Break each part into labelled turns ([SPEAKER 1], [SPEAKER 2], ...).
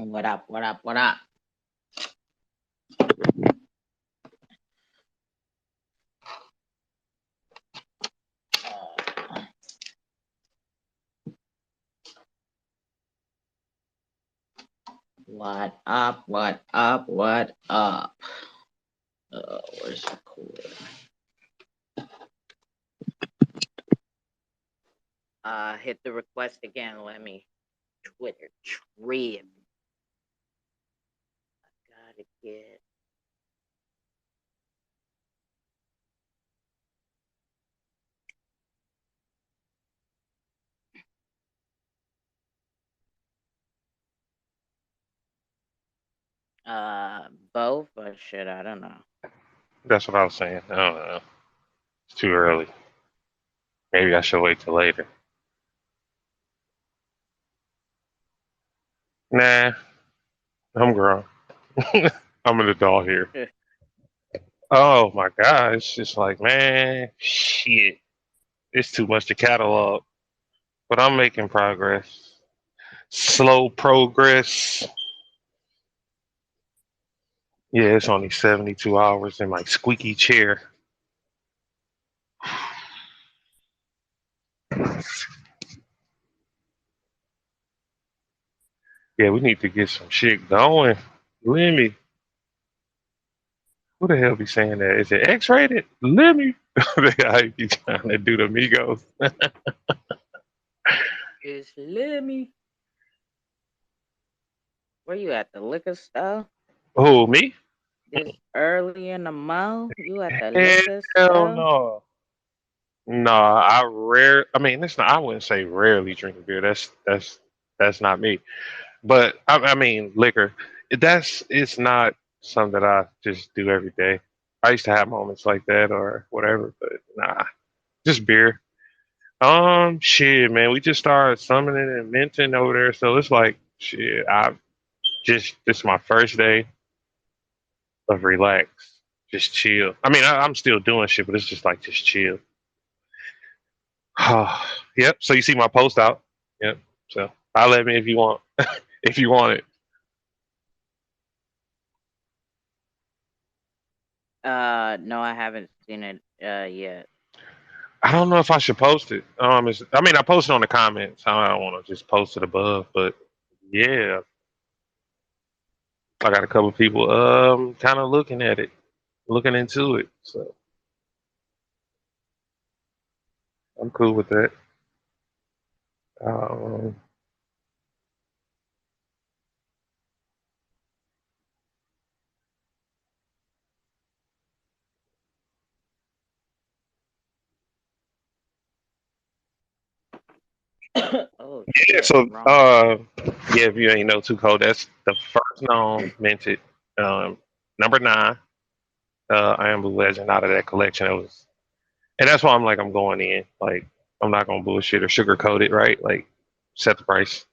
[SPEAKER 1] What up? What up? What up? What up? What up? What up? Where's the cooler? Hit the request again. Let me Twitter trip. I gotta get. Both or shit? I don't know.
[SPEAKER 2] That's what I was saying. I don't know. It's too early. Maybe I should wait till later. Nah, I'm grown. I'm an adult here. Oh my God, it's just like, man, shit. It's too much to catalog. But I'm making progress. Slow progress. Yeah, it's only 72 hours in my squeaky chair. Yeah, we need to get some shit going. Lemmy. Who the hell be saying that? Is it X rated? Lemmy. I be trying to do the Migos.
[SPEAKER 1] It's Lemmy. Where you at? The liquor store?
[SPEAKER 2] Who, me?
[SPEAKER 1] This early in the month? You at the liquor
[SPEAKER 2] Hell
[SPEAKER 1] store?
[SPEAKER 2] no. No, I rare. I mean, it's not. I wouldn't say rarely drink beer. That's not me. But I mean, liquor. That's it's not something that I just do every day. I used to have moments like that or whatever, but nah, just beer. Shit, man, we just started summoning and minting over there, so it's like shit. I just this is my first day of relax, just chill. I mean, I'm still doing shit, but it's just like just chill. Yep. So you see my post out. Yep. So I'll let me if you want. If you want it.
[SPEAKER 1] No, I haven't seen it yet.
[SPEAKER 2] I don't know if I should post it. I mean, I posted on the comments. I don't want to just post it above, but yeah, I got a couple people kind of looking at it, looking into it. So I'm cool with that. Um,
[SPEAKER 1] Oh
[SPEAKER 2] yeah.
[SPEAKER 1] shit,
[SPEAKER 2] So
[SPEAKER 1] wrong one.
[SPEAKER 2] yeah, if you ain't know too cold, that's the first known minted um number 9. Iron Blue Legend out of that collection. It was And that's why I'm like, I'm going in. Like, I'm not gonna bullshit or sugarcoat it, right? Like, set the price.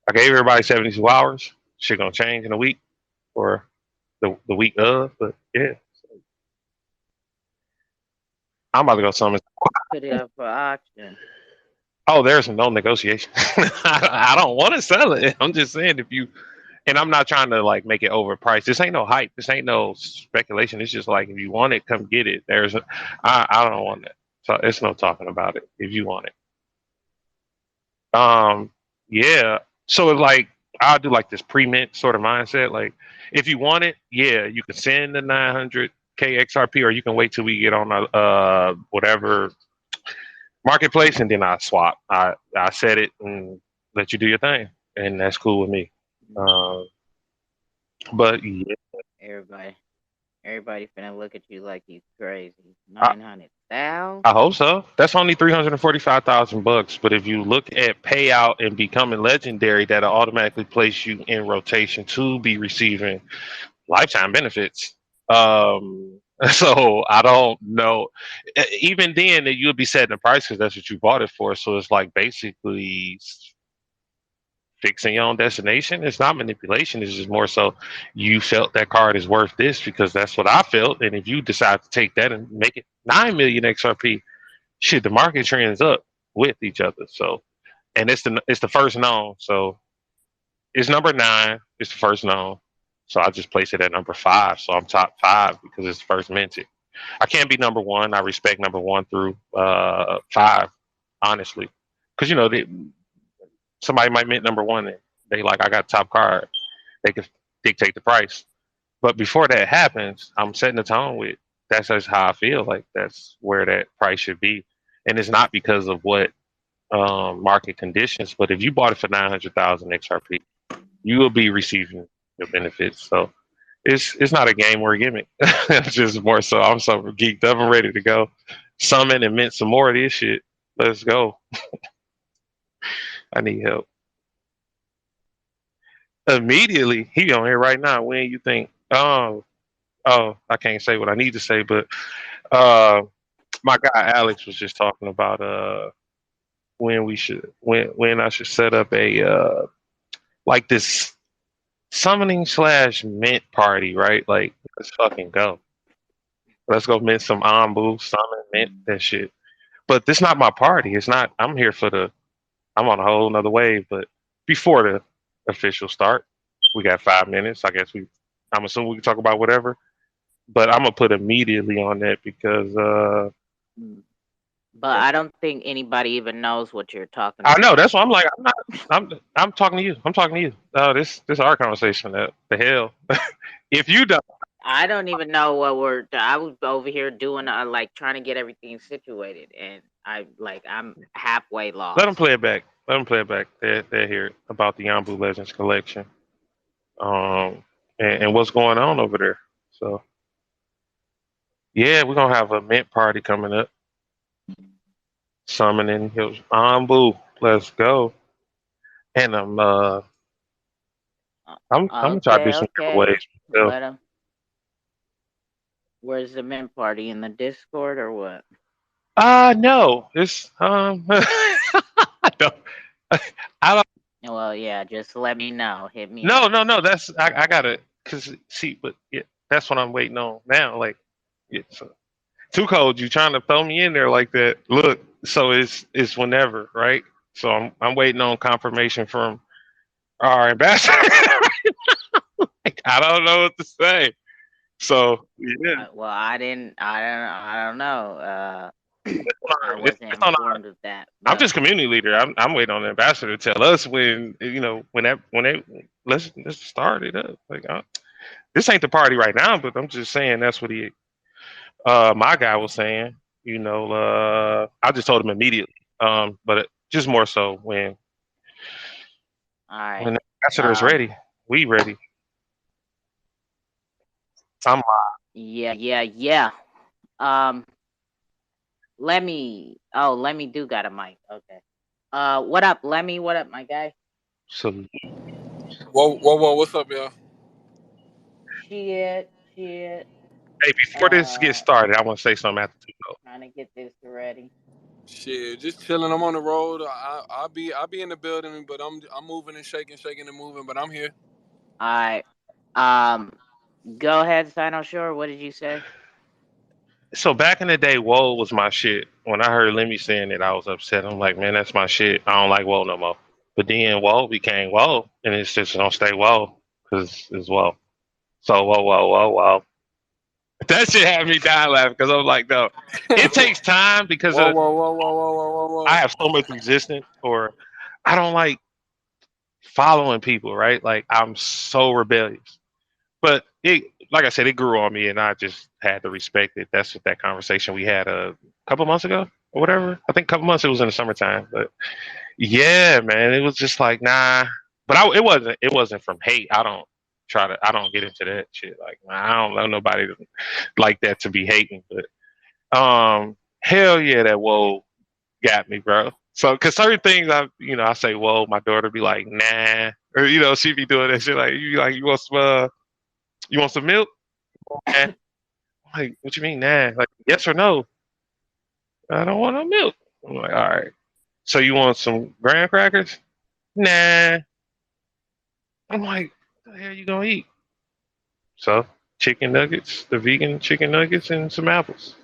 [SPEAKER 2] I gave everybody 72 hours. Shit gonna change in a week or the week of, but yeah, I'm about to go summon.
[SPEAKER 1] Put it up for auction.
[SPEAKER 2] Oh, there's no negotiation. I don't want to sell it. I'm just saying if you, and I'm not trying to like make it overpriced. This ain't no hype. This ain't no speculation. It's just like if you want it, come get it. I don't want that. So it's no talking about it. If you want it. Um, yeah. So like I'll do like this pre-mint sort of mindset. Like if you want it, yeah, you can send the 900K XRP, or you can wait till we get on a whatever marketplace, and then I swap. I set it and let you do your thing, and that's cool with me. Um, but yeah,
[SPEAKER 1] Everybody, everybody finna look at you like you crazy.
[SPEAKER 2] I,
[SPEAKER 1] 900,000.
[SPEAKER 2] I hope so. That's only $345,000. But if you look at payout and becoming legendary, that'll automatically place you in rotation to be receiving lifetime benefits. So I don't know. Even then, you'll be setting the price because that's what you bought it for. So it's like basically fixing your own destination. It's not manipulation. It's just more so you felt that card is worth this because that's what I felt. And if you decide to take that and make it 9 million XRP, shit, the market trends up with each other. So, and it's the first known. So It's number 9. It's the first known. So I just place it at number 5. So I'm top 5 because it's first minted. I can't be number 1. I respect number 1 through 5, honestly, because somebody might mint number 1 and they like I got top card. They can dictate the price. But before that happens, I'm setting the tone with that's just how I feel. Like that's where that price should be, and it's not because of what market conditions. But if you bought it for 900,000 XRP, you will be receiving the benefits. So it's not a game or a gimmick. It's just more so I'm so geeked up. I'm ready to go. Summon and mint some more of this shit. Let's go. I need help. Immediately, he on here right now. When you think, I can't say what I need to say, but uh, my guy Alex was just talking about when I should set up a like this summoning slash mint party, right? Like let's fucking go. Let's go mint some Ambu, summon, mint that shit. But this not my party. It's not. I'm here for the. I'm on a whole nother wave. But before the official start, we got 5 minutes. I guess we. I'm assuming we can talk about whatever. But I'm gonna put immediately on that because
[SPEAKER 1] But I don't think anybody even knows what you're talking
[SPEAKER 2] I
[SPEAKER 1] about.
[SPEAKER 2] know that's why I'm like I'm not. I'm talking to you. I'm talking to you. This is our conversation. The hell, if you don't
[SPEAKER 1] I don't even know what I was over here doing, like trying to get everything situated, and I'm halfway
[SPEAKER 2] let them
[SPEAKER 1] lost.
[SPEAKER 2] play it back. Let them play it back. They're here about the Yambu Legends collection, um, and what's going on over there. So yeah, we're gonna have a mint party coming up. Summoning Hills Ambu. Let's go. And I'm gonna try to do
[SPEAKER 1] Okay,
[SPEAKER 2] some
[SPEAKER 1] okay.
[SPEAKER 2] giveaways myself.
[SPEAKER 1] Let them. Where's the mint party in the Discord or what?
[SPEAKER 2] No, it's I don't. I don't.
[SPEAKER 1] Well, yeah, just let me know. Hit me
[SPEAKER 2] No,
[SPEAKER 1] up.
[SPEAKER 2] no, no. That's I gotta cause see, but yeah, that's what I'm waiting on now. Like, yeah, so, too cold. You trying to throw me in there like that? Look, so it's whenever, right? So I'm waiting on confirmation from our ambassador. Like, I don't know what to say. So yeah,
[SPEAKER 1] Well, I didn't. I don't know. I
[SPEAKER 2] it's
[SPEAKER 1] wasn't
[SPEAKER 2] on
[SPEAKER 1] informed of that,
[SPEAKER 2] I'm
[SPEAKER 1] but
[SPEAKER 2] just community leader. I'm waiting on the ambassador to tell us when when they let's start it up. Like this ain't the party right now, but I'm just saying that's what he my guy was saying. I just told him immediately. But just more so
[SPEAKER 1] all right.
[SPEAKER 2] when the ambassador is
[SPEAKER 1] Um,
[SPEAKER 2] ready, we ready. I'm
[SPEAKER 1] yeah. Um, Lemmy do got a mic. Okay. What up, Lemmy? What up, my guy?
[SPEAKER 2] so
[SPEAKER 3] Whoa, what's up, y'all?
[SPEAKER 1] Shit.
[SPEAKER 2] hey, before this gets
[SPEAKER 1] Uh,
[SPEAKER 2] started, I want to say something after two.
[SPEAKER 1] trying to get this ready.
[SPEAKER 3] Shit, just chilling. I'm on the road. I'll be in the building, but I'm moving and shaking and moving. But I'm here.
[SPEAKER 1] All right. Um, go ahead, Sino Shore. What did you say?
[SPEAKER 2] So back in the day, Whoa was my shit. When I heard Lemmy saying it, I was upset. I'm like, man, that's my shit. I don't like Whoa no more. But then Whoa became Whoa, and it's just gonna stay Whoa because it's Whoa. So whoa. That shit had me dying laughing because I was like, no, it takes time because of I
[SPEAKER 3] Whoa.
[SPEAKER 2] have so much resistance or I don't like following people, right? Like I'm so rebellious. But it, like I said, it grew on me, and I just had to respect it. That's what that conversation we had a couple months ago or whatever. I think a couple months. It was in the summertime, but yeah, man, it was just like nah. But it wasn't. It wasn't from hate. I don't try to. I don't get into that shit. Like nah, I don't know nobody like that to be hating. But hell yeah, that whoa got me, bro. So, cause certain things I say, whoa, my daughter be like, nah, or she be doing that shit like, you want some milk? Nah. Like, what you mean, nah? Like, yes or no? I don't want no milk. I'm like, all right. So you want some graham crackers? Nah. I'm like, what the hell you gonna eat? So chicken nuggets, the vegan chicken nuggets, and some apples.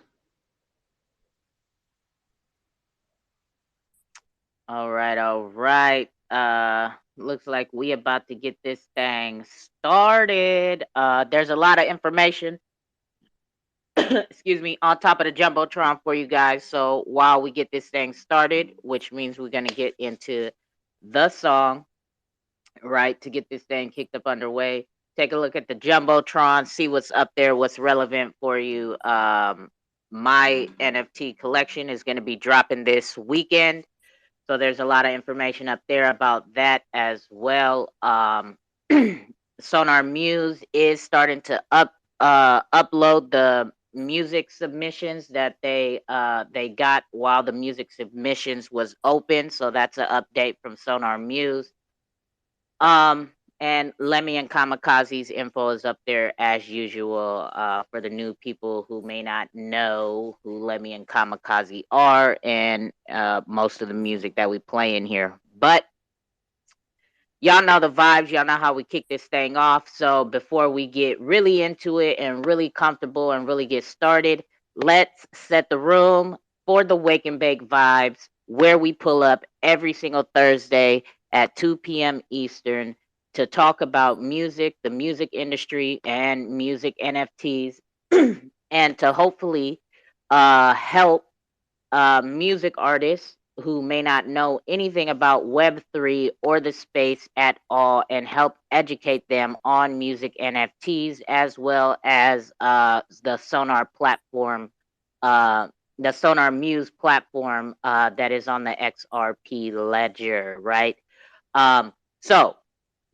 [SPEAKER 1] All right. Looks like we about to get this thing started. There's a lot of information, excuse me, on top of the jumbotron for you guys. So while we get this thing started, which means we're gonna get into the song, right, to get this thing kicked up underway. Take a look at the jumbotron, see what's up there, what's relevant for you. My NFT collection is going to be dropping this weekend, so there's a lot of information up there about that as well. Sonar Muse is starting to upload the music submissions that they got while the music submissions was open, so that's an update from Sonar Muse. Um, and Lemmy and Kamikaze's info is up there as usual. For the new people who may not know who Lemmy and Kamikaze are, and most of the music that we play in here. But y'all know the vibes. Y'all know how we kick this thing off. So before we get really into it and really comfortable and really get started, let's set the room for the Wake and Bake vibes, where we pull up every single Thursday at 2 p.m. Eastern to talk about music, the music industry, and music NFTs, and to hopefully help music artists who may not know anything about Web3 or the space at all, and help educate them on music NFTs, as well as the Sonar platform, uh, the Sonar Muse platform that is on the XRP Ledger, right? So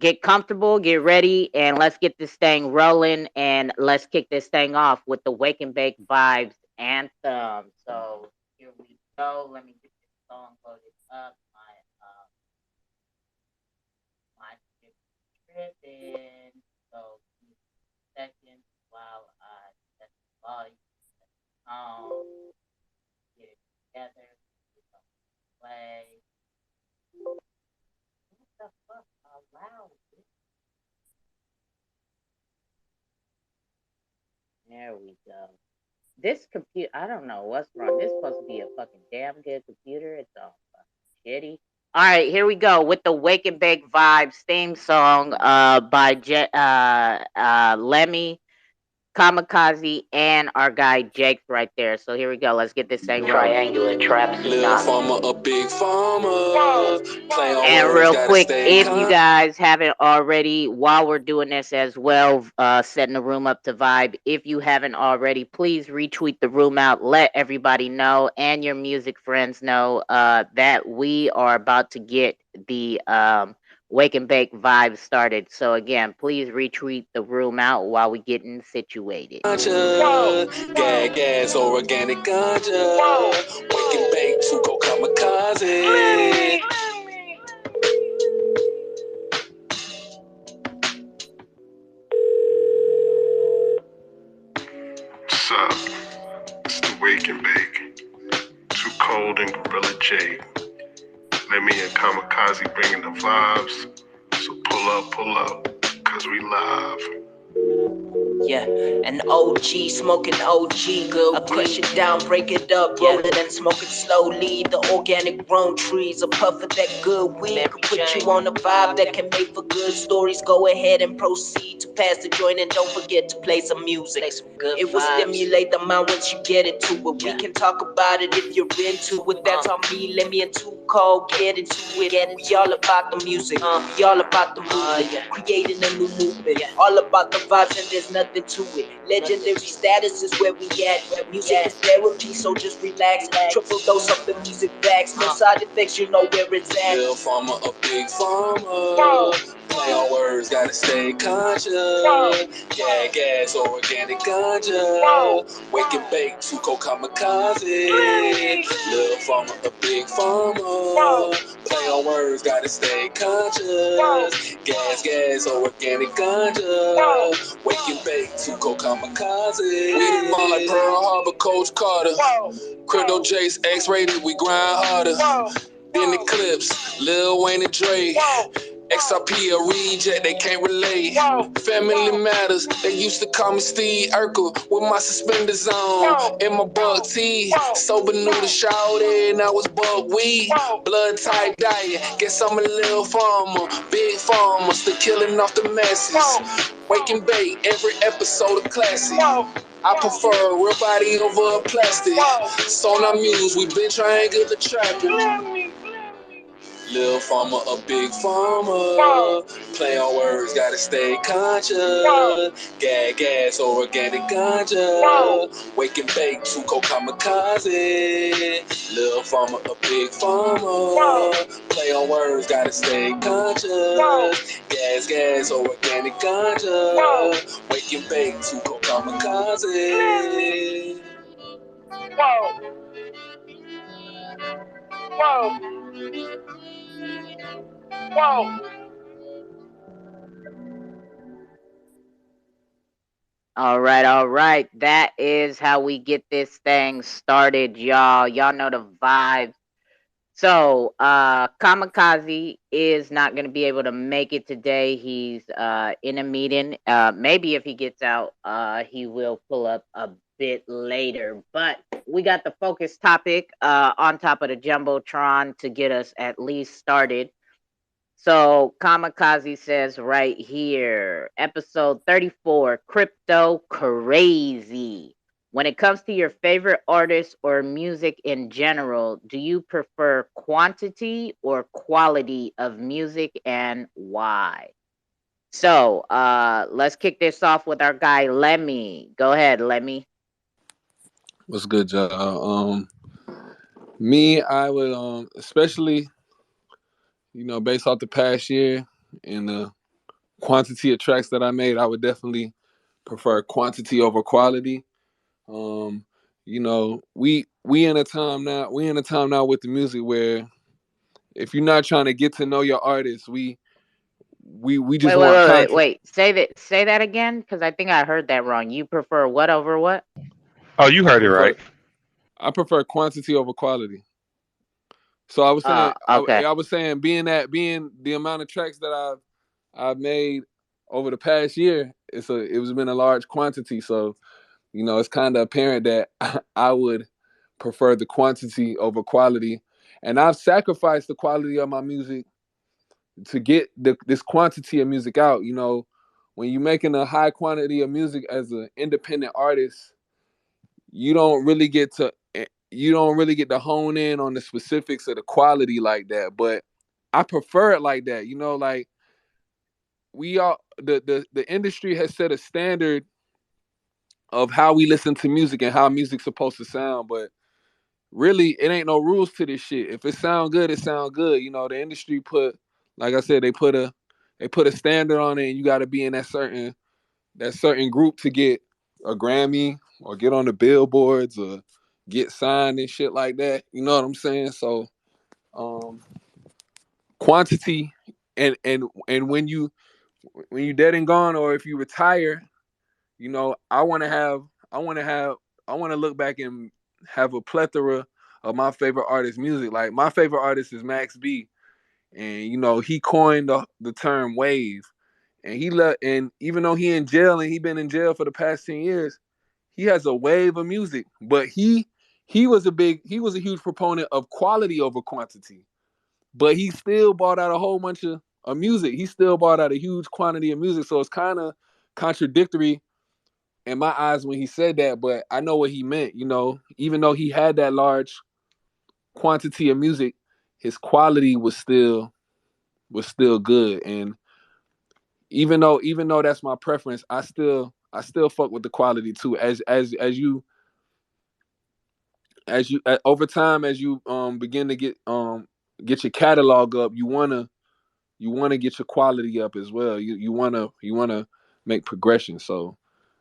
[SPEAKER 1] get comfortable, get ready, and let's get this thing rolling, and let's kick this thing off with the Wake and Bake Vibes anthem. So here we go. Let me get this song loaded up. My shit tripping. So give me a second while I set the volume, set the song, get it together, get it on play. What the fuck? Allow it. There we go. This computer, I don't know what's wrong. This is supposed to be a fucking damn good computer. It's all fucking shitty. All right, here we go with the Wake and Bake Vibes theme song by Lemmy, Kamikaze, and our guy Jake right there. So here we go. Let's get this thing rolling.
[SPEAKER 4] Triangular traps.
[SPEAKER 3] Little farmer, a big farmer. Play on
[SPEAKER 1] And
[SPEAKER 3] words,
[SPEAKER 1] real
[SPEAKER 3] gotta
[SPEAKER 1] quick,
[SPEAKER 3] stay
[SPEAKER 1] if you
[SPEAKER 3] calm.
[SPEAKER 1] guys haven't already, while we're doing this as well, setting the room up to vibe, if you haven't already, please retweet the room out. Let everybody know and your music friends know that we are about to get the Wake and Bake vibe started. So again, please retweet the room out while we getting situated.
[SPEAKER 3] Ganja, gas, organic ganja. Wake and bake to go kamikaze.
[SPEAKER 5] What's up? It's the Wake and Bake. Too Cold and Gorilla J. Let me and Kamikaze bringing the vibes. So pull up, cause we live.
[SPEAKER 4] Yeah, an OG, smoking OG. Good I crush it down, break it up, roll it and smoke it slowly. The organic grown trees, a puff of that good weed could put you on a vibe that can make for good stories. Go ahead and proceed to pass the joint and don't forget to play some music. It will stimulate the mind once you get into it. We can talk about it if you're into it. That's on me, let me and Too Cold get into it. We all about the music, we all about the movement, creating a new movement. All about the vibes and there's nothing to it. Legendary status is where we at. Music is therapy, so just relax. Triple dose of the music facts. No side effects, you know where it's at.
[SPEAKER 3] Little farmer, a big farmer. Play on words, gotta stay conscious. Gas, organic ganja. Wake and bake, Tuco kamikaze. Little farmer, a big farmer. Play on words, gotta stay conscious. Gas, organic ganja. Wake and bake, Tuco kamikaze. We the mom like Pearl Harbor, Coach Carter. Crypto Jace, X-rated, we grind harder. Then the clips, Lil Wayne and Dre. XRP a reject, they can't relate. Family matters, they used to call me Steve Urkel with my suspenders on and my buck tee. Sober knew the shawty, and I was buck weed. Blood type diet, guess I'm a little farmer. Big farmer, still killing off the masses. Wake and bake, every episode of classic. I prefer a real body over a plastic. Sonar Muse, we been triangular trapping. Lil' farmer, a big farmer. Play on words, gotta stay conscious. Gag gas or organic ganja. Wake and bake, Tuco kamikaze. Lil' farmer, a big farmer. Play on words, gotta stay conscious. Gas or organic ganja. Wake and bake, Tuco kamikaze.
[SPEAKER 1] All right. That is how we get this thing started, y'all. Y'all know the vibes. So, Kamikaze is not going to be able to make it today. He's in a meeting. Maybe if he gets out, he will pull up a bit later. But we got the focus topic on top of the Jumbotron to get us at least started. So Kamikaze says right here, episode 34, crypto crazy. When it comes to your favorite artists or music in general, do you prefer quantity or quality of music and why? So let's kick this off with our guy Lemmy. Go ahead, Lemmy.
[SPEAKER 6] What's good, y'all? Me, I would especially, based off the past year and the quantity of tracks that I made, I would definitely prefer quantity over quality. Um, we in a time now. We in a time now with the music where if you're not trying to get to know your artist, we
[SPEAKER 1] Wait,
[SPEAKER 6] just
[SPEAKER 1] wait,
[SPEAKER 6] want
[SPEAKER 1] wait, wait,
[SPEAKER 6] content.
[SPEAKER 1] wait. Say that again, because I think I heard that wrong. You prefer what over what?
[SPEAKER 2] Oh, you
[SPEAKER 6] I
[SPEAKER 2] heard it
[SPEAKER 6] prefer
[SPEAKER 2] right.
[SPEAKER 6] I prefer quantity over quality. So I was saying,
[SPEAKER 1] Okay.
[SPEAKER 6] I was saying, being the amount of tracks that I've made over the past year, it was been a large quantity. So it's kind of apparent that I would prefer the quantity over quality, and I've sacrificed the quality of my music to get this quantity of music out. When you're making a high quantity of music as an independent artist, you don't really get to hone in on the specifics of the quality like that. But I prefer it like that. Like we all the industry has set a standard of how we listen to music and how music's supposed to sound, but really it ain't no rules to this shit. If it sound good, it sound good. The industry put, like I said, they put a standard on it, and you got to be in that certain group to get a Grammy or get on the billboards or get signed and shit like that. You know what I'm saying? So um quantity, and when you dead and gone, or if you retire, I want to have I want to have I want to look back and have a plethora of my favorite artist music. Like my favorite artist is Max B, and he coined the term wave. And and even though he in jail and he been in jail for the past 10 years, he has a wave of music. But he was a huge proponent of quality over quantity. But he still bought out a whole bunch of music. He still bought out a huge quantity of music. So it's kind of contradictory in my eyes when he said that, but I know what he meant. Even though he had that large quantity of music, his quality was still good. And even though that's my preference, I still fuck with the quality too. As you over time, as you begin to get your catalog up, you wanna get your quality up as well. You wanna make progression. So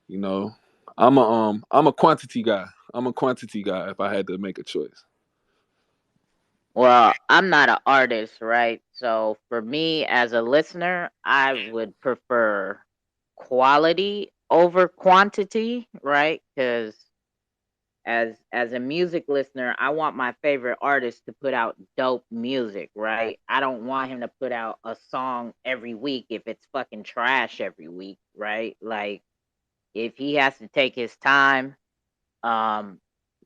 [SPEAKER 6] you know I'm a quantity guy. I'm a quantity guy if I had to make a choice.
[SPEAKER 1] Well, I'm not an artist, right? So for me as a listener, I would prefer quality over quantity, right? Because as a music listener, I want my favorite artist to put out dope music, right? I don't want him to put out a song every week if it's fucking trash every week, right? Like if he has to take his time um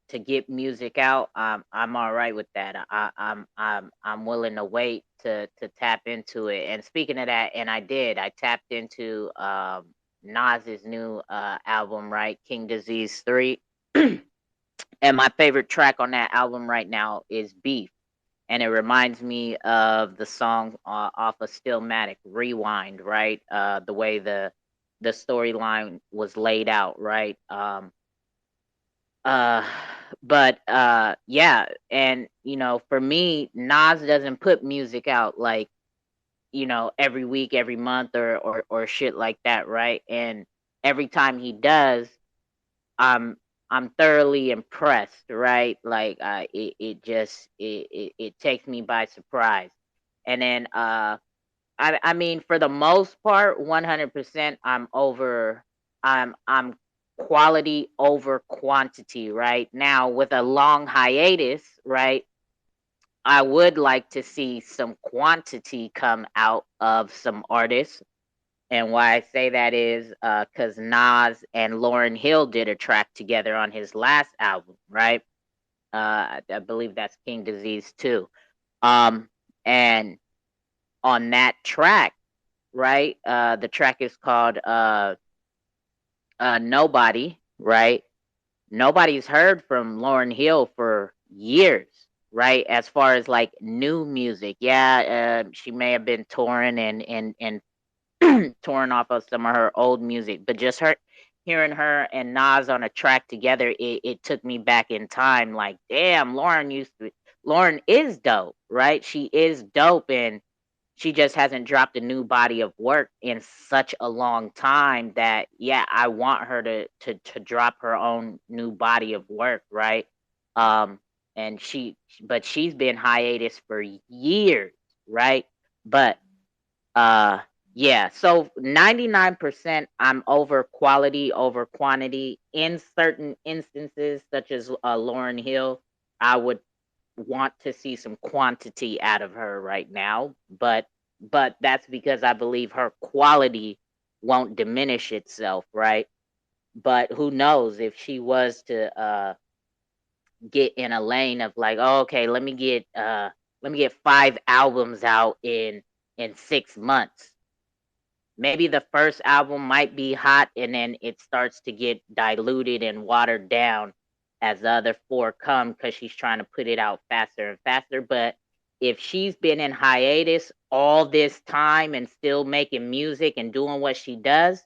[SPEAKER 1] to get music out, I'm all right with that. I'm willing to wait to tap into it. And speaking of that, and I did, I tapped into Nas's new album, right? King Disease 3. And my favorite track on that album right now is Beef. And it reminds me of the song off of Stillmatic, Rewind, right? The way the storyline was laid out, right? Uh but yeah, and for me, Nas doesn't put music out like, every week, every month, or shit like that, right? And every time he does, I'm I'm thoroughly impressed, right? Like it takes me by surprise. And then I mean, for the most part, 100%, I'm quality over quantity right now. With a long hiatus, right? I would like to see some quantity come out of some artists. And why I say that is because Nas and Lauryn Hill did a track together on his last album, right? I believe that's King Disease 2. And on that track, right? The track is called Nobody, right? Nobody's heard from Lauryn Hill for years, right? As far as like new music, yeah, she may have been touring and torn off of some of her old music, but just her hearing her and Nas on a track together, it took me back in time. Like, damn, Lauren is dope, right? She is dope, and she just hasn't dropped a new body of work in such a long time that yeah, I want her to drop her own new body of work, right? Um, and but she's been hiatus for years, right? But uh, yeah, so 99% I'm over quality over quantity. In certain instances, such as Lauren Hill, I would want to see some quantity out of her right now, but that's because I believe her quality won't diminish itself, right? But who knows if she was to get in a lane of like, oh, okay, let me get 5 albums out in 6 months. Maybe the first album might be hot and then it starts to get diluted and watered down as the other four come because she's trying to put it out faster and faster. But if she's been in hiatus all this time and still making music and doing what she does,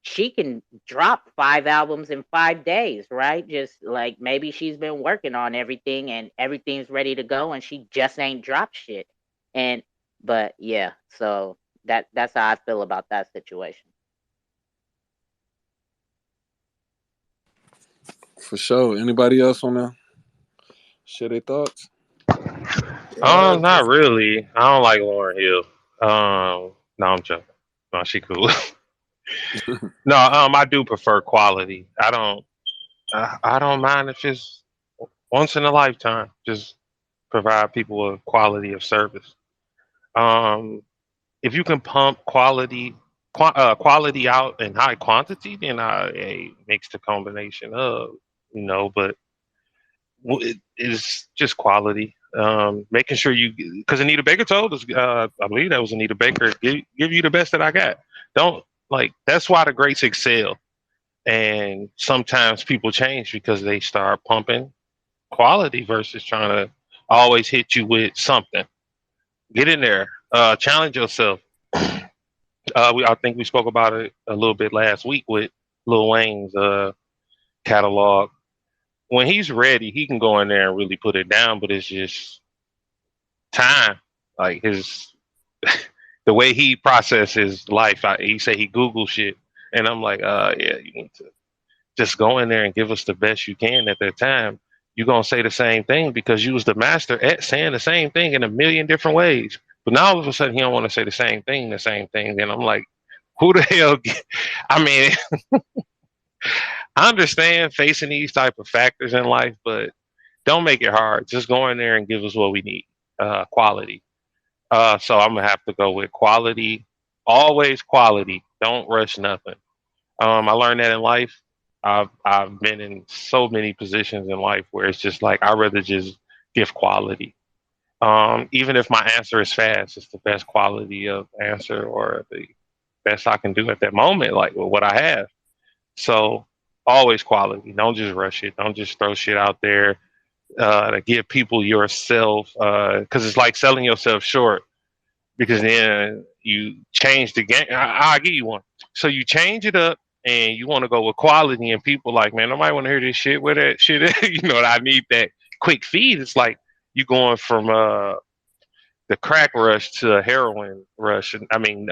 [SPEAKER 1] she can drop 5 albums in 5 days, right? Just like maybe she's been working on everything and everything's ready to go and she just ain't dropped shit. And but yeah, so that's how I feel about that situation.
[SPEAKER 6] For sure. Anybody else wanna share their thoughts?
[SPEAKER 2] Not really. I don't like Lauren Hill. No, I'm joking. No, she cool. No, I do prefer quality. I don't mind if it's once in a lifetime. Just provide people a quality of service. Um, if you can pump quality out in high quantity, then I mix the combination of, but it is just quality. Making sure because Anita Baker told us, I believe that was Anita Baker, give you the best that I got. Don't that's why the greats excel. And sometimes people change because they start pumping quality versus trying to always hit you with something. Get in there, challenge yourself. I think we spoke about it a little bit last week with Lil Wayne's catalog. When he's ready, he can go in there and really put it down, but it's just time. Like the way he processes life. He say he Google shit, and I'm like, yeah, you need to just go in there and give us the best you can at that time. You're gonna say the same thing because you was the master at saying the same thing in a million different ways. But now all of a sudden he don't want to say the same thing. And I'm like, who the hell? I mean, I understand facing these type of factors in life, but don't make it hard. Just go in there and give us what we need. Quality. So I'm gonna have to go with quality. Always quality. Don't rush nothing. I learned that in life. I've been in so many positions in life where it's just like I'd rather just give quality. Even if my answer is fast, it's the best quality of answer or the best I can do at that moment, like with what I have. So always quality. Don't just rush it. Don't just throw shit out there to give people yourself, because it's like selling yourself short. Because then you change the game. I'll give you one. So you change it up and you want to go with quality, and people like, man, nobody want to hear this shit. Where that shit is? I need that quick feed. It's like you going from the crack rush to a heroin rush. And I mean,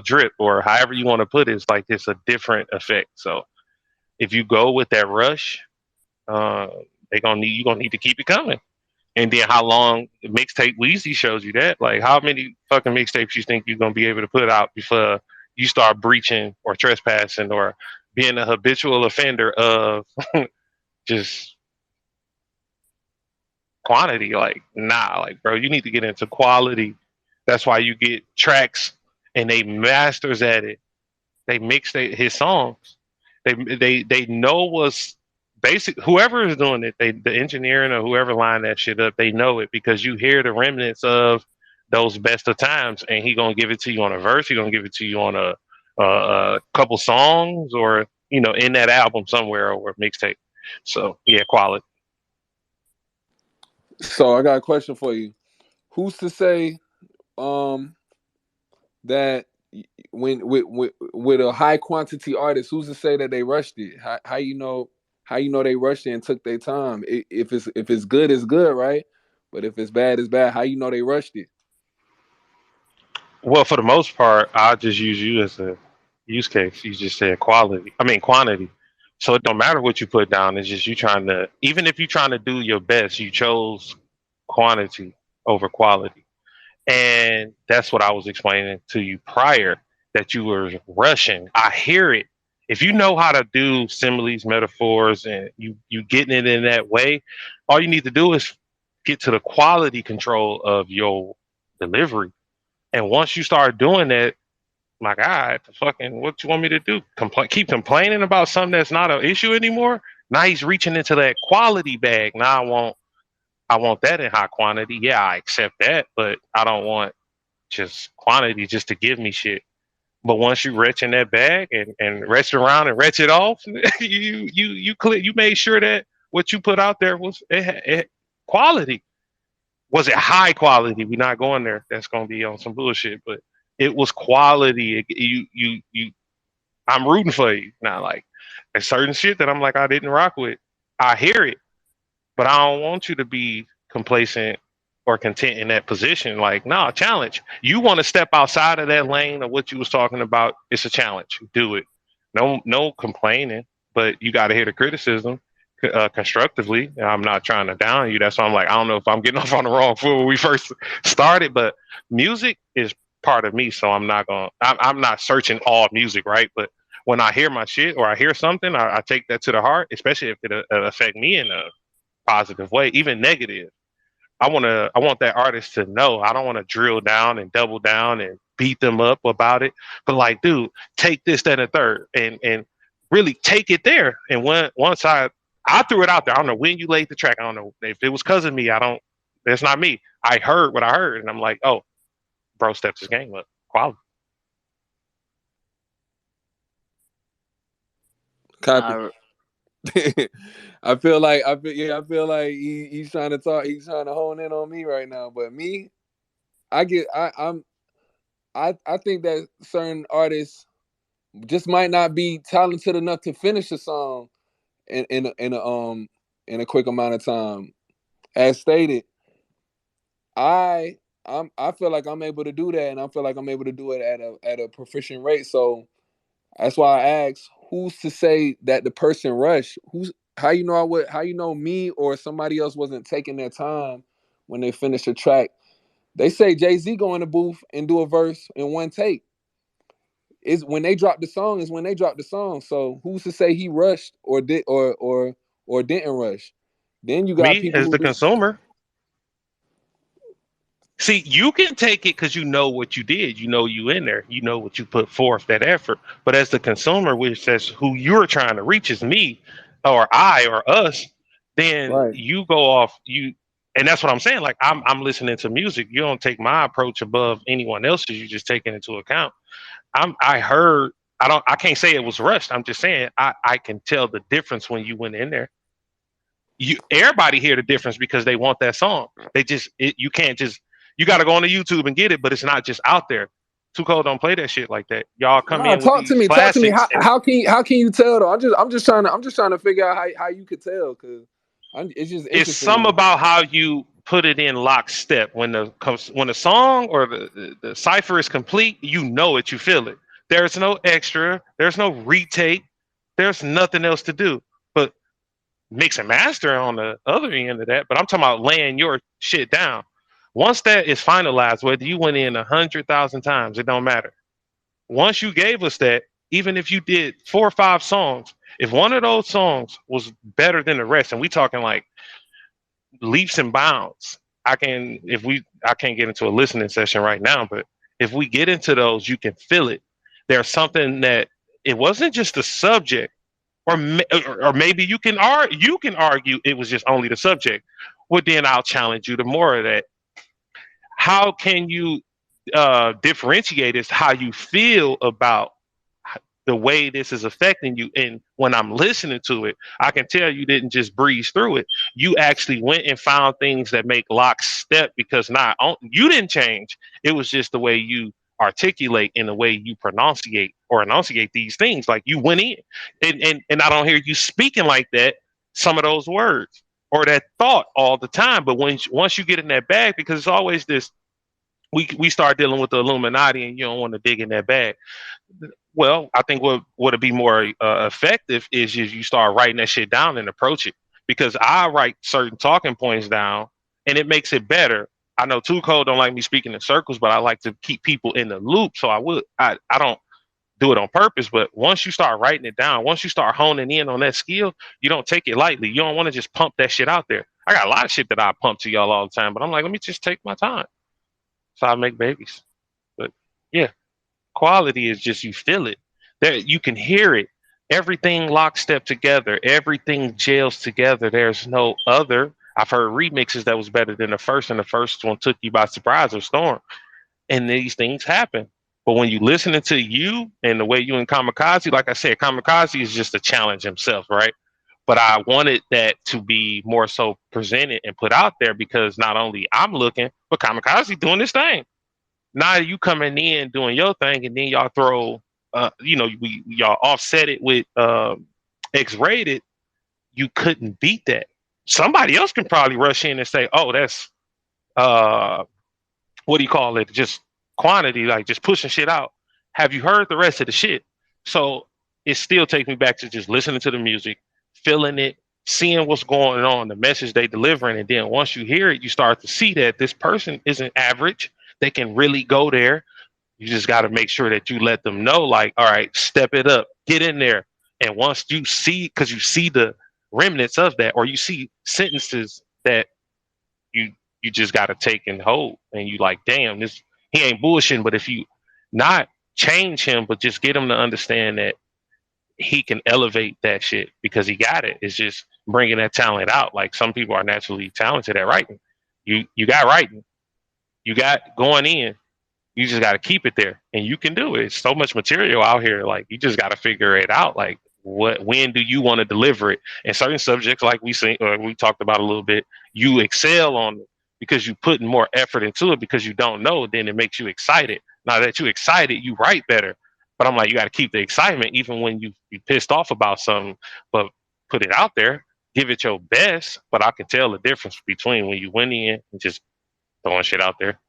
[SPEAKER 2] drip or however you want to put it. It's like it's a different effect. So if you go with that rush, uh, you gonna need to keep it coming. And then how long mixtape Weezy shows you that? Like how many fucking mixtapes you think you're gonna be able to put out before you start breaching or trespassing or being a habitual offender of just quantity? Like nah, like bro, you need to get into quality. That's why you get tracks and they masters at it. They mix his songs. They know what's basic. Whoever is doing it, the engineering or whoever lined that shit up, they know it because you hear the remnants of those best of times, and he gonna give it to you on a verse. He gonna give it to you on a couple songs, or in that album somewhere or mixtape. So yeah, quality.
[SPEAKER 6] So I got a question for you. Who's to say um that with a high quantity artist, who's to say that they rushed it? How you know they rushed it and took their time? If it's good, it's good, right? But if it's bad, it's bad. How you know they rushed it?
[SPEAKER 2] Well, for the most part, I'll just use you as a use case. You just said quality. I mean quantity. So it don't matter what you put down. It's just you trying to. Even if you're trying to do your best, you chose quantity over quality. And that's what I was explaining to you prior, that you were rushing. I hear it. If you know how to do similes, metaphors, and you getting it in that way, all you need to do is get to the quality control of your delivery. And once you start doing that, my God, fucking, what you want me to do? Keep complaining about something that's not an issue anymore? Now he's reaching into that quality bag. Now I want that in high quantity. Yeah, I accept that, but I don't want just quantity just to give me shit. But once you retch in that bag and retch around and retch it off, you made sure that what you put out there was quality. Was it high quality? We're not going there. That's gonna be on some bullshit. But it was quality. You. I'm rooting for you. Now, like there's certain shit that I'm like I didn't rock with. I hear it, but I don't want you to be complacent or content in that position. Like, nah, challenge. You want to step outside of that lane of what you was talking about? It's a challenge. Do it. No complaining, but you got to hear the criticism constructively. And I'm not trying to down you. That's why I'm like, I don't know if I'm getting off on the wrong foot when we first started, but music is part of me, so I'm not going. I'm not searching all music, right? But when I hear my shit or I hear something, I take that to the heart, especially if it affect me in a positive way, even negative. I want that artist to know. I don't want to drill down and double down and beat them up about it. But like, dude, take this, that, and third, and really take it there. And once I threw it out there. I don't know when you laid the track. I don't know if it was cause of me. I don't. It's not me. I heard what I heard, and I'm like, oh, bro, steps his game up. Quality.
[SPEAKER 6] Copy.
[SPEAKER 1] Uh,
[SPEAKER 6] I feel like he's trying to talk. He's trying to hone in on me right now. But me, I get. I think that certain artists just might not be talented enough to finish a song in a quick amount of time. As stated, I feel like I'm able to do that, and I feel like I'm able to do it at a proficient rate. So that's why I asked, who's to say that the person rushed? How you know me or somebody else wasn't taking their time when they finish a track? They say Jay-Z go in the booth and do a verse in one take. is when they drop the song is when they drop the song. So who's to say he rushed or didn't rush? Then you got
[SPEAKER 2] Me
[SPEAKER 6] people
[SPEAKER 2] as
[SPEAKER 6] who
[SPEAKER 2] the
[SPEAKER 6] just
[SPEAKER 2] consumer. See, you can take it because you know what you did. You know you in there. You know what you put forth that effort. But as the consumer, which says who you're trying to reach is me, or I, or us, then
[SPEAKER 6] right.
[SPEAKER 2] you go off you, and that's what I'm saying. Like I'm listening to music. You don't take my approach above anyone else's. You just take it into account. I heard. I can't say it was rushed. I'm just saying I can tell the difference when you went in there. Everybody hear the difference because they want that song. You can't just you got to go on to YouTube and get it, but it's not just out there. Too Cold don't play that shit like that. Y'all come
[SPEAKER 6] Nah,
[SPEAKER 2] in with
[SPEAKER 6] talk to
[SPEAKER 2] these
[SPEAKER 6] me. Talk to me.
[SPEAKER 2] classics, and
[SPEAKER 6] How can you tell though? I'm just trying to figure out how you could tell because it's just
[SPEAKER 2] it's
[SPEAKER 6] interesting to
[SPEAKER 2] some
[SPEAKER 6] me.
[SPEAKER 2] about how you put it in lockstep. When the song or the cipher is complete, you know it, you feel it. There's no extra. There's no retake. There's nothing else to do. But mix and master on the other end of that. But I'm talking about laying your shit down. Once that is finalized, whether you went in 100,000 times, it don't matter. Once you gave us that, even if you did 4 or 5 songs, if one of those songs was better than the rest, and we talking like leaps and bounds, I can't get into a listening session right now, but if we get into those, you can feel it. There's something that it wasn't just the subject, or maybe you can argue it was just only the subject. Well, then I'll challenge you to more of that. How can you differentiate as how you feel about the way this is affecting you? And when I'm listening to it, I can tell you didn't just breeze through it. You actually went and found things that make lockstep, because you didn't change. It was just the way you articulate and the way you pronunciate or enunciate these things. Like you went in, and I don't hear you speaking like that. Some of those words or that thought all the time, but once you get in that bag, because it's always this. We start dealing with the Illuminati, and you don't want to dig in that bag. Well, I think what would be more effective is if you start writing that shit down and approach it. Because I write certain talking points down, and it makes it better. I know Too Cold don't like me speaking in circles, but I like to keep people in the loop. So I don't do it on purpose. But once you start writing it down, once you start honing in on that skill, you don't take it lightly. You don't want to just pump that shit out there. I got a lot of shit that I pump to y'all all the time, but I'm like, let me just take my time. So I make babies. But yeah, quality is just you feel it. There you can hear it. Everything lockstep together. Everything gels together. There's no other. I've heard remixes that was better than the first, and the first one took you by surprise or storm. And these things happen. But when you listening to you and the way you and Kamikaze, like I said, Kamikaze is just a challenge himself, right? But I wanted that to be more so presented and put out there, because not only I'm looking, but Kamikaze doing this thing. Now you coming in doing your thing, and then y'all throw, y'all offset it with X-rated. You couldn't beat that. Somebody else can probably rush in and say, "Oh, that's uh, what do you call it? Just quantity, like just pushing shit out." Have you heard the rest of the shit? So it still takes me back to just listening to the music, feeling it, seeing what's going on, the message they delivering, and then once you hear it, you start to see that this person isn't average. They can really go there. You just got to make sure that you let them know, like, all right, step it up, get in there. And once you see, because you see the remnants of that, or you see sentences that you you just got to take and hold, and you like, damn, this he ain't bullshitting. But if you not change him, but just get him to understand that he can elevate that shit because he got it. It's just bringing that talent out. Like some people are naturally talented at writing. You got writing. You got going in. You just got to keep it there, and you can do it. It's so much material out here. Like you just got to figure it out. Like when do you want to deliver it? And certain subjects, like we talked about a little bit, you excel on it because you putting more effort into it because you don't know. Then it makes you excited. Now that you excited, you write better. But I'm like, you got to keep the excitement even when you pissed off about something. But put it out there, give it your best. But I can tell the difference between when you went in and just throwing shit out there.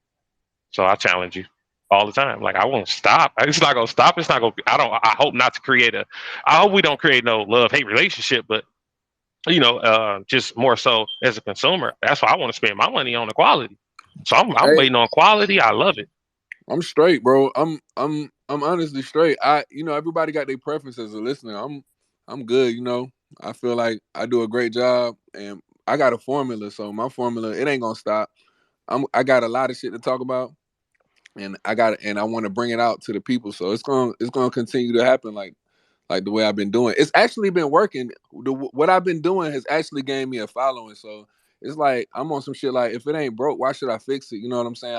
[SPEAKER 2] So I challenge you all the time. Like I won't stop. It's not gonna stop. It's not gonna. I don't. I hope not to create a. I hope we don't create no love hate relationship. But just more so as a consumer. That's why I want to spend my money on the quality. So I'm
[SPEAKER 6] Hey,
[SPEAKER 2] waiting on quality. I love it.
[SPEAKER 6] I'm straight, bro. I'm I'm honestly straight. Everybody got their preference as a listener. I'm good. I feel like I do a great job, and I got a formula. So my formula, it ain't gonna stop. I got a lot of shit to talk about, and I want to bring it out to the people. So it's gonna continue to happen like the way I've been doing. It's actually been working. What I've been doing has actually gained me a following. So it's like I'm on some shit like, if it ain't broke, why should I fix it? You know what I'm saying?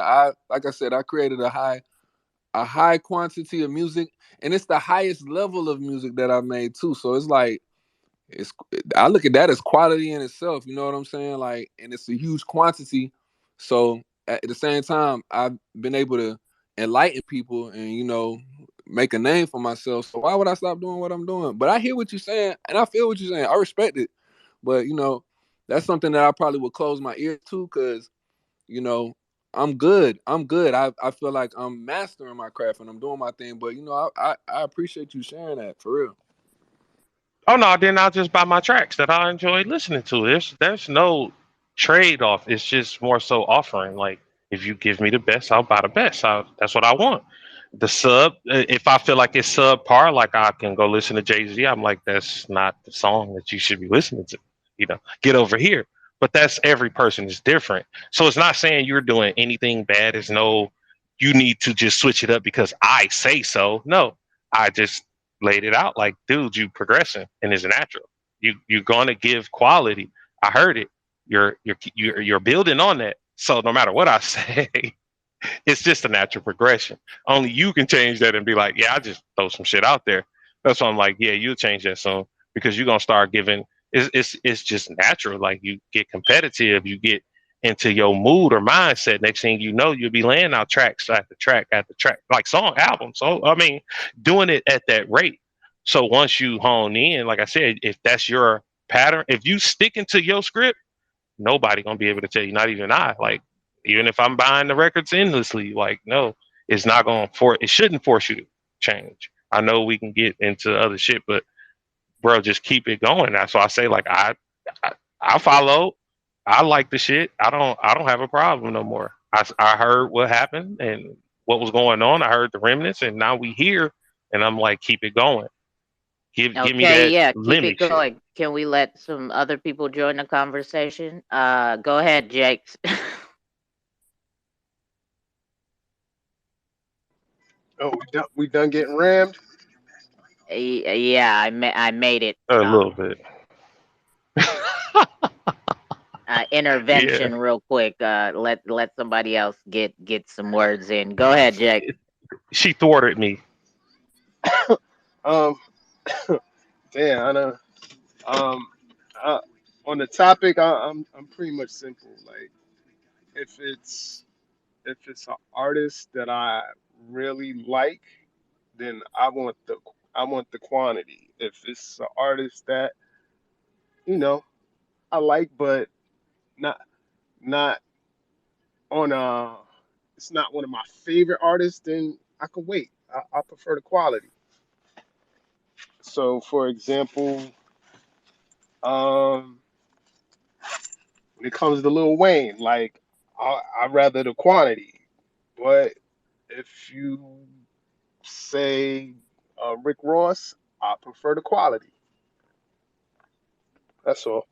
[SPEAKER 6] Like I said, I created a high quantity of music, and it's the highest level of music that I've made too. So it's like, it's I look at that as quality in itself. You know what I'm saying? Like, and it's a huge quantity. So at the same time, I've been able to enlighten people and make a name for myself. So why would I stop doing what I'm doing? But I hear what you're saying, and I feel what you're saying. I respect it, but that's something that I probably would close my ears to, because you know, I'm good. I'm good. I feel like I'm mastering my craft and I'm doing my thing. But I appreciate you sharing that for real.
[SPEAKER 2] Oh no, then I'll just buy my tracks that I enjoy listening to. There's no trade off. It's just more so offering. Like, if you give me the best, I'll buy the best. That's what I want. The sub, if I feel like it's subpar, like I can go listen to Jay-Z. I'm like, that's not the song that you should be listening to. Get over here. But that's, every person is different. So it's not saying you're doing anything bad. There's no, you need to just switch it up because I say so. No, I just laid it out like, dude, you progressing and it's natural. You're gonna give quality. I heard it. You're building on that. So no matter what I say, it's just a natural progression. Only you can change that and be like, yeah, I just throw some shit out there. That's why I'm like, yeah, you'll change that soon, because you're gonna start giving. It's just natural. Like, you get competitive, you get into your mood or mindset. Next thing you know, you'll be laying out tracks after track after track, like song albums. So I mean, doing it at that rate. So once you hone in, like I said, if that's your pattern, if you stick into your script, nobody gonna be able to tell you, not even I. Like, even if I'm buying the records endlessly, like, no, it's not gonna it shouldn't force you to change. I know we can get into other shit, but bro, just keep it going. That's why I say, like, I, I follow. I like the shit. I don't have a problem no more. I heard what happened and what was going on. I heard the remnants, and now we here, and I'm like, keep it going. Give me
[SPEAKER 1] Okay,
[SPEAKER 2] that
[SPEAKER 1] yeah, keep it
[SPEAKER 2] limit shit.
[SPEAKER 1] going. Can we let some other people join the conversation? Go ahead, Jakes.
[SPEAKER 7] Oh, we done getting rammed.
[SPEAKER 1] Yeah, I made it.
[SPEAKER 2] A little bit. Yeah,
[SPEAKER 1] Intervention real quick. Let somebody else get some words in. Go ahead, Jake.
[SPEAKER 2] she thwarted me.
[SPEAKER 7] Um, damn, I know. Um, uh, on the topic, I'm pretty much simple. Like, if it's an artist that I really like, then I want the quantity. If it's an artist that you know I like, but not not on it's not one of my favorite artists, then I can wait. I prefer the quality. So, for example, um, when it comes to Lil Wayne, like, I rather the quantity. But if you say Rick Ross, I prefer the quality. That's all.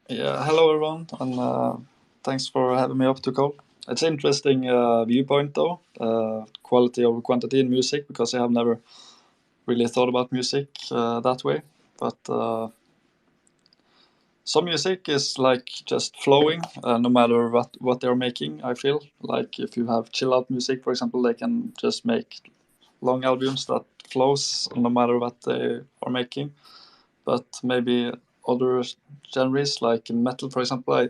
[SPEAKER 8] Yeah, hello everyone, and thanks for having me up to call. It's interesting viewpoint though, quality over quantity in music, because I have never really thought about music that way. But some music is like just flowing, no matter what they're making. I feel like if you have chill out music, for example, they can just make long albums that flows no matter what they are making. But maybe other genres, like in metal, for example, I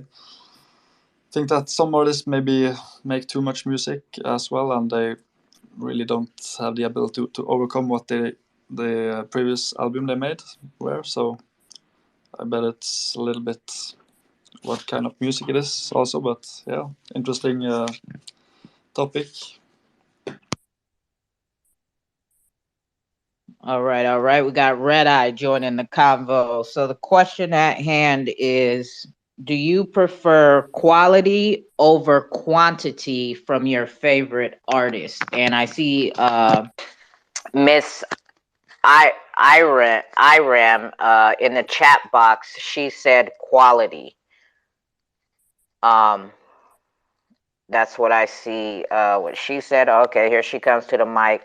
[SPEAKER 8] think that some artists maybe make too much music as well, and they really don't have the ability to overcome what the previous album they made were. So I bet it's a little bit what kind of music it is also. But yeah, interesting topic.
[SPEAKER 4] All right, all right. We got Red Eye joining the convo. So the question at hand is
[SPEAKER 1] Do you prefer quality over quantity from your favorite artist? And I see Miss Iram in the chat box. She said quality. Um, that's what I see. What she said. Okay, here she comes to the mic.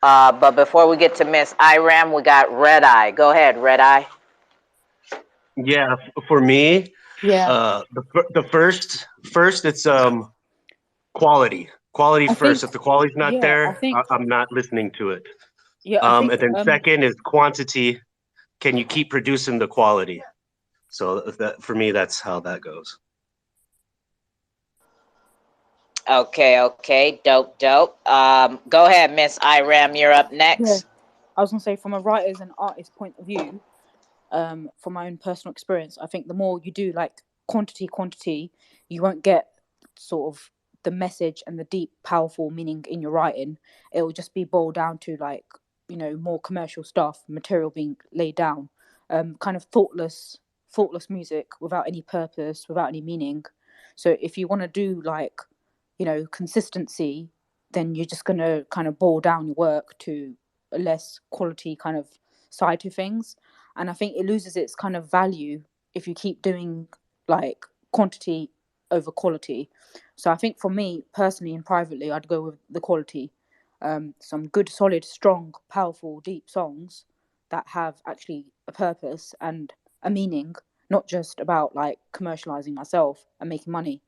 [SPEAKER 1] But before we get to Miss Iram, we got Red Eye. Go ahead, Red Eye.
[SPEAKER 9] Yeah, for me,
[SPEAKER 10] Yeah,
[SPEAKER 9] the first it's quality
[SPEAKER 10] I
[SPEAKER 9] first.
[SPEAKER 10] think.
[SPEAKER 9] If the quality's not
[SPEAKER 10] Yeah, I
[SPEAKER 9] there,
[SPEAKER 10] think.
[SPEAKER 9] I'm not listening to it.
[SPEAKER 10] Yeah, I think.
[SPEAKER 9] And then second is quantity. Can you keep producing the quality? So that for me, that's how that goes.
[SPEAKER 1] Okay, okay, dope, dope. Go ahead, Miss Iram. You're up
[SPEAKER 10] Yeah,
[SPEAKER 1] next.
[SPEAKER 10] I was gonna say from a writer's and artist point of view, from my own personal experience, I think the more you do like quantity, you won't get sort of the message and the deep, powerful meaning in your writing. It will just be boiled down to like, more commercial stuff, material being laid down, kind of thoughtless music without any purpose, without any meaning. So if you want to do like, consistency, then you're just gonna kind of boil down your work to a less quality kind of side to things. And I think it loses its kind of value if you keep doing like quantity over quality. So I think for me personally and privately, I'd go with the quality. Some good, solid, strong, powerful, deep songs that have actually a purpose and a meaning, not just about like commercializing myself and making money.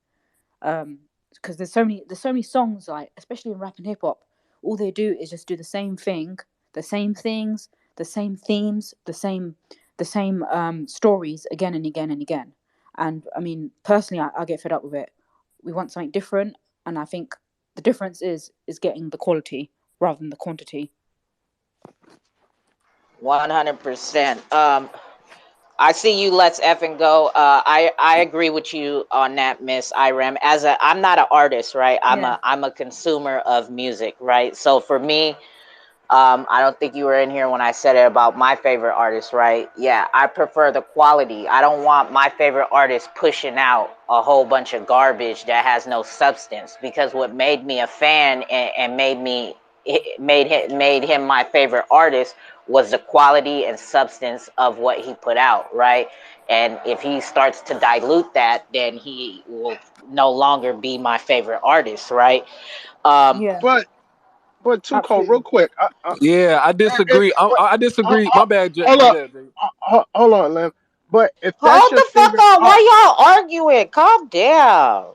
[SPEAKER 10] Because there's so many songs, like especially in rap and hip hop, all they do is just do the same thing, the same things, the same themes, the same stories again and again and again. And I mean, personally, I get fed up with it. We want something different, and I think the difference is getting the quality rather than the quantity.
[SPEAKER 1] 100%. I see you. Let's effing go. I agree with you on that, Miss Iram. I'm not an artist, right?
[SPEAKER 10] Yeah,
[SPEAKER 1] I'm a consumer of music, right? So for me, I don't think you were in here when I said it about my favorite artist, right? Yeah, I prefer the quality. I don't want my favorite artist pushing out a whole bunch of garbage that has no substance. Because what made me a fan and made him my favorite artist was the quality and substance of what he put out, right? And if he starts to dilute that, then he will no longer be my favorite artist, right? Um,
[SPEAKER 10] yeah,
[SPEAKER 7] But Tuco, real
[SPEAKER 10] absolutely.
[SPEAKER 7] quick,
[SPEAKER 6] Yeah, I
[SPEAKER 7] if,
[SPEAKER 6] disagree.
[SPEAKER 7] but,
[SPEAKER 6] I disagree. My bad, Jay.
[SPEAKER 7] hold
[SPEAKER 6] My
[SPEAKER 7] up,
[SPEAKER 6] bad, Jay.
[SPEAKER 7] hold on, Lim. But if that's
[SPEAKER 1] Hold
[SPEAKER 7] your
[SPEAKER 1] the fuck
[SPEAKER 7] favorite
[SPEAKER 1] on.
[SPEAKER 7] art,
[SPEAKER 1] Why y'all arguing? Calm down.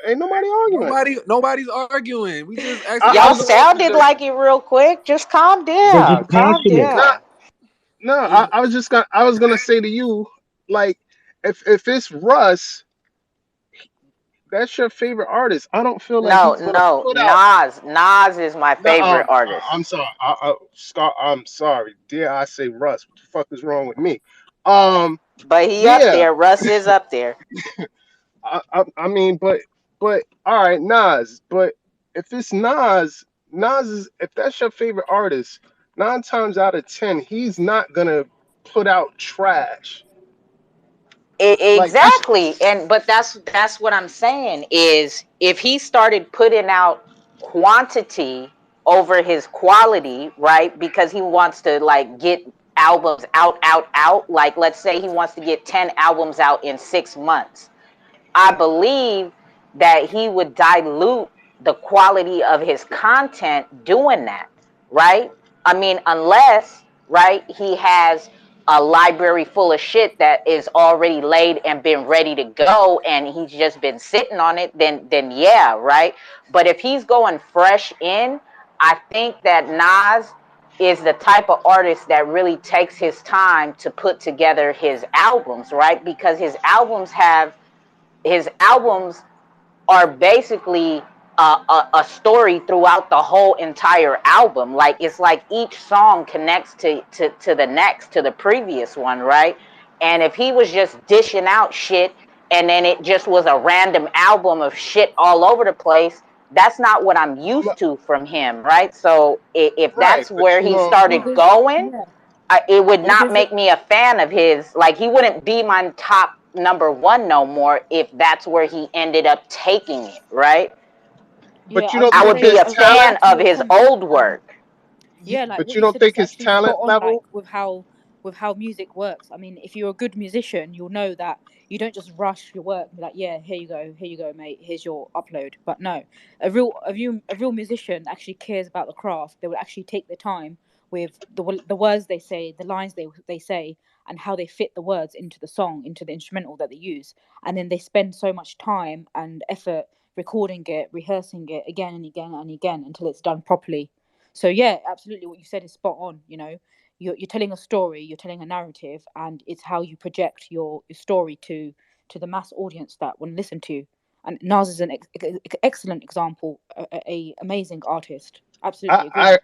[SPEAKER 7] ain't nobody arguing.
[SPEAKER 6] Nobody's arguing. We just asking
[SPEAKER 7] I
[SPEAKER 6] y'all
[SPEAKER 1] Y'all
[SPEAKER 7] was
[SPEAKER 6] questions,
[SPEAKER 1] sounded
[SPEAKER 6] Jay.
[SPEAKER 1] like it real quick. Just calm
[SPEAKER 9] They're
[SPEAKER 1] down.
[SPEAKER 9] just
[SPEAKER 1] Calm
[SPEAKER 9] passionate.
[SPEAKER 7] not
[SPEAKER 1] down.
[SPEAKER 7] no.
[SPEAKER 6] It's
[SPEAKER 7] I was gonna say to you, like, if it's Russ, that's your favorite artist. I don't feel like
[SPEAKER 1] No,
[SPEAKER 7] he's gonna
[SPEAKER 1] no.
[SPEAKER 7] put out.
[SPEAKER 1] Nas. Nas is my
[SPEAKER 7] No,
[SPEAKER 1] favorite artist.
[SPEAKER 7] I'm sorry. Scott, I'm sorry. Dare I say Russ? What the fuck is wrong with me? Um,
[SPEAKER 1] But he up
[SPEAKER 7] yeah.
[SPEAKER 1] there. Russ is up there.
[SPEAKER 7] I mean, but all right, Nas. But if it's Nas is if that's your favorite artist, 9 times out of 10, he's not gonna put out trash. Like that's
[SPEAKER 1] Exactly. And but that's what I'm saying is if he started putting out quantity over his quality, right? Because he wants to like get albums out. Like let's say he wants to get 10 albums out in 6 months. I believe that he would dilute the quality of his content doing that, right? I mean, unless, right, he has a library full of shit that is already laid and been ready to go and he's just been sitting on it, then yeah, right? But if he's going fresh in, I think that Nas is the type of artist that really takes his time to put together his albums, right? Because his albums are basically a story throughout the whole entire album. Like it's like each song connects to the next, to the previous one, right? And if he was just dishing out shit and then it just was a random album of shit all over the place, that's not what I'm used to from him, right? So if
[SPEAKER 7] right,
[SPEAKER 1] that's
[SPEAKER 7] but
[SPEAKER 1] where
[SPEAKER 7] you
[SPEAKER 1] he
[SPEAKER 7] know,
[SPEAKER 10] Well,
[SPEAKER 1] started going,
[SPEAKER 10] yeah,
[SPEAKER 1] it would
[SPEAKER 10] well,
[SPEAKER 1] not make me a fan of his. Like he wouldn't be my top number one no more if that's where he ended up taking it, right?
[SPEAKER 10] Yeah,
[SPEAKER 7] But you
[SPEAKER 10] I was
[SPEAKER 7] don't
[SPEAKER 1] I
[SPEAKER 10] gonna
[SPEAKER 7] think
[SPEAKER 1] would
[SPEAKER 10] say,
[SPEAKER 1] be
[SPEAKER 7] his
[SPEAKER 1] a
[SPEAKER 10] I was gonna
[SPEAKER 7] talent,
[SPEAKER 1] fan
[SPEAKER 10] add to
[SPEAKER 1] of
[SPEAKER 10] your
[SPEAKER 1] his
[SPEAKER 10] comment.
[SPEAKER 1] old work.
[SPEAKER 10] Yeah, like
[SPEAKER 7] but
[SPEAKER 10] what
[SPEAKER 7] you
[SPEAKER 10] you
[SPEAKER 7] don't
[SPEAKER 10] said is
[SPEAKER 7] think his
[SPEAKER 10] actually spot
[SPEAKER 7] talent
[SPEAKER 10] on, like
[SPEAKER 7] level?
[SPEAKER 10] with how music works. I mean, if you're a good musician, you'll know that you don't just rush your work and be like, yeah, here you go, mate, here's your upload. But no, a real musician actually cares about the craft. They will actually take the time with the words they say, the lines they say, and how they fit the words into the song, into the instrumental that they use. And then they spend so much time and effort recording it, rehearsing it again and again and again until it's done properly. So yeah, absolutely, what you said is spot on. You know, you're telling a story, you're telling a narrative, and it's how you project your story to the mass audience that will listen to you. And Nas is an excellent example, a amazing artist.
[SPEAKER 7] I
[SPEAKER 10] Absolutely agree.
[SPEAKER 7] I,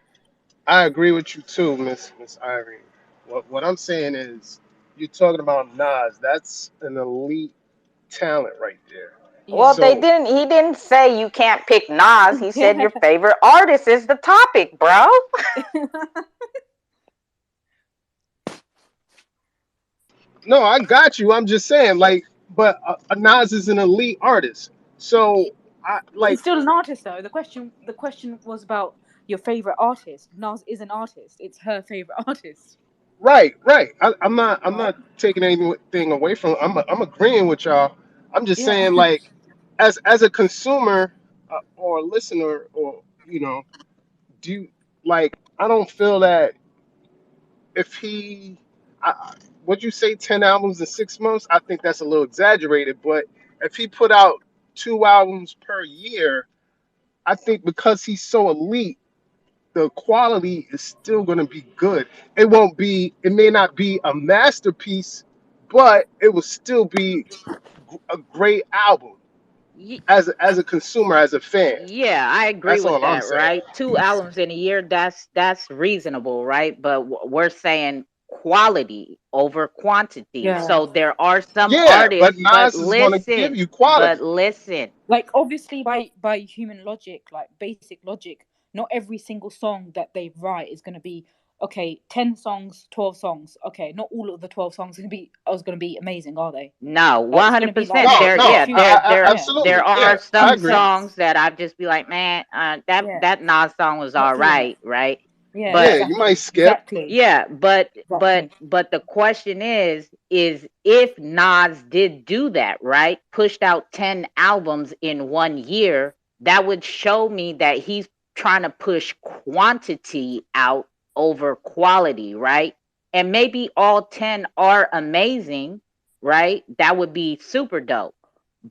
[SPEAKER 7] I agree with you too, Miss Irene. What I'm saying is, you're talking about Nas. That's an elite talent right there.
[SPEAKER 1] Well,
[SPEAKER 10] Yeah.
[SPEAKER 7] So
[SPEAKER 1] he didn't say you can't pick Nas. He said
[SPEAKER 10] Yeah.
[SPEAKER 1] your favorite artist is the topic, bro.
[SPEAKER 7] no, I got you. I'm just saying, like, but Nas is an elite artist. So I like
[SPEAKER 10] He's still an artist though. The question was about your favorite artist. Nas is an artist. It's her favorite artist,
[SPEAKER 7] right. I'm not
[SPEAKER 10] right?
[SPEAKER 7] taking anything away from. I'm agreeing with y'all. I'm just
[SPEAKER 10] Yeah.
[SPEAKER 7] saying, like, as a consumer or a listener, or do you, like, I don't feel that if he, would you say 10 albums in 6 months? I think that's a little exaggerated, but if he put out 2 albums per year, I think because he's so elite, the quality is still going to be good. It may not be a masterpiece, but it will still be a great album
[SPEAKER 1] Ye-
[SPEAKER 7] as a consumer, as a fan.
[SPEAKER 1] Yeah, I agree
[SPEAKER 7] That's
[SPEAKER 1] with
[SPEAKER 7] all I'm
[SPEAKER 1] that,
[SPEAKER 7] saying.
[SPEAKER 1] right? 2 albums in a year, that's reasonable, right? But we're saying quality over quantity.
[SPEAKER 10] Yeah.
[SPEAKER 1] So there are some
[SPEAKER 7] Yeah, but
[SPEAKER 1] artists,
[SPEAKER 7] Nas is going to give you
[SPEAKER 1] but
[SPEAKER 7] quality.
[SPEAKER 1] listen,
[SPEAKER 10] Like obviously by human logic, like basic logic, not every single song that they write is going to be okay. 10 songs, 12 songs. Okay, not all of the 12 songs going to be amazing, are they?
[SPEAKER 1] no,
[SPEAKER 10] Like
[SPEAKER 1] one
[SPEAKER 10] it's going to
[SPEAKER 1] hundred
[SPEAKER 10] be like
[SPEAKER 1] percent.
[SPEAKER 7] No,
[SPEAKER 1] There,
[SPEAKER 7] no,
[SPEAKER 1] yeah,
[SPEAKER 10] two. Yeah.
[SPEAKER 1] there
[SPEAKER 7] absolutely.
[SPEAKER 1] are
[SPEAKER 7] Yeah, I
[SPEAKER 1] some
[SPEAKER 10] Makes
[SPEAKER 7] agree.
[SPEAKER 1] songs
[SPEAKER 10] sense.
[SPEAKER 1] that I'd just be like, man,
[SPEAKER 10] Yeah.
[SPEAKER 1] that Nas song was
[SPEAKER 10] Not
[SPEAKER 1] all
[SPEAKER 10] feeling it.
[SPEAKER 1] right, right?
[SPEAKER 10] Yeah,
[SPEAKER 1] But
[SPEAKER 7] Yeah, you might
[SPEAKER 10] exactly.
[SPEAKER 7] skip.
[SPEAKER 10] Exactly.
[SPEAKER 1] yeah,
[SPEAKER 10] Exactly.
[SPEAKER 1] but the question is if Nas did do that, right? Pushed out 10 albums in 1 year, that would show me that he's trying to push quantity out over quality, right? And maybe all 10 are amazing, right? That would be super dope.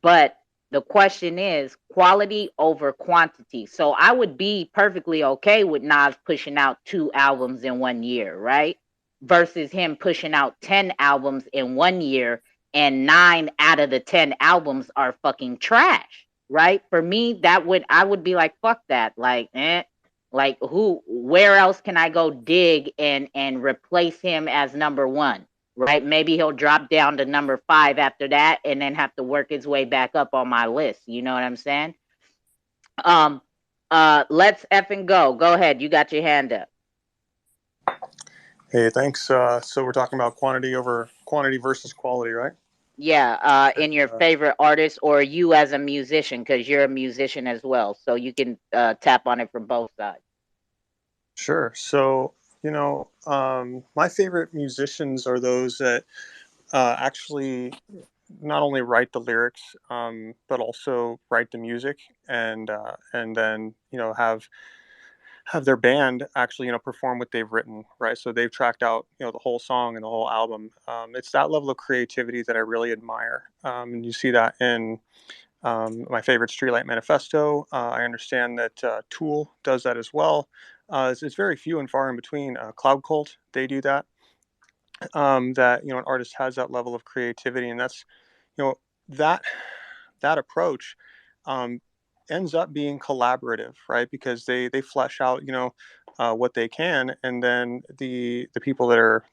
[SPEAKER 1] But the question is quality over quantity. So I would be perfectly okay with Nas pushing out 2 albums in 1 year, right? Versus him pushing out 10 albums in 1 year and 9 out of the 10 albums are fucking trash, right? For me, I would be like, fuck that. Like where else can I go dig and replace him as number one? Right? Maybe he'll drop down to number 5 after that and then have to work his way back up on my list. You know what I'm saying? Um let's effing go. Go ahead. You got your hand up.
[SPEAKER 11] Hey, thanks. So we're talking about quantity versus quality, right?
[SPEAKER 1] Yeah, in your
[SPEAKER 11] Uh,
[SPEAKER 1] favorite artist or you as a musician, because you're a musician as well. So you can tap on it from both sides.
[SPEAKER 11] sure. So, my favorite musicians are those that actually not only write the lyrics, but also write the music, and then have their band actually perform what they've written, right? So they've tracked out the whole song and the whole album. It's that level of creativity that I really admire, and you see that in my favorite Streetlight Manifesto. I understand that Tool does that as well. It's very few and far in between. Cloud Cult, they do that. That an artist has that level of creativity, and that's you know that that approach um, ends up being collaborative, right? Because they flesh out what they can, and then the people they're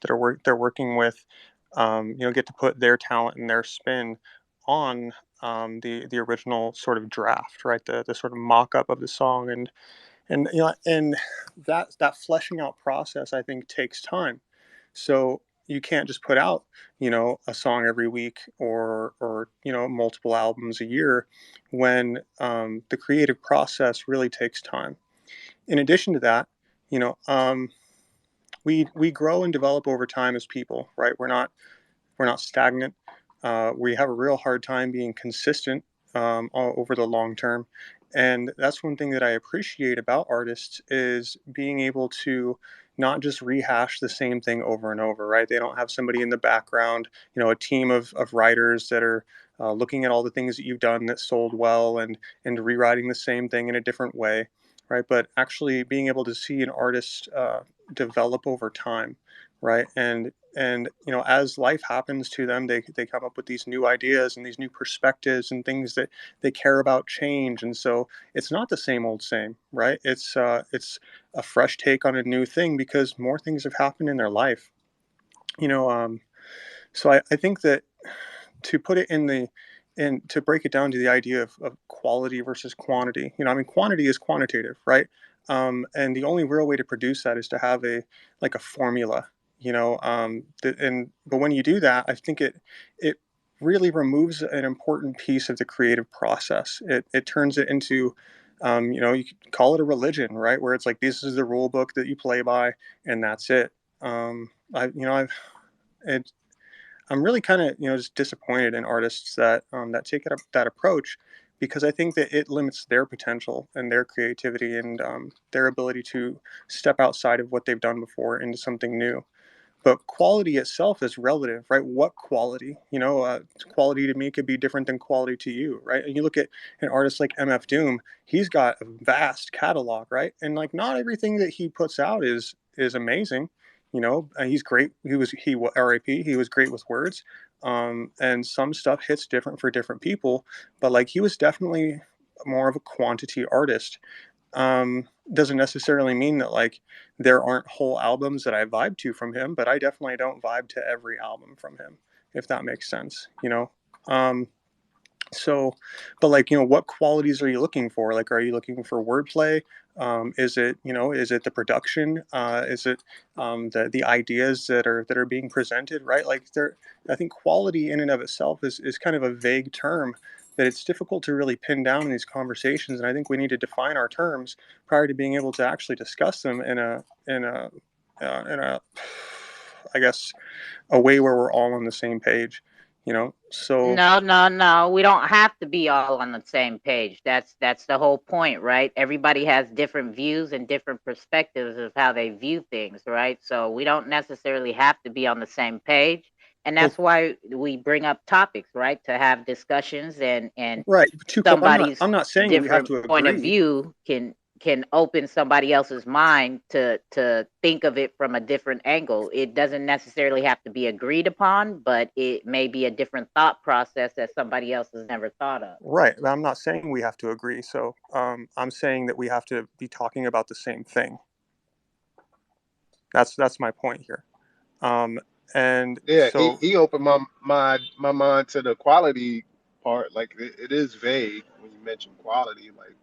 [SPEAKER 11] working with get to put their talent and their spin on the original sort of draft, right? The sort of mock up of the song, and that fleshing out process I think takes time. So you can't just put out, a song every week, or multiple albums a year, when the creative process really takes time. In addition to that, you know, we grow and develop over time as people, right? We're not stagnant. We have a real hard time being consistent over the long term, and that's one thing that I appreciate about artists, is being able to not just rehash the same thing over and over. Right? They don't have somebody in the background, a team of writers that are looking at all the things that you've done that sold well, and rewriting the same thing in a different way. Right? But actually being able to see an artist develop over time, right? And as life happens to them, they come up with these new ideas and these new perspectives and things that they care about change. And so it's not the same old same, right? It's a fresh take on a new thing, because more things have happened in their life. you know so I think that, to put it and to break it down to the idea of quality versus quantity, quantity is quantitative, right? And the only real way to produce that is to have a formula, but when you do that, I think it really removes an important piece of the creative process. It turns it into, you could call it a religion, right? Where it's like, this is the rule book that you play by, and that's it. I've it, I'm really kind of, just disappointed in artists that take that approach, because I think that it limits their potential and their creativity, and their ability to step outside of what they've done before into something new. But quality itself is relative, right? What quality? Quality to me could be different than quality to you, right? And you look at an artist like MF Doom, he's got a vast catalog, right? And like, not everything that he puts out is amazing. He's great. He RIP. He was great with words, and some stuff hits different for different people. But like, he was definitely more of a quantity artist. Doesn't necessarily mean that like there aren't whole albums that I vibe to from him, but I definitely don't vibe to every album from him, if that makes sense. So, but like, what qualities are you looking for? Like, are you looking for wordplay? Is it the production? Is it the ideas that are being presented? Right? Like, I think quality in and of itself is kind of a vague term that it's difficult to really pin down in these conversations. And I think we need to define our terms prior to being able to actually discuss them in a I guess, a way where we're all on the same page. So
[SPEAKER 1] No, no, no. We don't have to be all on the same page. That's the whole point, right? Everybody has different views and different perspectives of how they view things, right? So we don't necessarily have to be on the same page. And
[SPEAKER 11] well,
[SPEAKER 1] that's why we bring up topics, right? To have discussions, and
[SPEAKER 11] right, Tuco,
[SPEAKER 1] somebody's
[SPEAKER 11] I'm not saying we have
[SPEAKER 1] different
[SPEAKER 11] to
[SPEAKER 1] point of
[SPEAKER 11] agree.
[SPEAKER 1] view can open somebody else's mind to think of it from a different angle. It doesn't necessarily have to be agreed upon, but it may be a different thought process that somebody else has never thought of.
[SPEAKER 11] Right. I'm not saying we have to agree. So I'm saying that we have to be talking about the same thing. That's my point here. And
[SPEAKER 7] Yeah,
[SPEAKER 11] so,
[SPEAKER 7] he opened my mind to the quality part. Like, it is vague when you mention quality. Like,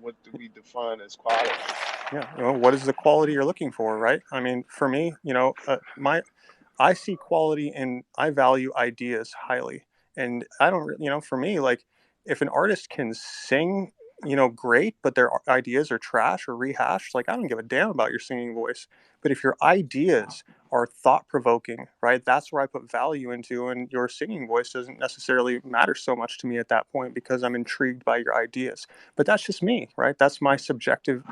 [SPEAKER 7] what do we define as quality?
[SPEAKER 11] yeah, what is the quality you're looking for, right? I mean, for me, I see quality in, I value ideas highly. And I don't, for me, like, if an artist can sing, great, but their ideas are trash or rehashed, like, I don't give a damn about your singing voice. But if your ideas are thought provoking, right, that's where I put value into. And your singing voice doesn't necessarily matter so much to me at that point, because I'm intrigued by your ideas. But that's just me, right? That's my subjective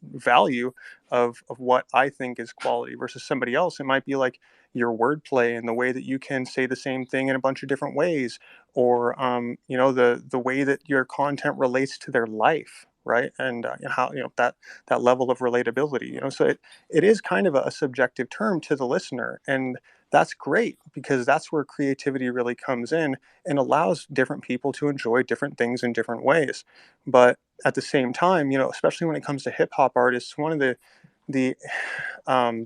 [SPEAKER 11] value of what I think is quality versus somebody else. It might be like your wordplay and the way that you can say the same thing in a bunch of different ways, or the way that your content relates to their life, right? And how, that level of relatability, so it is kind of a subjective term to the listener. And that's great, because that's where creativity really comes in and allows different people to enjoy different things in different ways. But at the same time, especially when it comes to hip hop artists, one of the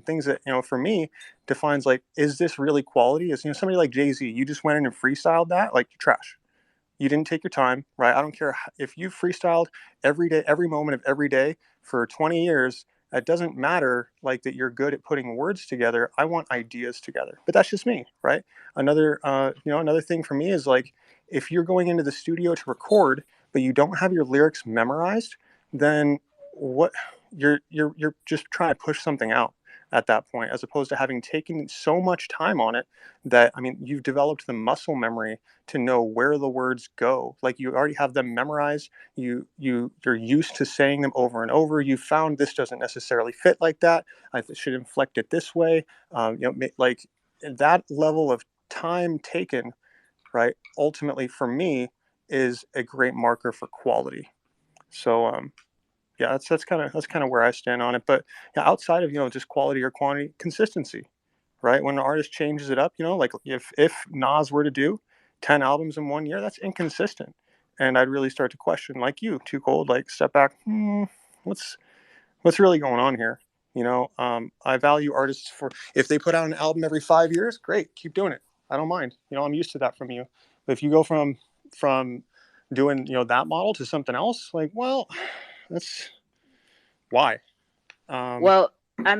[SPEAKER 11] things that, for me, defines, like, is this really quality, is, somebody like Jay-Z, you just went in and freestyled that, like, you're trash. You didn't take your time, right? I don't care if you freestyled every day, every moment of every day for 20 years, It doesn't matter like that you're good at putting words together. I want ideas together. But that's just me, right? Another another thing for me is like if you're going into the studio to record, but you don't have your lyrics memorized, then what you're just trying to push something out at that point, as opposed to having taken so much time on it that, I mean, you've developed the muscle memory to know where the words go. Like you already have them memorized. You're used to saying them over and over. You found this doesn't necessarily fit like that. I should inflect it this way. Like that level of time taken, right? Ultimately, for me, is a great marker for quality. So, yeah, that's kind of where I stand on it. But yeah, outside of just quality or quantity, consistency, right? When an artist changes it up, like if Nas were to do 10 albums in 1 year, that's inconsistent, and I'd really start to question, like you, Too Cold, like step back, what's really going on here? I value artists for if they put out an album every 5 years, great, keep doing it. I don't mind. I'm used to that from you. But if you go from doing that model to something else, like, well, that's why. Um,
[SPEAKER 1] Well, I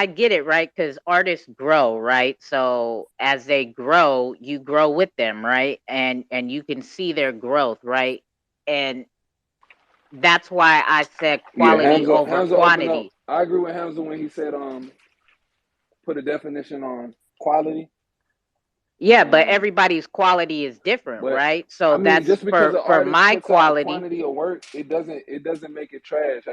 [SPEAKER 1] get it, right? Because artists grow, right? So as they grow, you grow with them, right? And you can see their growth, right? And that's why I said
[SPEAKER 6] Yeah,
[SPEAKER 1] quality over
[SPEAKER 6] Hamza opened up.
[SPEAKER 1] quantity.
[SPEAKER 6] I agree with Hamza when he said put a definition on quality.
[SPEAKER 1] Yeah, but everybody's quality is different,
[SPEAKER 6] But
[SPEAKER 1] right?
[SPEAKER 6] I
[SPEAKER 1] So
[SPEAKER 6] mean,
[SPEAKER 1] that's
[SPEAKER 6] just because an
[SPEAKER 1] for
[SPEAKER 6] artist
[SPEAKER 1] my
[SPEAKER 6] puts out a
[SPEAKER 1] quality.
[SPEAKER 6] quantity of work, it doesn't make it trash.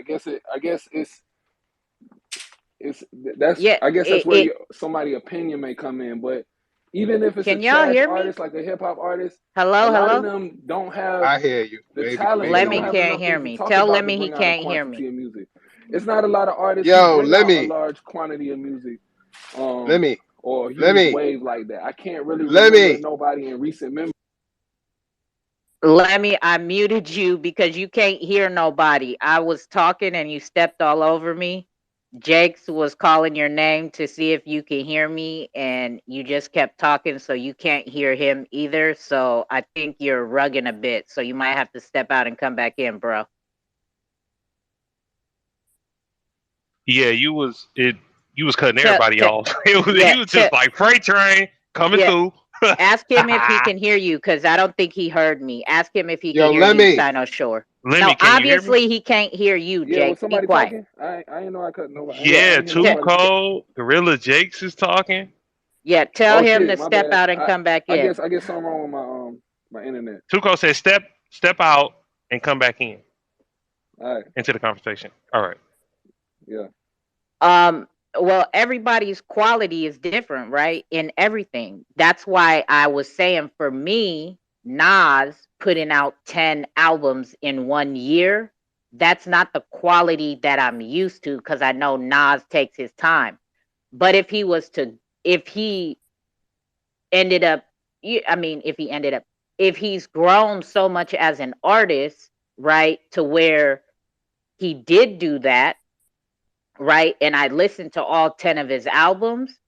[SPEAKER 1] Yeah,
[SPEAKER 6] I guess that's
[SPEAKER 1] it,
[SPEAKER 6] where
[SPEAKER 1] it
[SPEAKER 6] somebody opinion may come in. But even if it's a
[SPEAKER 1] can y'all
[SPEAKER 6] trash
[SPEAKER 1] hear me?
[SPEAKER 6] artist, like a hip hop artist, a
[SPEAKER 1] Hello,
[SPEAKER 6] lot of
[SPEAKER 1] hello?
[SPEAKER 6] them don't have
[SPEAKER 7] I hear you.
[SPEAKER 6] the
[SPEAKER 7] Maybe
[SPEAKER 6] talent. They
[SPEAKER 7] maybe
[SPEAKER 6] don't
[SPEAKER 1] Lemmy
[SPEAKER 7] not.
[SPEAKER 6] have
[SPEAKER 1] can't
[SPEAKER 6] enough
[SPEAKER 1] hear
[SPEAKER 6] things to
[SPEAKER 1] me.
[SPEAKER 6] talk
[SPEAKER 1] Tell
[SPEAKER 6] about to
[SPEAKER 1] Lemmy he
[SPEAKER 6] bring out a
[SPEAKER 1] can't hear
[SPEAKER 6] quantity
[SPEAKER 1] me.
[SPEAKER 6] of music. It's not a lot of artists who
[SPEAKER 7] Yo,
[SPEAKER 6] bring
[SPEAKER 7] let
[SPEAKER 6] out a
[SPEAKER 7] me
[SPEAKER 6] large quantity of music,
[SPEAKER 7] let
[SPEAKER 6] um,
[SPEAKER 7] me
[SPEAKER 6] or a
[SPEAKER 7] let
[SPEAKER 6] huge
[SPEAKER 7] me
[SPEAKER 6] wave like that. I can't really
[SPEAKER 7] let
[SPEAKER 6] remember
[SPEAKER 7] me.
[SPEAKER 6] nobody in recent memory.
[SPEAKER 1] Lemmy, I muted you because you can't hear nobody. I was talking and you stepped all over me. Jakes was calling your name to see if you can hear me, and you just kept talking, so you can't hear him either. So I think you're rugging a bit, so you might have to step out and come back in, bro.
[SPEAKER 2] Yeah, you was cutting
[SPEAKER 1] Tell,
[SPEAKER 2] everybody
[SPEAKER 1] te-
[SPEAKER 2] off.
[SPEAKER 1] yeah,
[SPEAKER 2] He was just like freight train coming
[SPEAKER 1] yeah.
[SPEAKER 2] through.
[SPEAKER 1] Ask him if he can hear you, because I don't think he heard me. Ask him if he can
[SPEAKER 7] Yo,
[SPEAKER 1] hear
[SPEAKER 7] let
[SPEAKER 1] you,
[SPEAKER 7] me.
[SPEAKER 1] Sino Shore. No,
[SPEAKER 2] Lemmy, can you hear me?
[SPEAKER 1] obviously he can't hear you,
[SPEAKER 6] Yeah, was
[SPEAKER 1] Jake. Be
[SPEAKER 6] somebody
[SPEAKER 1] quiet.
[SPEAKER 6] talking? I ain't know I cut nobody. Well, I
[SPEAKER 2] Yeah,
[SPEAKER 6] ain't hear
[SPEAKER 1] Te-
[SPEAKER 2] Too
[SPEAKER 6] nobody.
[SPEAKER 2] Cold, Gorilla Jakes is talking.
[SPEAKER 1] yeah, tell
[SPEAKER 6] Oh
[SPEAKER 1] him
[SPEAKER 6] shit,
[SPEAKER 1] to
[SPEAKER 6] my
[SPEAKER 1] step
[SPEAKER 6] bad.
[SPEAKER 1] out and
[SPEAKER 6] I
[SPEAKER 1] come back
[SPEAKER 6] I
[SPEAKER 1] in.
[SPEAKER 6] guess I get something wrong with my internet.
[SPEAKER 2] Tuco said step out and come back in
[SPEAKER 6] All right,
[SPEAKER 2] into the conversation. All right.
[SPEAKER 6] yeah.
[SPEAKER 1] Um, well, everybody's quality is different, right? In everything. That's why I was saying for me, Nas putting out 10 albums in 1 year, that's not the quality that I'm used to because I know Nas takes his time. But if he ended up, if he's grown so much as an artist, right, to where he did do that, right? And I listened to all 10 of his albums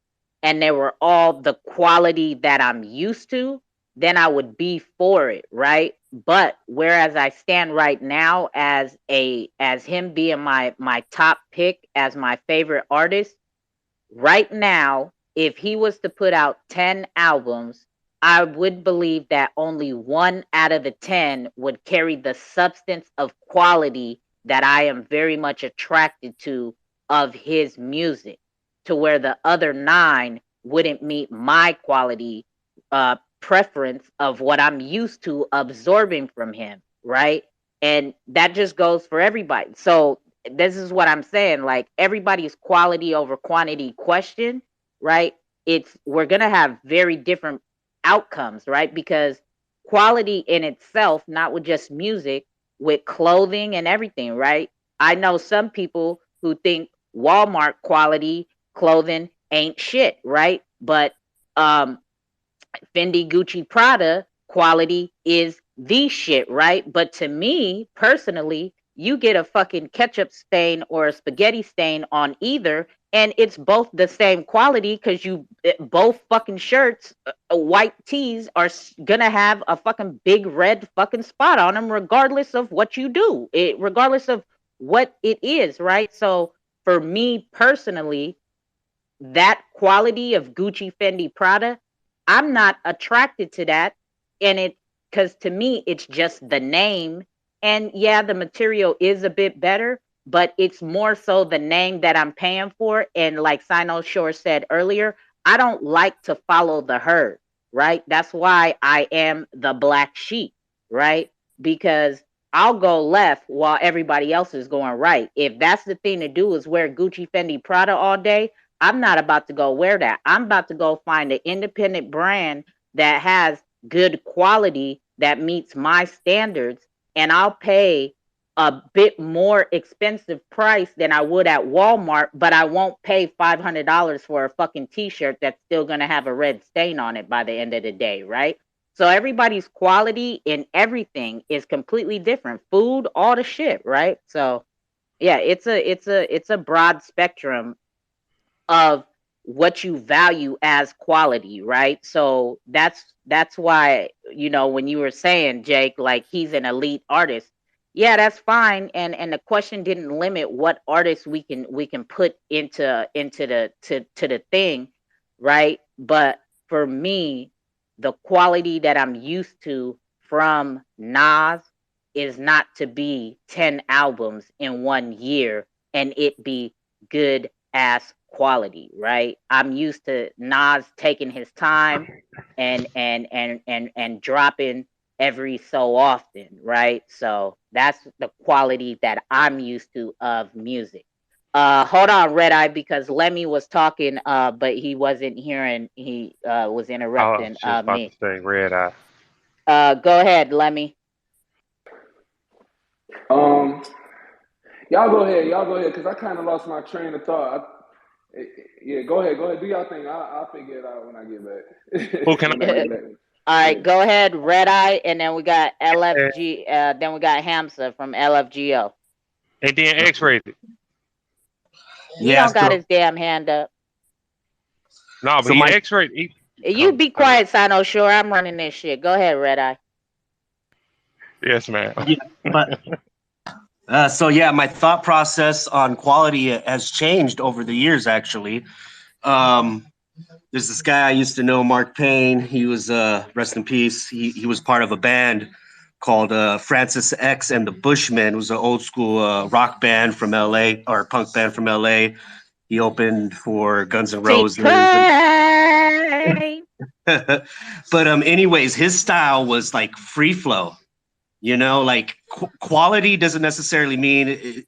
[SPEAKER 1] and they were all the quality that I'm used to, then I would be for it, right? But whereas I stand right now as him being my top pick as my favorite artist, right now, if he was to put out 10 albums, I would believe that only one out of the 10 would carry the substance of quality that I am very much attracted to of his music, to where the other nine wouldn't meet my quality preference of what I'm used to absorbing from him, right? And that just goes for everybody. So this is what I'm saying. Like everybody's quality over quantity question, right? We're gonna have very different outcomes, right? Because quality in itself, not with just music, with clothing and everything, right? I know some people who think Walmart quality clothing ain't shit, right? But um Fendi, Gucci, Prada quality is the shit, right? But to me personally, you get a fucking ketchup stain or a spaghetti stain on either, and it's both the same quality because both fucking shirts, white tees are gonna have a fucking big red fucking spot on them, regardless of what you do. Regardless of what it is, right? So for me personally, that quality of Gucci, Fendi, Prada, I'm not attracted to that. And it, because to me, it's just the name. And yeah, the material is a bit better, but it's more so the name that I'm paying for. And like Sino Shore said earlier, I don't like to follow the herd, right? That's why I am the black sheep, right? Because I'll go left while everybody else is going right. If that's the thing to do is wear Gucci, Fendi, Prada all day, I'm not about to go wear that. I'm about to go find an independent brand that has good quality that meets my standards, and I'll pay a bit more expensive price than I would at Walmart, but I won't pay $500 for a fucking t-shirt that's still going to have a red stain on it by the end of the day, right? So everybody's quality in everything is completely different. Food, all the shit, right? So yeah, it's a broad spectrum of what you value as quality, right? So that's why, when you were saying, Jake, like he's an elite artist, yeah, that's fine. And the question didn't limit what artists we can put into to the thing, right? But for me, the quality that I'm used to from Nas is not to be 10 albums in 1 year and it be good ass quality, right? I'm used to Nas taking his time and dropping every so often, right? So that's the quality that I'm used to of music. Hold on, Red Eye, because Lemmy was talking, but he wasn't hearing. He was
[SPEAKER 2] I was
[SPEAKER 1] interrupting
[SPEAKER 2] just about to
[SPEAKER 1] me.
[SPEAKER 2] say red eye.
[SPEAKER 1] Go ahead, Lemmy.
[SPEAKER 6] Um, y'all go ahead, because I kind of lost my train of thought. Yeah, go ahead, do y'all thing. I'll figure it out when I get
[SPEAKER 2] Who
[SPEAKER 6] back.
[SPEAKER 2] can
[SPEAKER 6] when I
[SPEAKER 1] All
[SPEAKER 6] get back.
[SPEAKER 1] right,
[SPEAKER 6] Yeah.
[SPEAKER 1] go ahead, Red Eye, and then we got
[SPEAKER 2] I add?
[SPEAKER 1] LFG. Then we got Hamza from LFGO.
[SPEAKER 2] And then X rated.
[SPEAKER 1] He
[SPEAKER 9] Yeah.
[SPEAKER 1] don't got his damn hand up.
[SPEAKER 2] No, but
[SPEAKER 9] So
[SPEAKER 2] he
[SPEAKER 9] my
[SPEAKER 2] X rated.
[SPEAKER 1] You
[SPEAKER 2] Come.
[SPEAKER 1] be
[SPEAKER 2] I mean,
[SPEAKER 1] quiet, Sino. Sure, I'm running this shit. Go ahead, Red Eye.
[SPEAKER 2] yes, man.
[SPEAKER 9] yeah, but so yeah, my thought process on quality has changed over the years. Actually, um, there's this guy I used to know, Mark Payne. He was rest in peace. He was part of a band called Francis X and the Bushmen. It was an old school rock band from L.A. or punk band from L.A. He opened for Guns N' Roses.
[SPEAKER 1] T-Pain.
[SPEAKER 9] But anyways, his style was like free flow. Like quality doesn't necessarily mean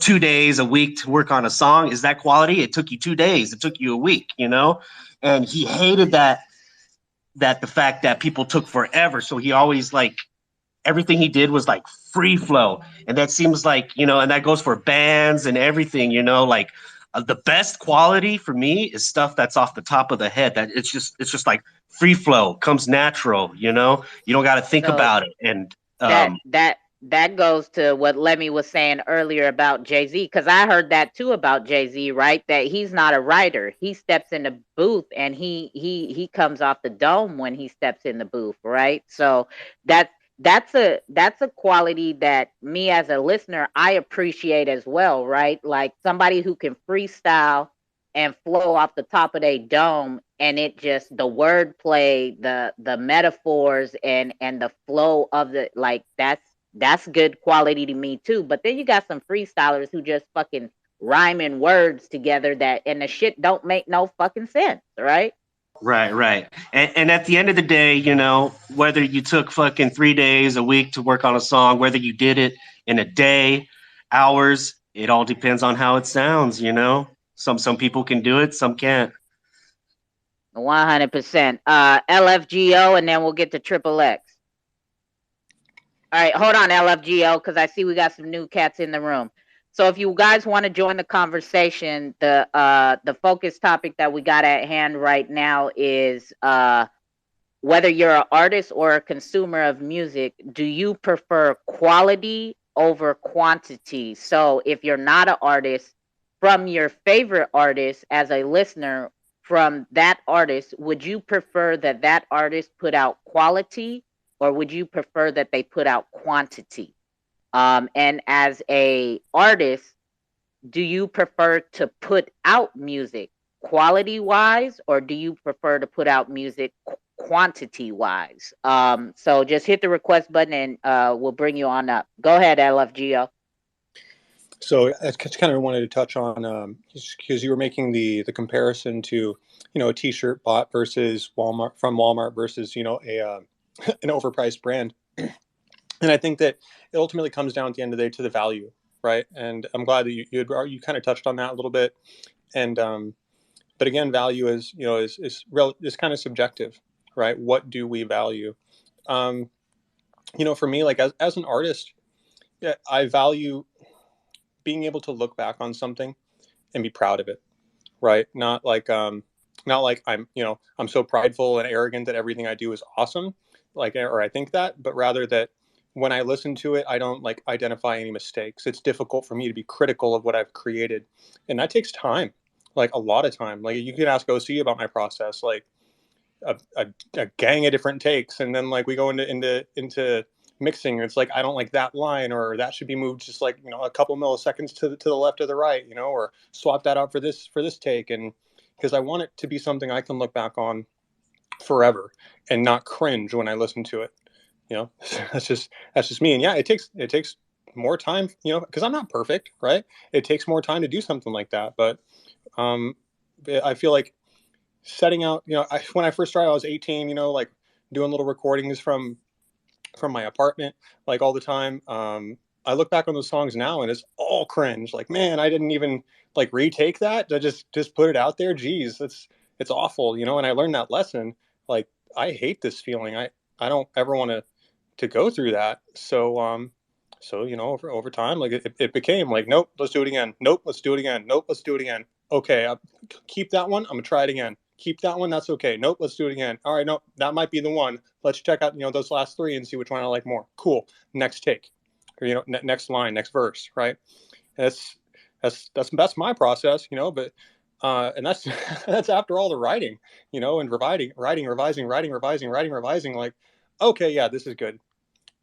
[SPEAKER 9] 2 days a week to work on a song. Is that quality? It took you 2 days. It took you a week. And he hated that the fact that people took forever. So he always like everything he did was like free flow, and that seems like and that goes for bands and everything. Like the best quality for me is stuff that's off the top of the head. That it's just like free flow, comes natural. You don't got to think
[SPEAKER 1] So
[SPEAKER 9] about it. And
[SPEAKER 1] that that that goes to what Lemmy was saying earlier about Jay-Z, because I heard that too about Jay-Z, right? That he's not a writer. He steps in the booth and he comes off the dome when he steps in the booth, right? So that that's a quality that me as a listener I appreciate as well, right? Like somebody who can freestyle and flow off the top of their dome, and it just the wordplay, the metaphors and the flow of the, like, that's good quality to me too. But then you got some freestylers who just fucking rhyming words together that, and the shit don't make no fucking sense, right?
[SPEAKER 9] right. And at the end of the day, whether you took fucking 3 days a week to work on a song, whether you did it in a day, hours, it all depends on how it sounds. Some people can do it, some can't.
[SPEAKER 1] 100%. LFGO, and then we'll get to Triple X. All right, hold on, LFGO, because I see we got some new cats in the room. So if you guys want to join the conversation, the focus topic that we got at hand right now is whether you're an artist or a consumer of music, do you prefer quality over quantity? So if you're not an artist, from your favorite artist as a listener, from that artist, would you prefer that that artist put out quality, or would you prefer that they put out quantity? And as a artist, do you prefer to put out music quality wise, or do you prefer to put out music quantity wise? So just hit the request button and we'll bring you on up. Go ahead, LFGO.
[SPEAKER 11] So I just kind of wanted to touch on because you were making the comparison to a T-shirt bought versus Walmart versus a an overpriced brand, and I think that it ultimately comes down at the end of the day to the value, right? And I'm glad that you kind of touched on that a little bit, and but again, value is kind of subjective, right? What do we value? Um, for me, like as an artist, yeah, I value being able to look back on something and be proud of it, right? Not like I'm so prideful and arrogant that everything I do is awesome, like, or I think that, but rather that when I listen to it, I don't like identify any mistakes. It's difficult for me to be critical of what I've created, and that takes time, like a lot of time. Like you can ask OC about my process, like a gang of different takes, and then like we go into mixing. It's like I don't like that line, or that should be moved just like a couple milliseconds to the left or the right, or swap that out for this take, and because I want it to be something I can look back on forever and not cringe when I listen to it. That's just me. And yeah, it takes more time, because I'm not perfect, right? It takes more time to do something like that, but um, I feel like setting out, when I first started, I was 18, like doing little recordings from my apartment, like all the time. I look back on those songs now and it's all cringe. Like, man, I didn't even like retake that to just put it out there. Geez, it's awful, and I learned that lesson. Like, I hate this feeling. I don't ever want to go through that. So over time, like it became like, nope, let's do it again. Nope, let's do it again. Nope, let's do it again. Okay, keep that one. I'm gonna try it again. Keep that one. That's okay. Nope, let's do it again. All right, nope, that might be the one. Let's check out those last three and see which one I like more. Cool. Next take, or next line, next verse. Right. That's that's my process. But and that's that's after all the writing, and writing, revising, writing, revising, writing, revising. Like, okay, yeah, this is good.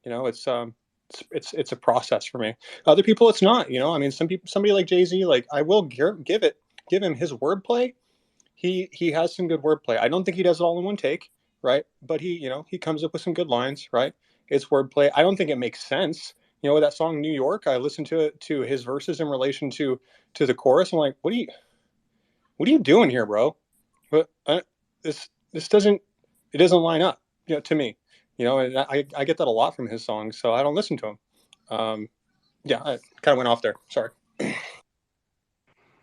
[SPEAKER 11] It's a process for me. Other people, it's not. I mean, somebody like Jay-Z, like I will give him his wordplay. He has some good wordplay. I don't think he does it all in one take, right? But he comes up with some good lines, right? It's wordplay. I don't think it makes sense. With that song New York, I listened to his verses in relation to the chorus. I'm like, what are you doing here, bro? But this doesn't line up, to me. And I get that a lot from his songs, so I don't listen to him. Yeah, I kind of went off there. Sorry.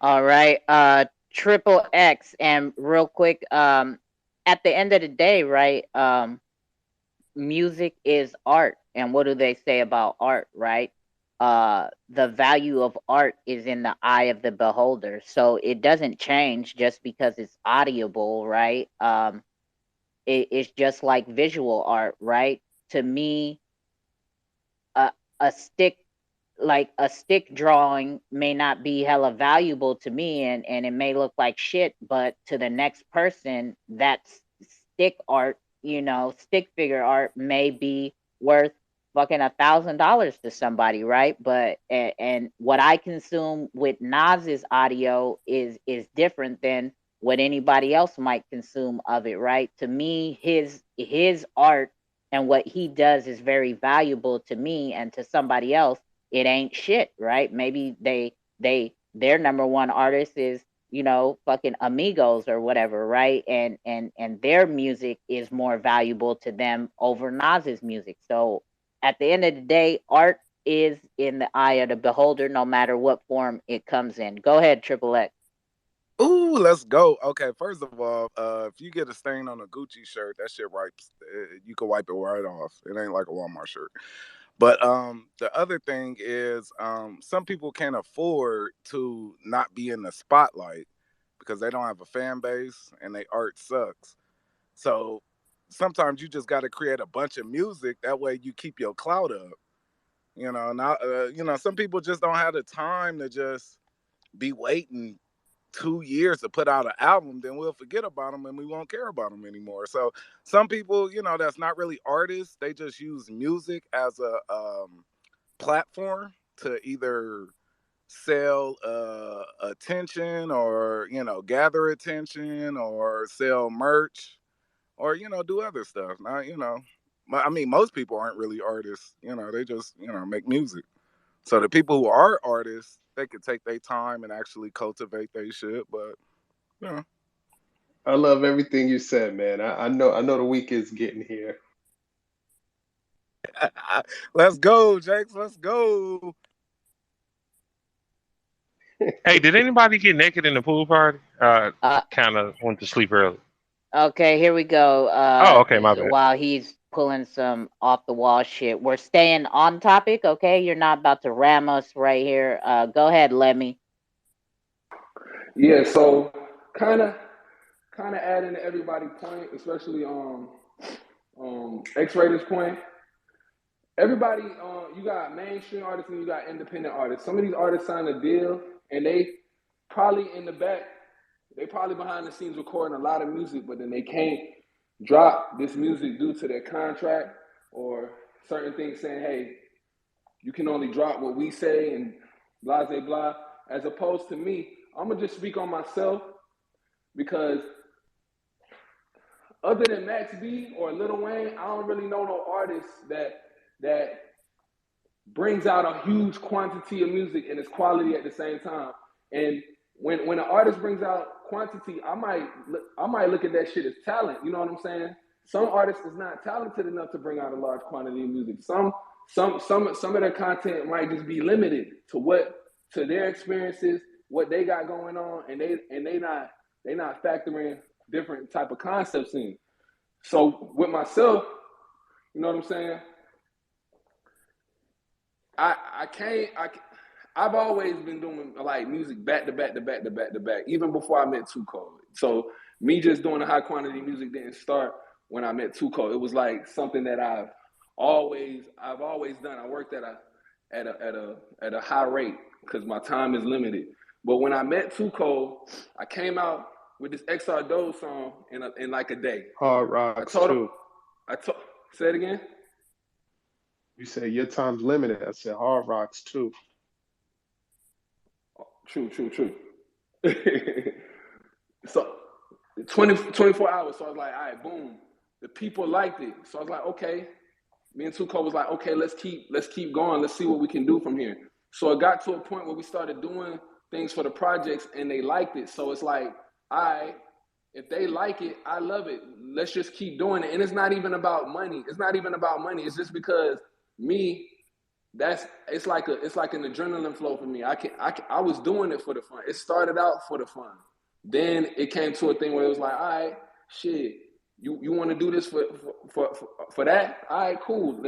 [SPEAKER 1] All right. Triple X, and real quick, at the end of the day, right? Music is art, and what do they say about art, right? The value of art is in the eye of the beholder, so it doesn't change just because it's audible, right? It's just like visual art, right? To me, a a stick like a stick drawing may not be hella valuable to me, and it may look like shit, but to the next person, that's stick art, stick figure art may be worth fucking $1,000 to somebody, right? But and what I consume with Nas's audio is different than what anybody else might consume of it, right? To me, his art and what he does is very valuable to me, and to somebody else it ain't shit, right? Maybe their number one artist is, fucking Amigos or whatever, right? And their music is more valuable to them over Nas's music. So at the end of the day, art is in the eye of the beholder, no matter what form it comes in. Go ahead, Triple X.
[SPEAKER 12] Ooh, let's go. Okay, first of all, if you get a stain on a Gucci shirt, that shit wipes. You can wipe it right off. It ain't like a Walmart shirt. But the other thing is, some people can't afford to not be in the spotlight because they don't have a fan base and their art sucks. So sometimes you just got to create a bunch of music that way you keep your clout up. Now some people just don't have the time to just be waiting 2 years to put out an album, then we'll forget about them and we won't care about them anymore. So some people, that's not really artists. They just use music as platform to either sell attention, or gather attention, or sell merch, or do other stuff. Now, I mean, most people aren't really artists. They just make music. So the people who are artists, they could take their time and actually cultivate their shit. But you know,
[SPEAKER 7] I love everything you said, man. I know the week is getting here.
[SPEAKER 12] let's go, Jakes. Let's go.
[SPEAKER 2] Hey, did anybody get naked in the pool party?
[SPEAKER 1] Uh,
[SPEAKER 2] Kind of went to sleep early.
[SPEAKER 1] okay, here we go.
[SPEAKER 2] Oh, okay, my bad.
[SPEAKER 1] While he's pulling some off the wall shit, we're staying on topic. Okay, you're not about to ram us right here. Go ahead, Lemmy.
[SPEAKER 6] Yeah, so kind of adding to everybody's point, especially X-Rater's point. Everybody, you got mainstream artists and you got independent artists. Some of these artists sign a deal, and they probably in the back, they probably behind the scenes recording a lot of music, but then they can't drop this music due to their contract or certain things saying, hey, you can only drop what we say and blah, blah, blah. As opposed to me, I'm going to just speak on myself, because other than Max B or Lil Wayne, I don't really know no artists that brings out a huge quantity of music and its quality at the same time. And when an artist brings out quantity, I might look at that shit as talent. You know what I'm saying? Some artists is not talented enough to bring out a large quantity of music. Some of their content might just be limited to their experiences, what they got going on, and they not factoring different type of concepts in. So with myself, you know what I'm saying? I've always been doing like music back to back to back to back to back, even before I met Too Cold. So me just doing the high quantity music didn't start when I met Too Cold. It was like something that I've always done. I worked at a high rate because my time is limited. But when I met Too Cold, I came out with this XR song in like a day.
[SPEAKER 7] Hard Rocks too.
[SPEAKER 6] Say it again.
[SPEAKER 7] You said your time's limited. I said Hard Rocks too.
[SPEAKER 6] True. So 24 hours. So I was like, all right, boom. The people liked it. So I was like, okay. Me and Tuco was like, okay, let's keep going. Let's see what we can do from here. So it got to a point where we started doing things for the projects and they liked it. So it's like, all right, if they like it, I love it. Let's just keep doing it. And it's not even about money. It's just because it's like an adrenaline flow for me. I was doing it for the fun. It started out for the fun. Then it came to a thing where it was like, all right, shit, you want to do this for that? All right, cool.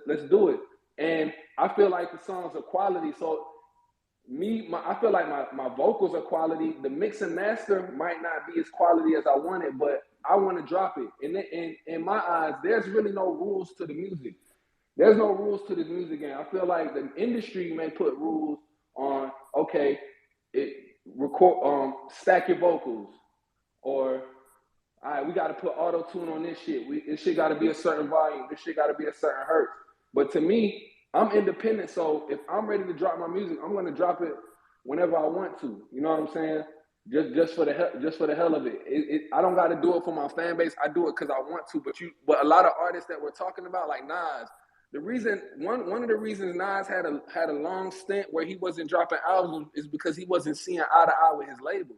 [SPEAKER 6] Let's do it. And I feel like the songs are quality. So I feel like my vocals are quality. The mix and master might not be as quality as I wanted, but I want to drop it. And in my eyes, there's really no rules to the music. There's no rules to this music game. I feel like the industry may put rules on, okay, stack your vocals, or all right, we got to put auto tune on this shit. This shit got to be a certain volume. This shit got to be a certain hertz. But to me, I'm independent, so if I'm ready to drop my music, I'm gonna drop it whenever I want to. You know what I'm saying? Just for the hell of it. I don't got to do it for my fan base. I do it because I want to. But a lot of artists that we're talking about, like Nas. One of the reasons Nas had a long stint where he wasn't dropping albums is because he wasn't seeing eye to eye with his label.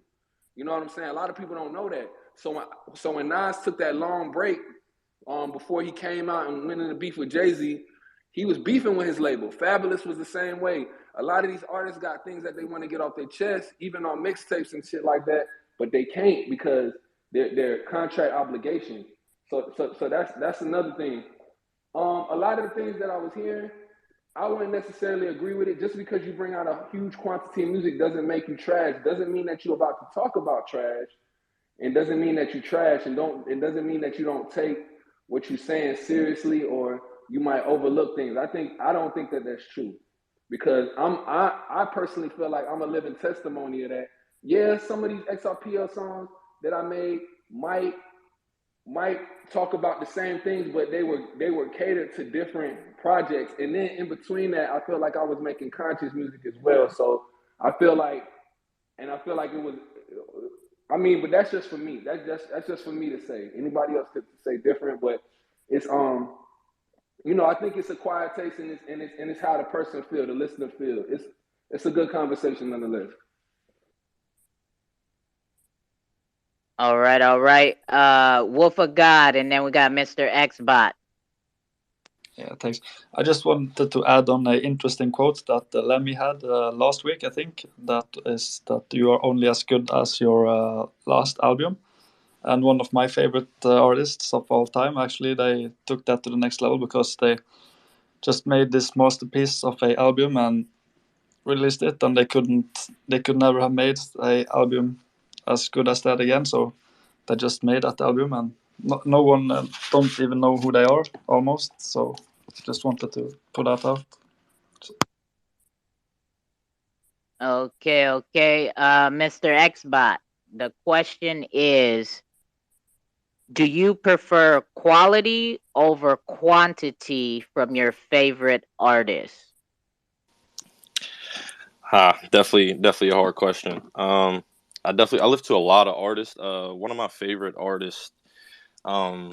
[SPEAKER 6] You know what I'm saying? A lot of people don't know that. So when Nas took that long break, before he came out and went into beef with Jay-Z, he was beefing with his label. Fabulous was the same way. A lot of these artists got things that they want to get off their chest, even on mixtapes and shit like that, but they can't because they're contract obligations. So that's another thing. A lot of the things that I was hearing, I wouldn't necessarily agree with it. Just because you bring out a huge quantity of music doesn't make you trash. Doesn't mean that you're about to talk about trash. It doesn't mean that you trash, and it doesn't mean that you don't take what you're saying seriously, or you might overlook things. I don't think that that's true, because I personally feel like I'm a living testimony of that. Yeah, some of these XRPL songs that I made might
[SPEAKER 13] might talk about the same things, but they were catered to different projects. And then in between that, I feel like I was making conscious music as well. So I feel like, and I feel like it was. I mean, but that's just for me. That's just for me to say. Anybody else could say different, but it's I think it's a quiet taste, and it's how the person feel, the listener feel. It's a good conversation nonetheless.
[SPEAKER 1] All right, all right. Wolf of God, and then we got Mr. Xbot.
[SPEAKER 8] Yeah, thanks. I just wanted to add on an interesting quote that Lemmy had last week, I think. That is that you are only as good as your last album. And one of my favorite artists of all time, actually, they took that to the next level because they just made this masterpiece of a album and released it, and they could never have made a album as good as that again. So they just made that album, and no one don't even know who they are almost. So just wanted to put that out.
[SPEAKER 1] Okay, okay. Mr. Xbot, the question is, do you prefer quality over quantity from your favorite artist?
[SPEAKER 14] Definitely a hard question. I listen to a lot of artists. One of my favorite artists, um,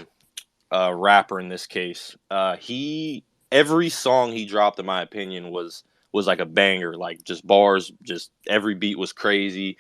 [SPEAKER 14] rapper in this case, he every song he dropped, in my opinion, was like a banger. Like just bars, just every beat was crazy.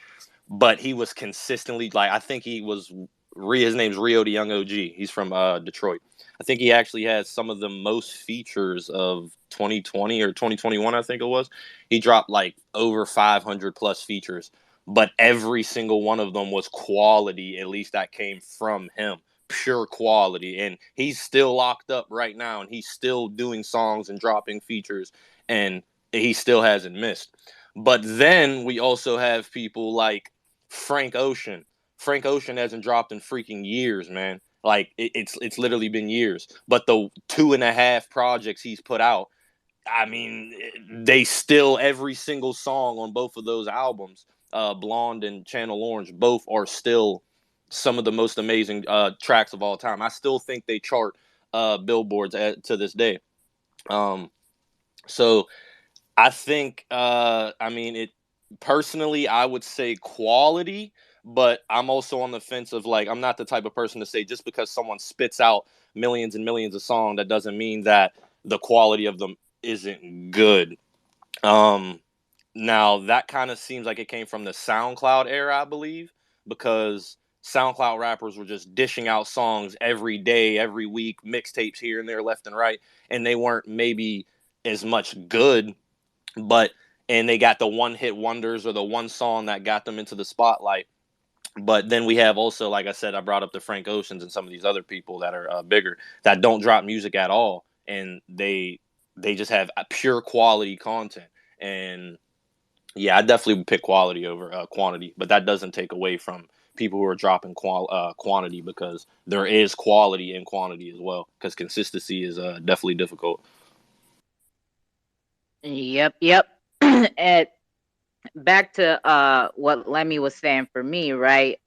[SPEAKER 14] But he was consistently like I think he was his name's Rio the Young OG. He's from Detroit. I think he actually had some of the most features of 2020 or 2021. I think it was. He dropped like over 500 plus features, but every single one of them was quality. At least that came from him, pure quality. And he's still locked up right now, and he's still doing songs and dropping features, and he still hasn't missed. But then we also have people like Frank Ocean. Frank Ocean hasn't dropped in freaking years, man. Like it's literally been years. But the 2.5 projects he's put out, I mean, they still every single song on both of those albums, Blonde and Channel Orange, both are still some of the most amazing tracks of all time. I still think they chart billboards to this day. Um, so I think, I mean, it personally, I would say quality, but I'm also on the fence of like, I'm not the type of person to say just because someone spits out millions and millions of songs, that doesn't mean that the quality of them isn't good. Um, Now that kind of seems like it came from the SoundCloud era, I believe, because SoundCloud rappers were just dishing out songs every day, every week, mixtapes here and there, left and right, and they weren't maybe as much good, but and they got the one hit wonders or the one song that got them into the spotlight. But then we have also, like I said, I brought up the Frank Oceans and some of these other people that are bigger that don't drop music at all, and they just have a pure quality content. And yeah, I definitely would pick quality over quantity, but that doesn't take away from people who are dropping quantity, because there is quality in quantity as well, because consistency is definitely difficult.
[SPEAKER 1] Yep, yep. And back to what Lemmy was saying for me, right?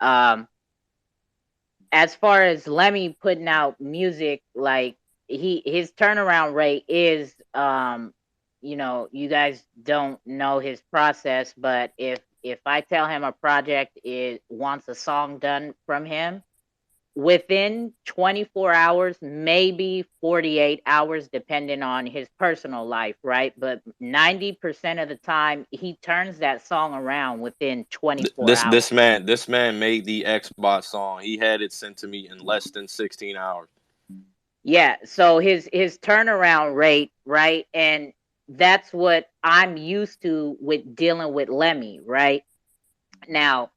[SPEAKER 1] As far as Lemmy putting out music, like his turnaround rate is you guys don't know his process, but if I tell him a project is wants a song done from him, within 24 hours, maybe 48 hours, depending on his personal life, right? But 90% of the time, he turns that song around within 24
[SPEAKER 14] This
[SPEAKER 1] hours.
[SPEAKER 14] this man this man made the Xbox song. He had it sent to me in less than 16 hours.
[SPEAKER 1] Yeah, so his turnaround rate, right? And that's what I'm used to with dealing with Lemmy, right? Now,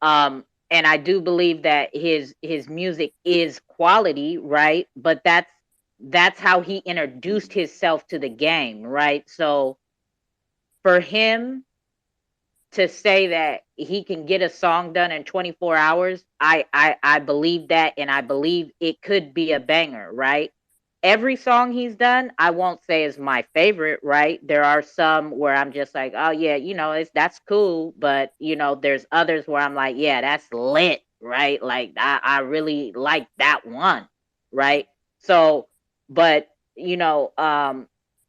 [SPEAKER 1] and I do believe that his music is quality, right? But that's how he introduced himself to the game, right? So for him to say that he can get a song done in 24 hours, I believe that, and I believe it could be a banger, right? Every song he's done, I won't say is my favorite, right? There are some where I'm just like, oh yeah, it's that's cool, but there's others where I'm like, yeah, that's lit. right? Like I really like that one, right? So, but you know,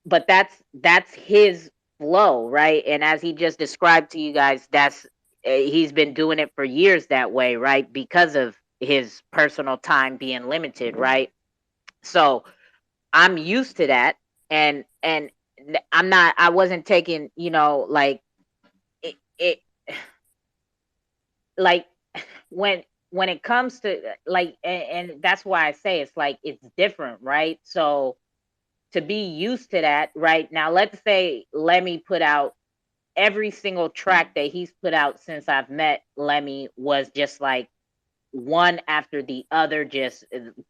[SPEAKER 1] but that's his flow, right? And as he just described to you guys, that's he's been doing it for years that way, right? Because of his personal time being limited, right? So I'm used to that, and I wasn't taking, like it like when it comes to like, and that's why I say it's like it's different, right? So to be used to that, right? Now let's say Lemmy put out every single track that he's put out since I've met Lemmy was just like one after the other, just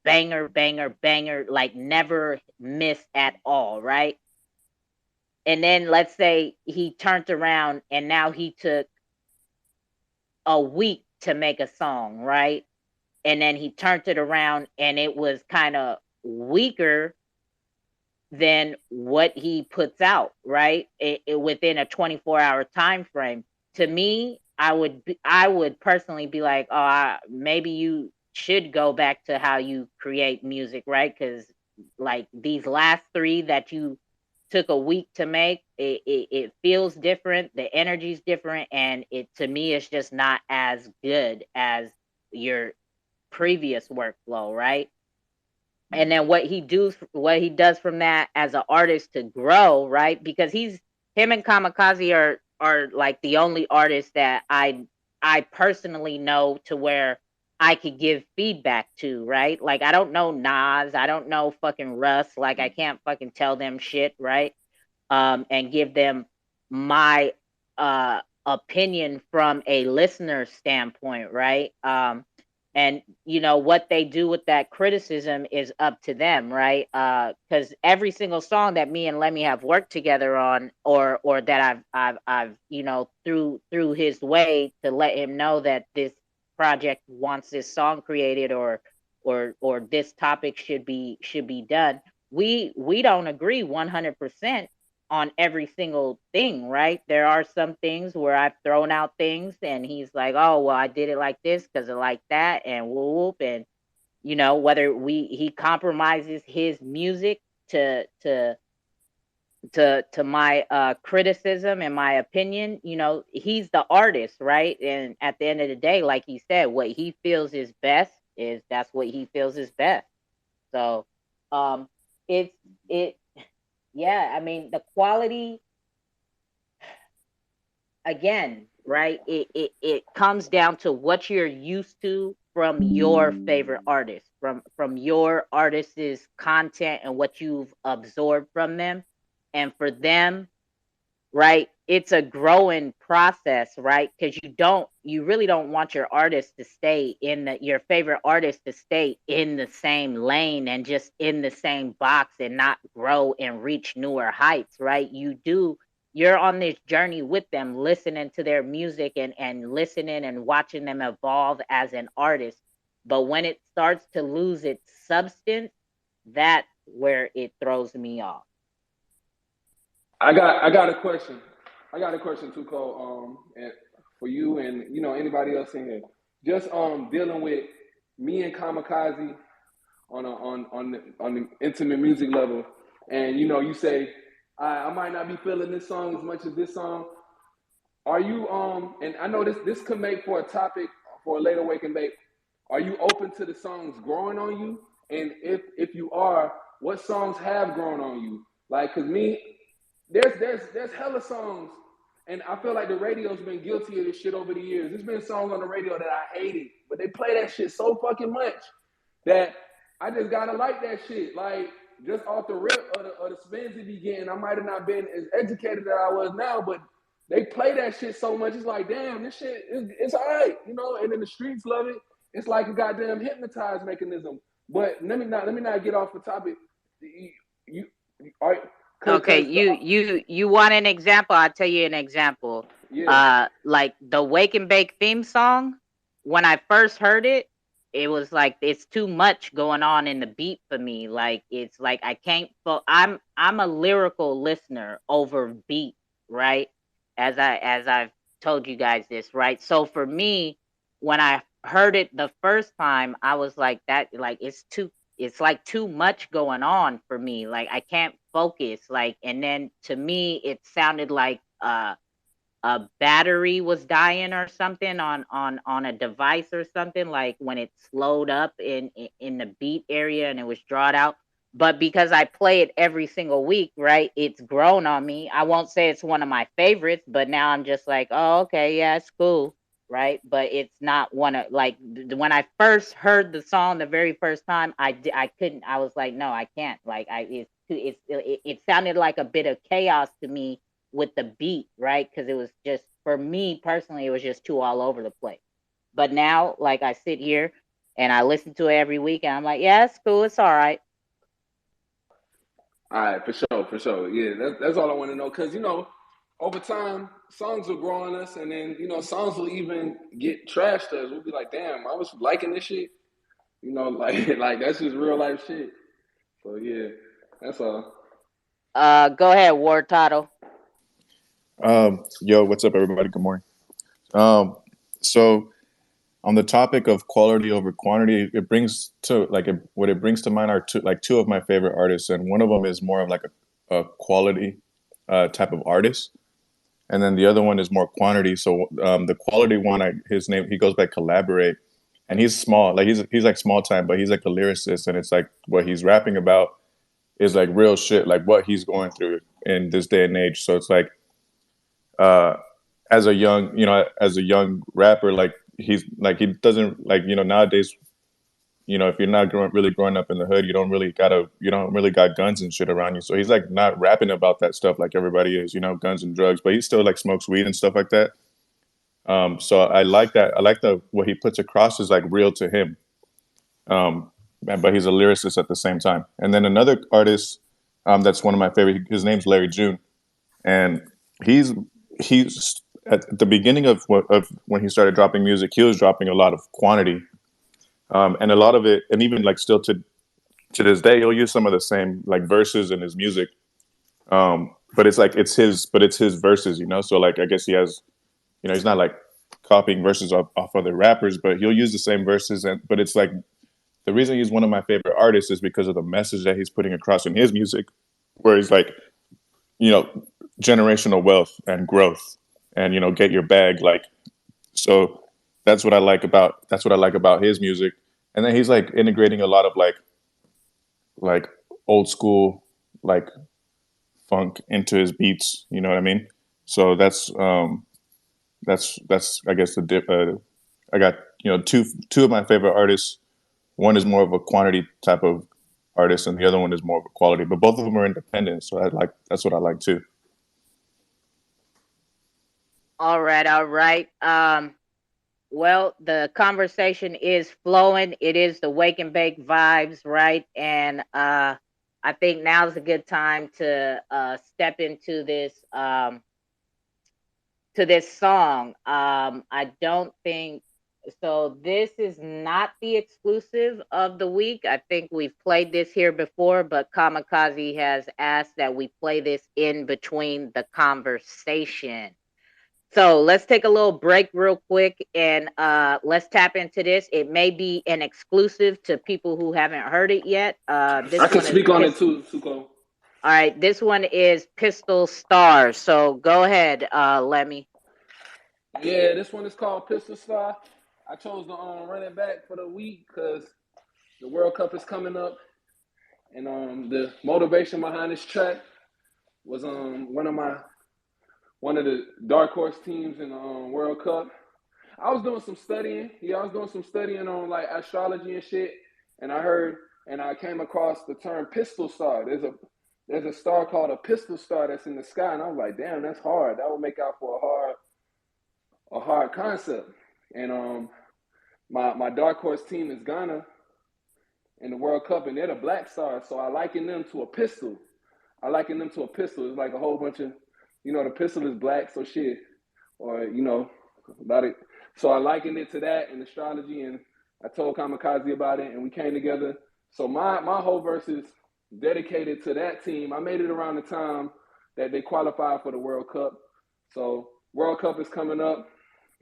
[SPEAKER 1] banger, banger, banger, like never miss at all, right? And then let's say he turned around and now he took a week to make a song, right? And then he turned it around and it was kind of weaker than what he puts out, right? Within a 24-hour time frame. To me, I would personally be like, oh, maybe you should go back to how you create music, right? Because like these last three that you took a week to make, it feels different, the energy's different, and it to me it's just not as good as your previous workflow, right? And then what he does from that as an artist to grow, right? Because him and Kamikaze are like the only artists that I personally know to where I could give feedback to, right? Like I don't know Nas, I don't know fucking Russ, like I can't fucking tell them shit, right? And give them my opinion from a listener standpoint, right? And what they do with that criticism is up to them, right? Because every single song that me and Lemmy have worked together on, or that I've through his way to let him know that this project wants this song created, or this topic should be done. We don't agree 100% on every single thing, right? There are some things where I've thrown out things and he's like, "Oh, well, I did it like this because of like that," and whoop whoop, and whether he compromises his music to to to my criticism and my opinion. He's the artist, right? And at the end of the day, like he said, what he feels is best is that's what he feels is best. So um it's it yeah, I mean, the quality, again, right? It comes down to what you're used to from your favorite artist, from your artist's content and what you've absorbed from them. And for them, right, it's a growing process, right? Because you really don't want your favorite artist to stay in the same lane and just in the same box and not grow and reach newer heights, right? You're on this journey with them, listening to their music and listening and watching them evolve as an artist. But when it starts to lose its substance, that's where it throws me off.
[SPEAKER 13] I got a question. I got a question too, Cole. And for you and anybody else in here, just dealing with me and Kamikaze on the intimate music level, and you say I might not be feeling this song as much as this song. Are you and I know this could make for a topic for a later wake and bake. Are you open to the songs growing on you? And if you are, what songs have grown on you? Like, cause me, there's hella songs, and I feel like the radio's been guilty of this shit over the years. There's been songs on the radio that I hated, but they play that shit so fucking much that I just gotta like that shit. Like, just off the rip of the spins it be getting, I might have not been as educated as I was now, but they play that shit so much. It's like, damn, this shit it's all right, And then the streets love it. It's like a goddamn hypnotized mechanism. But let me not get off the topic. You are
[SPEAKER 1] Okay,
[SPEAKER 13] because
[SPEAKER 1] you want an example? I'll tell you an example.
[SPEAKER 13] yeah.
[SPEAKER 1] Like the Wake and Bake theme song, when I first heard it, it was like it's too much going on in the beat for me. Like it's like I can't I'm a lyrical listener over beat, right? As I've told you guys this, right? So for me, when I heard it the first time, I was like that like it's like too much going on for me. Like I can't focus. Like and then to me it sounded like a battery was dying or something on a device or something, like when it slowed up in the beat area and it was drawn out. But because I play it every single week, right, it's grown on me. I won't say it's one of my favorites, but now I'm just like, oh, okay, yeah, it's cool, right? But it's not one of like when I first heard the song the very first time, I couldn't. I was like, no, I can't. Like it sounded like a bit of chaos to me with the beat, right? Because it was just for me personally, it was just too all over the place. But now, like I sit here and I listen to it every week, and I'm like, yeah, it's cool, it's all right.
[SPEAKER 13] All right, for sure. Yeah, that's all I want to know. Cause over time, songs will grow on us, and then songs will even get trashed us. We'll be like, damn, I was liking this shit. Like like that's just real life shit. So yeah, that's all.
[SPEAKER 1] Go ahead, War Title.
[SPEAKER 15] Yo, what's up, everybody? Good morning. Um, so on the topic of quality over quantity, it brings to what it brings to mind are two of my favorite artists, and one of them is more of like a quality type of artist, and then the other one is more quantity. So the quality one, his name, he goes by Collaborate, and he's small, like he's like small time, but he's like a lyricist, and it's like what he's rapping about is like real shit, like what he's going through in this day and age. So it's like uh as a young rapper, like he doesn't like, nowadays, if you're not really growing up in the hood, you don't really got guns and shit around you. So he's like not rapping about that stuff like everybody is, guns and drugs, but he still like smokes weed and stuff like that. So I like that. I like the what he puts across is like real to him. But he's a lyricist at the same time. And then another artist, that's one of my favorite, his name's Larry June, and he's he's at the beginning of when he started dropping music, he was dropping a lot of quantity, and a lot of it, and even like still to this day, he'll use some of the same like verses in his music. But it's his verses, So like I guess he has, he's not like copying verses off other rappers, but he'll use the same verses, and but it's like the reason he's one of my favorite artists is because of the message that he's putting across in his music, where he's like, you know, generational wealth and growth, and get your bag, like. So that's what I like about his music. And then he's like integrating a lot of like old school like funk into his beats, you know what I mean? So that's I guess the dip. I got two of my favorite artists. One is more of a quantity type of artist, and the other one is more of a quality. But both of them are independent, so that's what I like too.
[SPEAKER 1] All right, all right. Well, the conversation is flowing. It is the wake and bake vibes, right? And I think now's a good time to step into this song. I don't think so. This is not the exclusive of the week. I think we've played this here before, but Kamikaze has asked that we play this in between the conversation. So let's take a little break real quick and let's tap into this. It may be an exclusive to people who haven't heard it yet.
[SPEAKER 13] I
[SPEAKER 1] This
[SPEAKER 13] can
[SPEAKER 1] one is
[SPEAKER 13] speak on it too, Suko.
[SPEAKER 1] all right. This one is Pistol Stars. So go ahead, Lemmy.
[SPEAKER 13] Yeah, this one is called Pistol Star. I chose to run it back for the week because the World Cup is coming up, and the motivation behind this track was one of the dark horse teams in the World Cup. I was doing some studying. Yeah, I was doing some studying on like astrology and shit, and I came across the term pistol star. There's a star called a pistol star that's in the sky, and I was like, damn, that's hard. That would make out for a hard concept. And my dark horse team is Ghana in the World Cup, and they're the Black Stars. So I liken them to a pistol. I liken them to a pistol. It's like a whole bunch of, the pistol is black, so shit, or about it. So I likened it to that in astrology, and I told Kamikaze about it, and we came together. So my whole verse is dedicated to that team. I made it around the time that they qualified for the World Cup. So World Cup is coming up.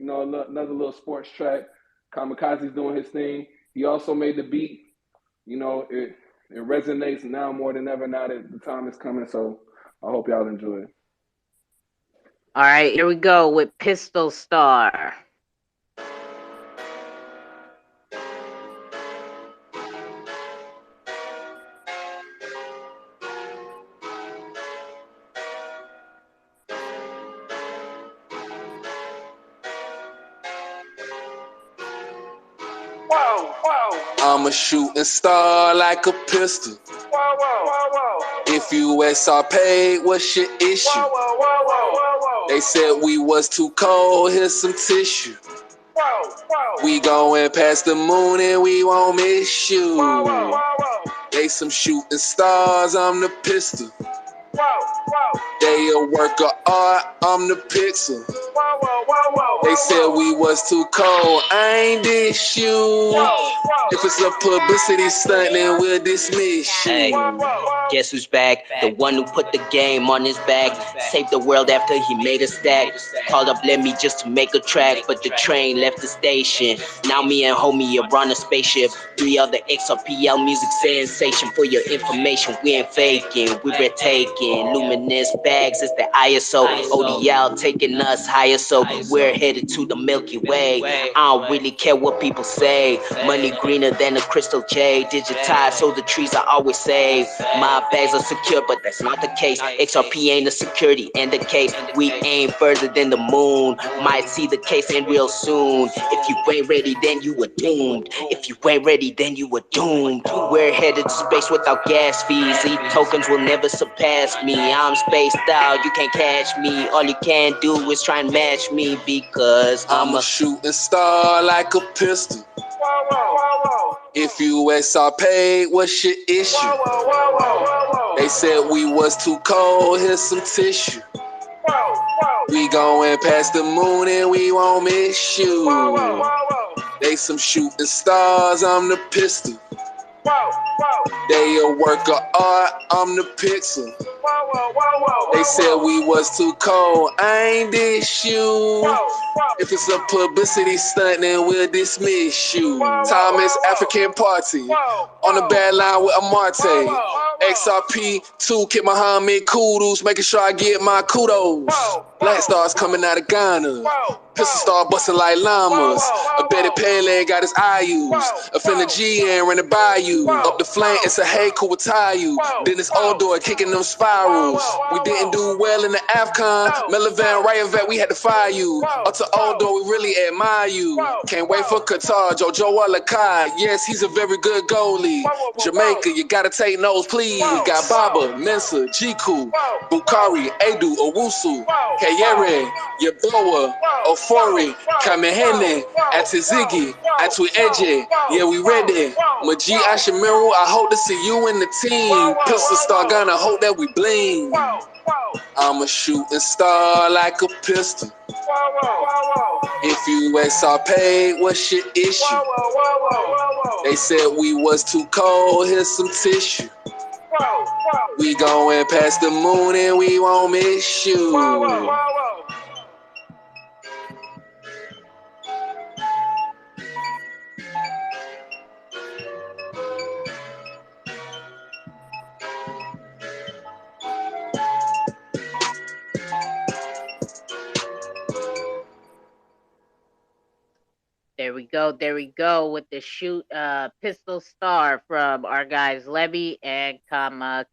[SPEAKER 13] Another little sports track. Kamikaze's doing his thing. He also made the beat. You know, it resonates now more than ever. Now that the time is coming, so I hope y'all enjoy it.
[SPEAKER 1] All right, here we go with Pistol Star.
[SPEAKER 3] I'm a shooting star like a pistol. If you Xrp, what's your issue? They said we was too cold, here's some tissue. We going past the moon and we won't miss you. They some shooting stars, I'm the pistol. They a work of art, I'm the pixel. They said we was too cold, I ain't dish you. If it's a publicity stunt, then we'll dismiss you.
[SPEAKER 4] Hey, guess who's back? The one who put the game on his back. Saved the world after he made a stack. Called up Lemmy just to make a track, but the train left the station. Now me and homie are on a spaceship. 3 other Xrpl music sensation. For your information, we ain't faking, we breathtaking. Luminous bags is the ISO. ODL taking us higher, so we're headed to the Milky Way. I don't really care what people say. Money greener than a crystal jade. Digitized so the trees are always safe. My bags are secure, but that's not the case. Xrp ain't a security in the case. We aim further than the moon. Might see the case in real soon. If you ain't ready, then you were doomed. If you ain't ready, then you were doomed. We're headed to space without gas fees. These tokens will never surpass me. I'm spaced out, you can't catch me. All you can do is try and match me, because
[SPEAKER 3] I'm a shooting star like a pistol. If you Xrp, what's your issue? They said we was too cold, here's some tissue. We going past the moon and we won't miss you. They some shooting stars, I'm the pistol. They a work of art, I'm the pixel. They said we was too cold, I ain't dish you. If it's a publicity stunt, then we'll dismiss you. Thomas African party, on the bad line with a Marte. XRP 2, Kid Muhammad kudos, making sure I get my kudos. Black stars coming out of Ghana. Pistol star busting like llamas. A Betty Pele got his IUs. A Finna G and ran the bayou. Up the flank, it's a hey cool with you. Then it's old door kicking them spirals. We didn't do well in the AFCON. Melavan, Ryan Vet, we had to fire you. Up to old door, we really admire you. Can't wait for Qatar, Jojo Alakai. Yes, he's a very good goalie. Jamaica, you gotta take notes, please. Got Baba, Mensa, Jiku, Bukari, Edu, Owusu, Kayere, Yaboa, Ofori, Kamehene, Atizigi, Atu Eje. Yeah, we ready. Maji Ashimiru, I hope to see you in the team. Pistol Star Gunner, hope that we bling. I'm a shooting star like a pistol. If you Xrp, what's your issue? They said we was too cold, here's some tissue. We going past the moon and we won't miss you.
[SPEAKER 1] There we go with the Pistol Star from our guys Levy and Kamikaze.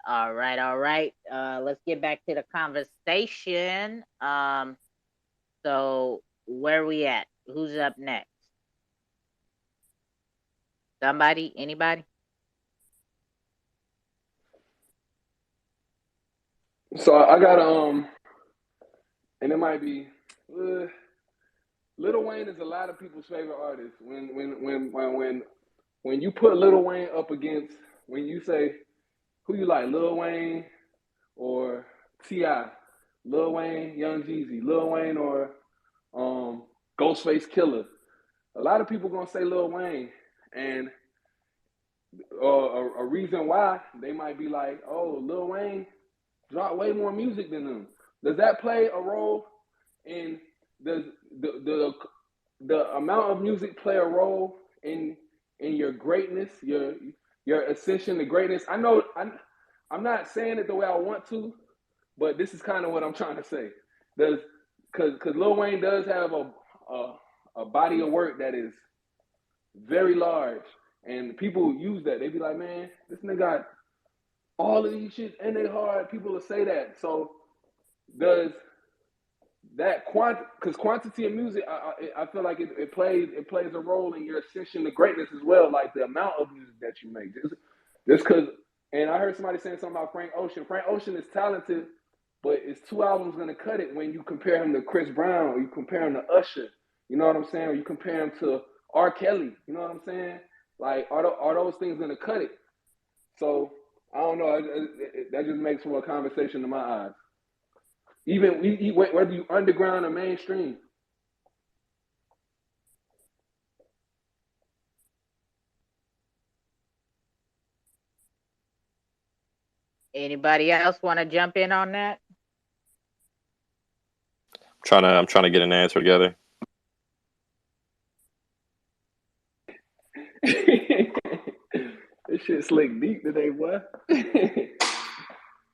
[SPEAKER 1] All right. Let's get back to the conversation. So where we at? Who's up next? Somebody? Anybody?
[SPEAKER 13] So I got and it might be Lil Wayne is a lot of people's favorite artist. When you put Lil Wayne up against, when you say who you like, Lil Wayne or T.I., Lil Wayne, Young Jeezy, Lil Wayne or Ghostface Killer, a lot of people gonna say Lil Wayne, and a reason why they might be like, oh, Lil Wayne dropped way more music than them. Does that play a role in the the amount of music play a role in your greatness, your ascension to greatness. I know I'm not saying it the way I want to, but this is kind of what I'm trying to say. Does because Lil Wayne does have a body of work that is very large, and people use that. They be like, man, this nigga got all of these shit and they hard. People will say that. So does that because quantity of music, I feel like it plays a role in your ascension to greatness as well. Like the amount of music that you make, just because. And I heard somebody saying something about Frank Ocean. Frank Ocean is talented, but it's 2 albums gonna cut it when you compare him to Chris Brown or you compare him to Usher. You know what I'm saying? Or you compare him to R. Kelly. You know what I'm saying? Like, are those things gonna cut it? So I don't know. That just makes for a conversation in my eyes. Even whether you underground or mainstream.
[SPEAKER 1] Anybody else want to jump in on that?
[SPEAKER 14] I'm trying to get an answer together.
[SPEAKER 13] This shit slick deep today, boy.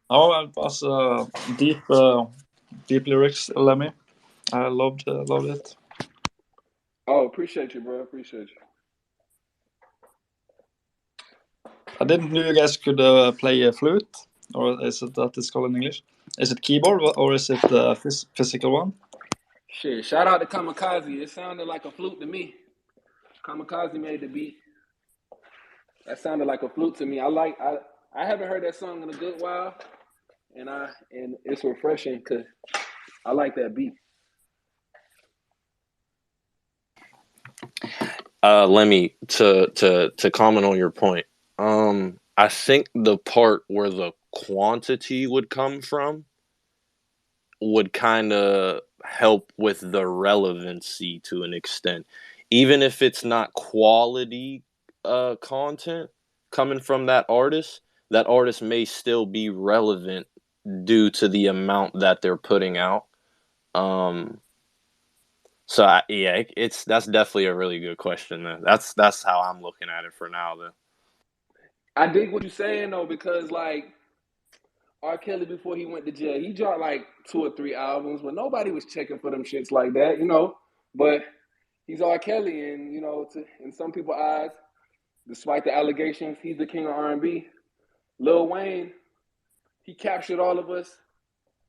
[SPEAKER 8] Oh, it was deep lyrics, Lemmy. I loved it.
[SPEAKER 13] Oh, appreciate you, bro. Appreciate you.
[SPEAKER 8] I didn't know you guys could play a flute, or is it that it's called in English? Is it keyboard or is it the physical one?
[SPEAKER 13] Shit, shout out to Kamikaze. It sounded like a flute to me. Kamikaze made the beat. That sounded like a flute to me. I haven't heard that song in a good while, and it's refreshing because I like that beat.
[SPEAKER 14] Lemmy, to comment on your point, I think the part where the quantity would come from would kind of help with the relevancy to an extent, even if it's not quality content coming from that artist may still be relevant due to the amount that they're putting out. So that's definitely a really good question. Then that's how I'm looking at it for now. Then
[SPEAKER 13] I dig what you're saying though, because like R. Kelly before he went to jail, he dropped like 2 or 3 albums, but nobody was checking for them shits like that, you know. But he's R. Kelly, and you know, in some people's eyes, despite the allegations, he's the king of R&B. Lil Wayne, he captured all of us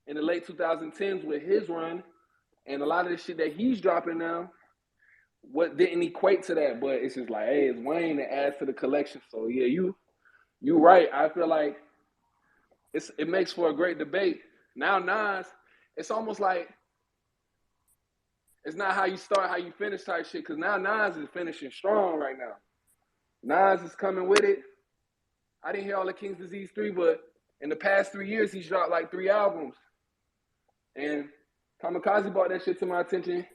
[SPEAKER 13] in the late 2010s with his run, and a lot of the shit that he's dropping now, what didn't equate to that, but it's just like, hey, it's Wayne that adds to the collection. So yeah, you right. I feel like it makes for a great debate. Now Nas, it's almost like it's not how you start, how you finish type shit. Because now Nas is finishing strong right now. Nas is coming with it. I didn't hear all the King's Disease 3, but in the past 3 years, he's dropped like 3 albums. And Kamikaze brought that shit to my attention.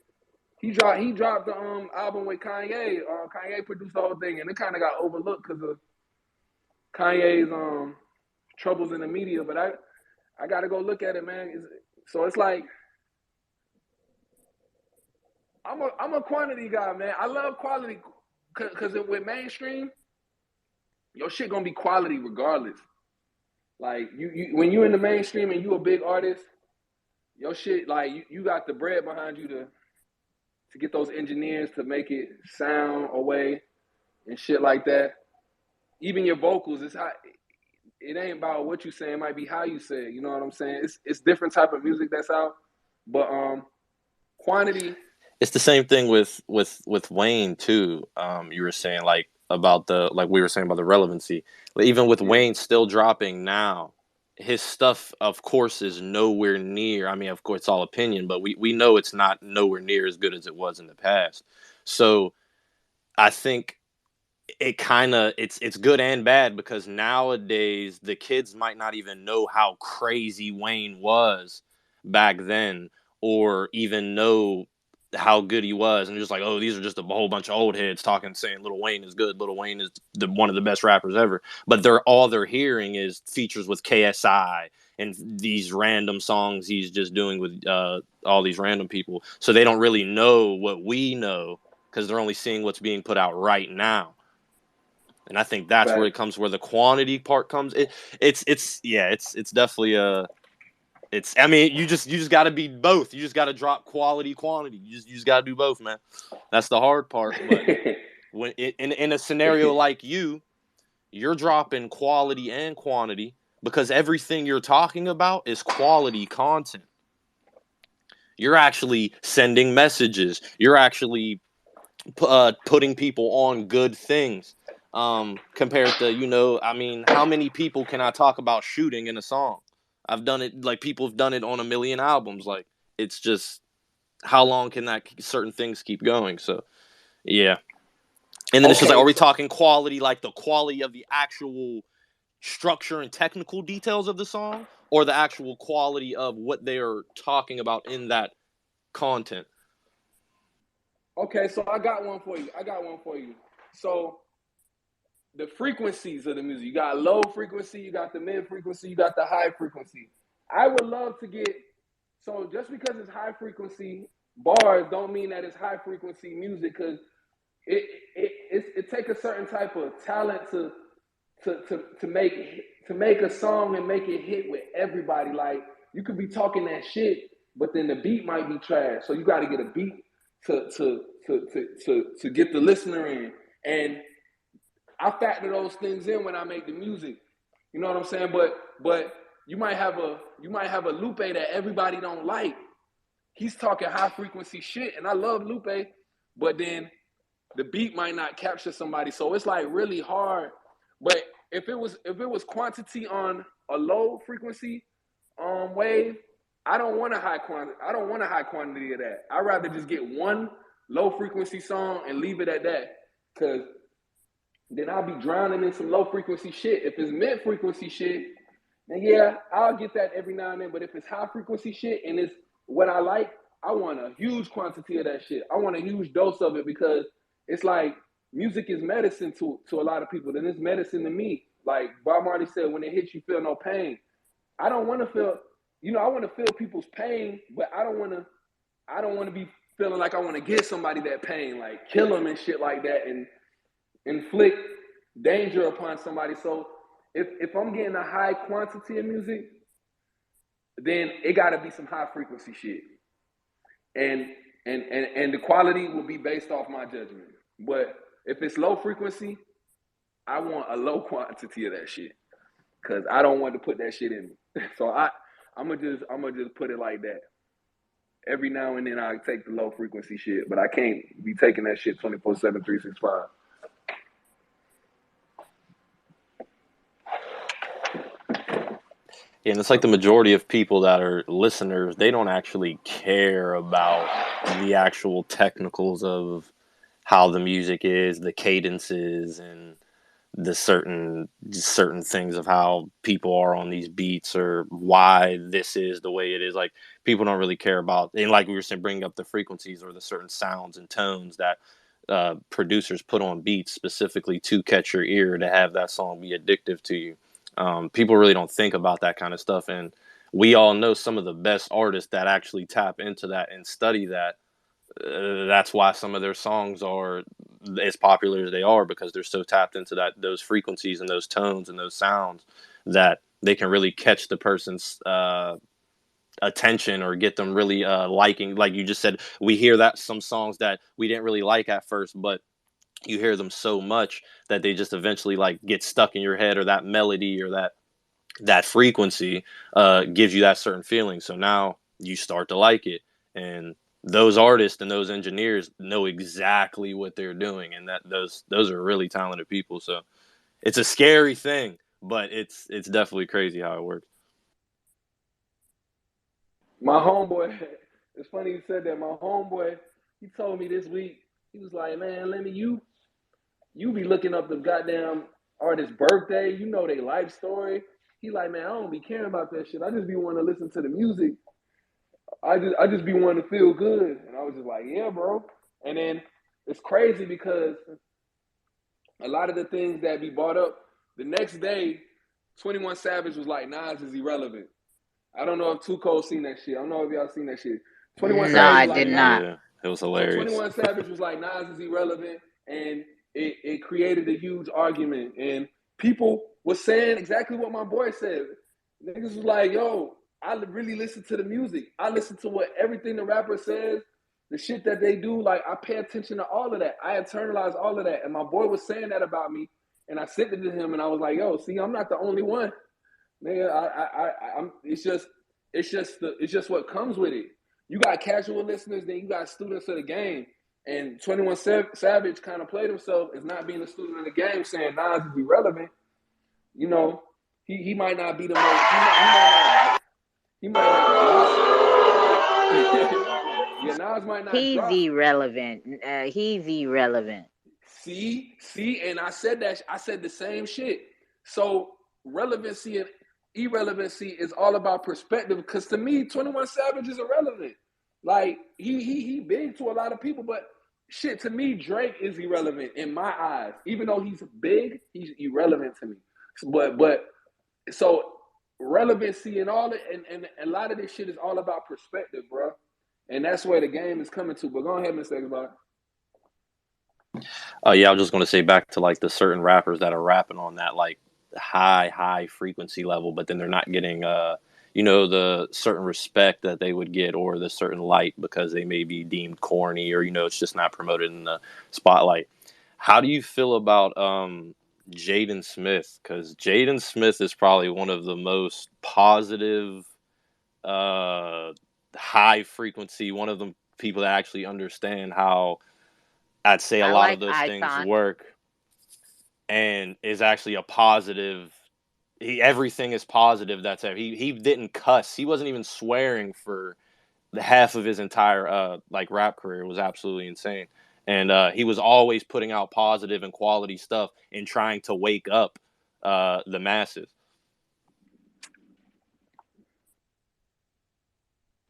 [SPEAKER 13] He dropped the album with Kanye. Kanye produced the whole thing, and it kind of got overlooked because of Kanye's troubles in the media. But I got to go look at it, man. So it's like I'm a quantity guy, man. I love quality because with mainstream, your shit gonna be quality regardless. Like you when you in the mainstream and you a big artist, your shit like you got the bread behind you to get those engineers to make it sound away and shit like that. Even your vocals, it ain't about what you say, it might be how you say it. You know what I'm saying? It's different type of music that's out, but quantity.
[SPEAKER 14] It's the same thing with Wayne too. You were saying like we were saying about the relevancy. Even with Wayne still dropping now, his stuff, of course, is nowhere near. I mean, of course, it's all opinion, but we know it's not nowhere near as good as it was in the past. So I think it's good and bad, because nowadays the kids might not even know how crazy Wayne was back then, or even know how good he was, and just like, oh, these are just a whole bunch of old heads talking, saying Lil Wayne is good. Lil Wayne is one of the best rappers ever. But they're hearing is features with KSI and these random songs he's just doing with all these random people. So they don't really know what we know because they're only seeing what's being put out right now. And I think that's where it comes, where the quantity part comes. It's definitely I mean, you just got to be both. You just got to drop quality, quantity. You just got to do both, man. That's the hard part. But when in a scenario like you're dropping quality and quantity because everything you're talking about is quality content. You're actually sending messages. You're actually putting people on good things. Compared to, I mean, how many people can I talk about shooting in a song? I've done it, like, people have done it on a million albums. Like, it's just, how long can that certain things keep going? So, yeah. And then it's just like, are we talking quality, like the quality of the actual structure and technical details of the song, or the actual quality of what they are talking about in that content?
[SPEAKER 13] Okay, so I got one for you. So the frequencies of the music, you got low frequency, you got the mid frequency, you got the high frequency. I would love to get, so just because it's high frequency bars don't mean that it's high frequency music, because it takes a certain type of talent to make a song and make it hit with everybody. Like, you could be talking that shit, but then the beat might be trash. So you got to get a beat to get the listener in. And I factor those things in when I make the music. You know what I'm saying? But you might have a Lupe that everybody don't like. He's talking high frequency shit, and I love Lupe, but then the beat might not capture somebody. So it's like really hard. But if it was quantity on a low frequency wave, I don't want a high quantity of that. I'd rather just get one low frequency song and leave it at that, because then I'll be drowning in some low frequency shit. If it's mid frequency shit, then yeah, I'll get that every now and then. But if it's high frequency shit and it's what I like, I want a huge quantity of that shit. I want a huge dose of it, because it's like music is medicine to a lot of people. Then it's medicine to me. Like Bob Marley said, when it hits you, feel no pain. I don't want to feel, I want to feel people's pain, but I don't want to be feeling like I want to give somebody that pain, like kill them and shit like that, and inflict danger upon somebody. So if I'm getting a high quantity of music, then it got to be some high frequency shit, and the quality will be based off my judgment. But if it's low frequency, I want a low quantity of that shit, because I don't want to put that shit in me. So I'm gonna just put it like that. Every now and then I take the low frequency shit, but I can't be taking that shit 24/7, 365.
[SPEAKER 14] And it's like the majority of people that are listeners, they don't actually care about the actual technicals of how the music is, the cadences, and the certain things of how people are on these beats, or why this is the way it is. Like, people don't really care about, and like we were saying, bringing up the frequencies or the certain sounds and tones that producers put on beats specifically to catch your ear, to have that song be addictive to you. People really don't think about that kind of stuff, and we all know some of the best artists that actually tap into that and study that. That's why some of their songs are as popular as they are, because they're so tapped into those frequencies and those tones and those sounds, that they can really catch the person's attention, or get them really liking. Like you just said, we hear that some songs that we didn't really like at first, but you hear them so much that they just eventually like get stuck in your head, or that melody or that frequency gives you that certain feeling. So now you start to like it, and those artists and those engineers know exactly what they're doing, and that those are really talented people. So it's a scary thing, but it's definitely crazy how it works.
[SPEAKER 13] My homeboy, it's funny you said that. My homeboy, he told me this week, he was like, man, Lemmy, you be looking up the goddamn artist's birthday, their life story. He like, man, I don't be caring about that shit. I just be wanting to listen to the music. I just be wanting to feel good. And I was just like, yeah, bro. And then it's crazy because a lot of the things that be brought up the next day, 21 Savage was like, Nas is irrelevant. I don't know if Too Cold seen that shit. I don't know if y'all seen that shit. 21
[SPEAKER 1] No,
[SPEAKER 13] Savage
[SPEAKER 1] I
[SPEAKER 13] was
[SPEAKER 1] did
[SPEAKER 13] like,
[SPEAKER 1] not.
[SPEAKER 13] Nas.
[SPEAKER 14] Yeah, it was
[SPEAKER 13] So
[SPEAKER 14] hilarious.
[SPEAKER 13] 21 Savage was like, Nas is irrelevant, and it created a huge argument. And people was saying exactly what my boy said. Niggas was like, yo, I really listen to the music. I listen to what everything the rapper says, the shit that they do. Like, I pay attention to all of that. I internalize all of that. And my boy was saying that about me. And I sent it to him, and I was like, yo, see, I'm not the only one. Nigga, I'm. It's just what comes with it. You got casual listeners, then you got students of the game. And 21 Savage kind of played himself as not being a student of the game, saying Nas is irrelevant. You know, he might not be the most. He might not drop. Yeah, Nas might not
[SPEAKER 1] He's
[SPEAKER 13] drop.
[SPEAKER 1] irrelevant. He's irrelevant.
[SPEAKER 13] See, and I said that. I said the same shit. So relevancy and irrelevancy is all about perspective. Because to me, 21 Savage is irrelevant. Like he big to a lot of people, but shit, to me, Drake is irrelevant in my eyes. Even though he's big, he's irrelevant to me. But so relevancy and all it, and a lot of this shit is all about perspective, bro. And that's where the game is coming to. But go ahead, Mr. Xbox.
[SPEAKER 14] Yeah, I was just going to say back to like the certain rappers that are rapping on that like high frequency level, but then they're not getting the certain respect that they would get or the certain light because they may be deemed corny or it's just not promoted in the spotlight. How do you feel about Jaden Smith? Because Jaden Smith is probably one of the most positive, high frequency, one of the people that actually understand how I'd say a
[SPEAKER 1] I
[SPEAKER 14] lot of
[SPEAKER 1] like
[SPEAKER 14] those things
[SPEAKER 1] Icon.
[SPEAKER 14] work and is actually a positive. Everything is positive. That's it. He didn't cuss. He wasn't even swearing for the half of his entire like rap career. It was absolutely insane. And he was always putting out positive and quality stuff and trying to wake up the masses.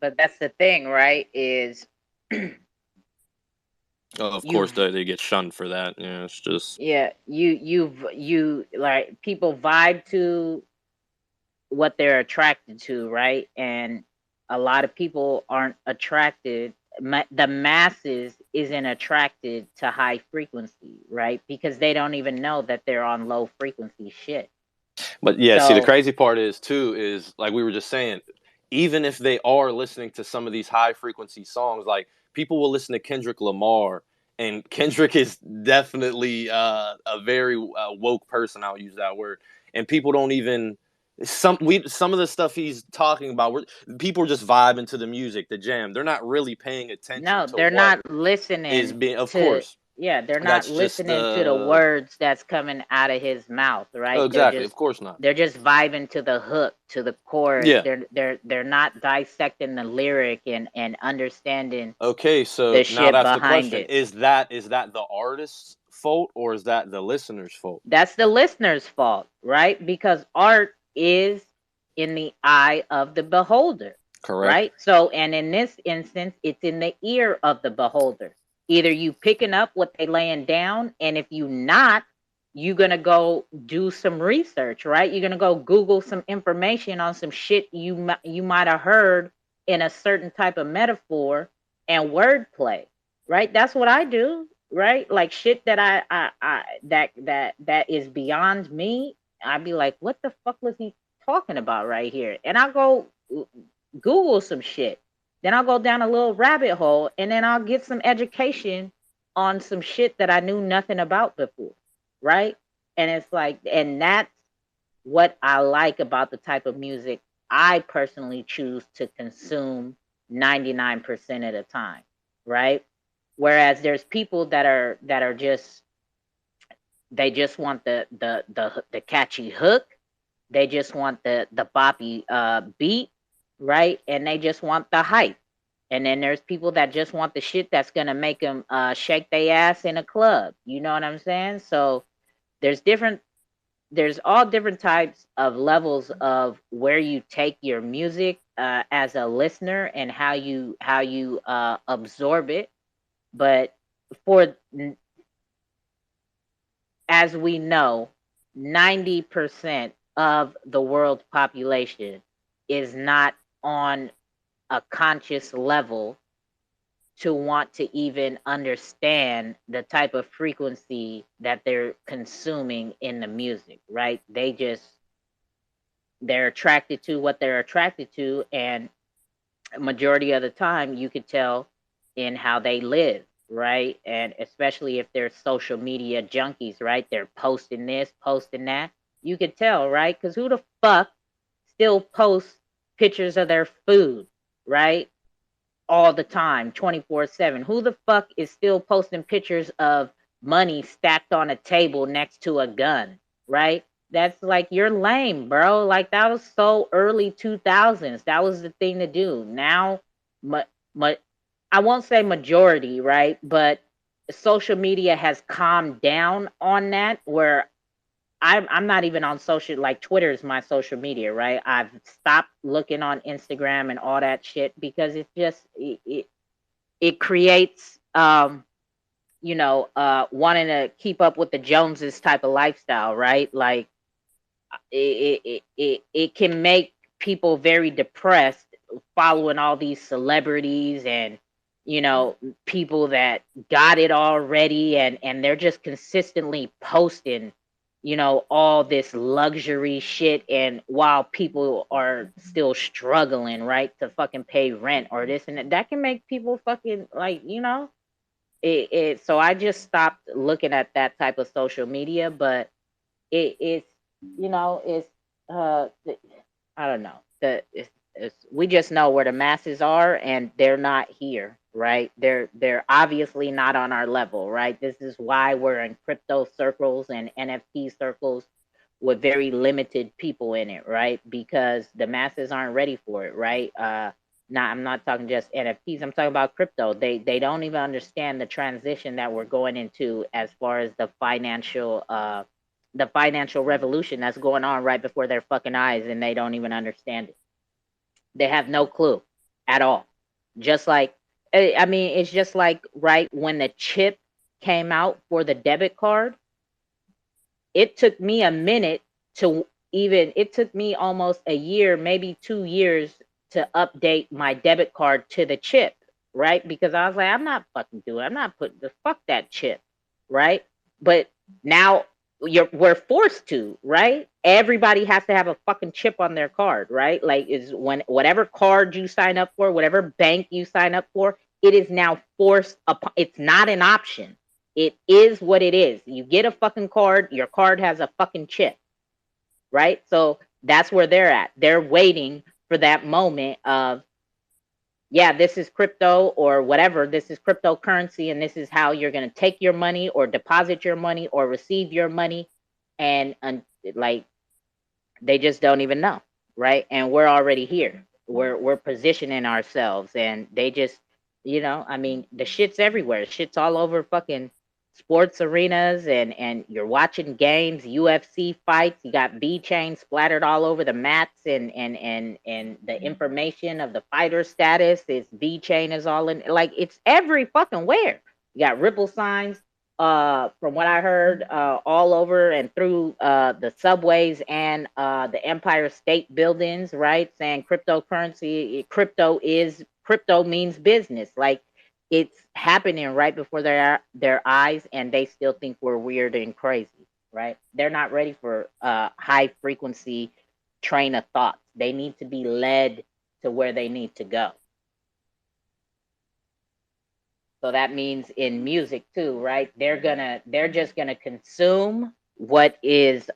[SPEAKER 1] But that's the thing, right? Is
[SPEAKER 14] Of course,
[SPEAKER 1] you've
[SPEAKER 14] they get shunned for that. Yeah, it's just
[SPEAKER 1] you like people vibe to what they're attracted to, right? And a lot of people aren't attracted. The masses isn't attracted to high frequency, right? Because they don't even know that they're on low frequency shit.
[SPEAKER 14] But yeah, see, the
[SPEAKER 1] So
[SPEAKER 14] crazy part is like we were just saying, even if they are listening to some of these high frequency songs, like people will listen to Kendrick Lamar, and Kendrick is definitely a very woke person. I'll use that word, and people don't even some of the stuff he's talking about. People are just vibing to the music, the jam. They're not really paying attention
[SPEAKER 1] no,
[SPEAKER 14] to
[SPEAKER 1] they're
[SPEAKER 14] what
[SPEAKER 1] not
[SPEAKER 14] is
[SPEAKER 1] listening
[SPEAKER 14] being. Of
[SPEAKER 1] to,
[SPEAKER 14] course,
[SPEAKER 1] yeah, they're not
[SPEAKER 14] that's just
[SPEAKER 1] listening to the words that's coming out of his mouth, right?
[SPEAKER 14] exactly. Of course not.
[SPEAKER 1] They're just vibing to the hook, to the chorus.
[SPEAKER 14] Yeah.
[SPEAKER 1] They're not dissecting the lyric and understanding
[SPEAKER 14] Okay, so
[SPEAKER 1] the
[SPEAKER 14] now
[SPEAKER 1] shit
[SPEAKER 14] that's the
[SPEAKER 1] behind
[SPEAKER 14] question.
[SPEAKER 1] it.
[SPEAKER 14] Is that the artist's fault or is that the listener's fault?
[SPEAKER 1] That's the listener's fault, right? Because art is in the eye of the beholder,
[SPEAKER 14] Correct.
[SPEAKER 1] right? So, and in this instance, it's in the ear of the beholder. Either you picking up what they laying down, and if you not, you're gonna go do some research, right? You're gonna go Google some information on some shit you might have heard in a certain type of metaphor and wordplay, right? That's what I do, right? Like shit that that is beyond me. I'd be like, what the fuck was he talking about right here? And I'll go Google some shit. Then I'll go down a little rabbit hole and then I'll get some education on some shit that I knew nothing about before, right? And it's like, and that's what I like about the type of music I personally choose to consume 99% of the time, right? Whereas there's people that are just, they just want the catchy hook, they just want the boppy beat, right? And they just want the hype. And then there's people that just want the shit that's gonna make them shake their ass in a club. You know what I'm saying? So there's there's all different types of levels of where you take your music as a listener and how you absorb it. But for as we know, 90% of the world's population is not on a conscious level to want to even understand the type of frequency that they're consuming in the music, right? They're attracted to what they're attracted to, and majority of the time you could tell in how they live, right? And especially if they're social media junkies, right? They're posting this, posting that. You could tell, right? Because who the fuck still posts pictures of their food, right? All the time, 24/7. Who the fuck is still posting pictures of money stacked on a table next to a gun, right? That's like, you're lame, bro. Like, that was so early 2000s. That was the thing to do. Now, ma- ma- I won't say majority, right? But social media has calmed down on that, where I'm not even on social, like Twitter is my social media, right? I've stopped looking on Instagram and all that shit because it's just it creates wanting to keep up with the Joneses type of lifestyle, right? Like it can make people very depressed following all these celebrities and people that got it already, and they're just consistently posting all this luxury shit, and while people are still struggling, right, to fucking pay rent or this and that can make people fucking like so I just stopped looking at that type of social media. But it's it's I don't know. We just know where the masses are, and they're not here, right? They're obviously not on our level, right? This is why we're in crypto circles and NFT circles with very limited people in it, right? Because the masses aren't ready for it, right? I'm not talking just NFTs. I'm talking about crypto. They don't even understand the transition that we're going into as far as the financial revolution that's going on right before their fucking eyes, and they don't even understand it. They have no clue at all. Just like, I mean, it's just like, right, when the chip came out for the debit card, it took me a minute to it took me almost a year, maybe 2 years to update my debit card to the chip, right? Because I was like, I'm not putting the fuck that chip, right? But now we're forced to, right? Everybody has to have a fucking chip on their card, right? Like, is when whatever card you sign up for, whatever bank you sign up for, it is now forced upon. It's not an option. It is what it is. You get a fucking card, your card has a fucking chip, right? So that's where they're at. They're waiting for that moment of, yeah, this is crypto or whatever. This is cryptocurrency, and this is how you're going to take your money or deposit your money or receive your money. And like, they just don't even know, right? And we're already here. We're positioning ourselves, and they just, I mean, the shit's everywhere. Shit's all over fucking sports arenas, and you're watching games, UFC fights. You got B chain splattered all over the mats, and the information of the fighter status is B chain is all in, like, it's every fucking where. You got ripple signs, from what I heard, all over and through the subways and the Empire State buildings, right? Saying cryptocurrency, crypto means business. Like, it's happening right before their eyes, and they still think we're weird and crazy, right? They're not ready for high frequency train of thoughts. They need to be led to where they need to go. So that means in music too, right? They're just gonna consume what is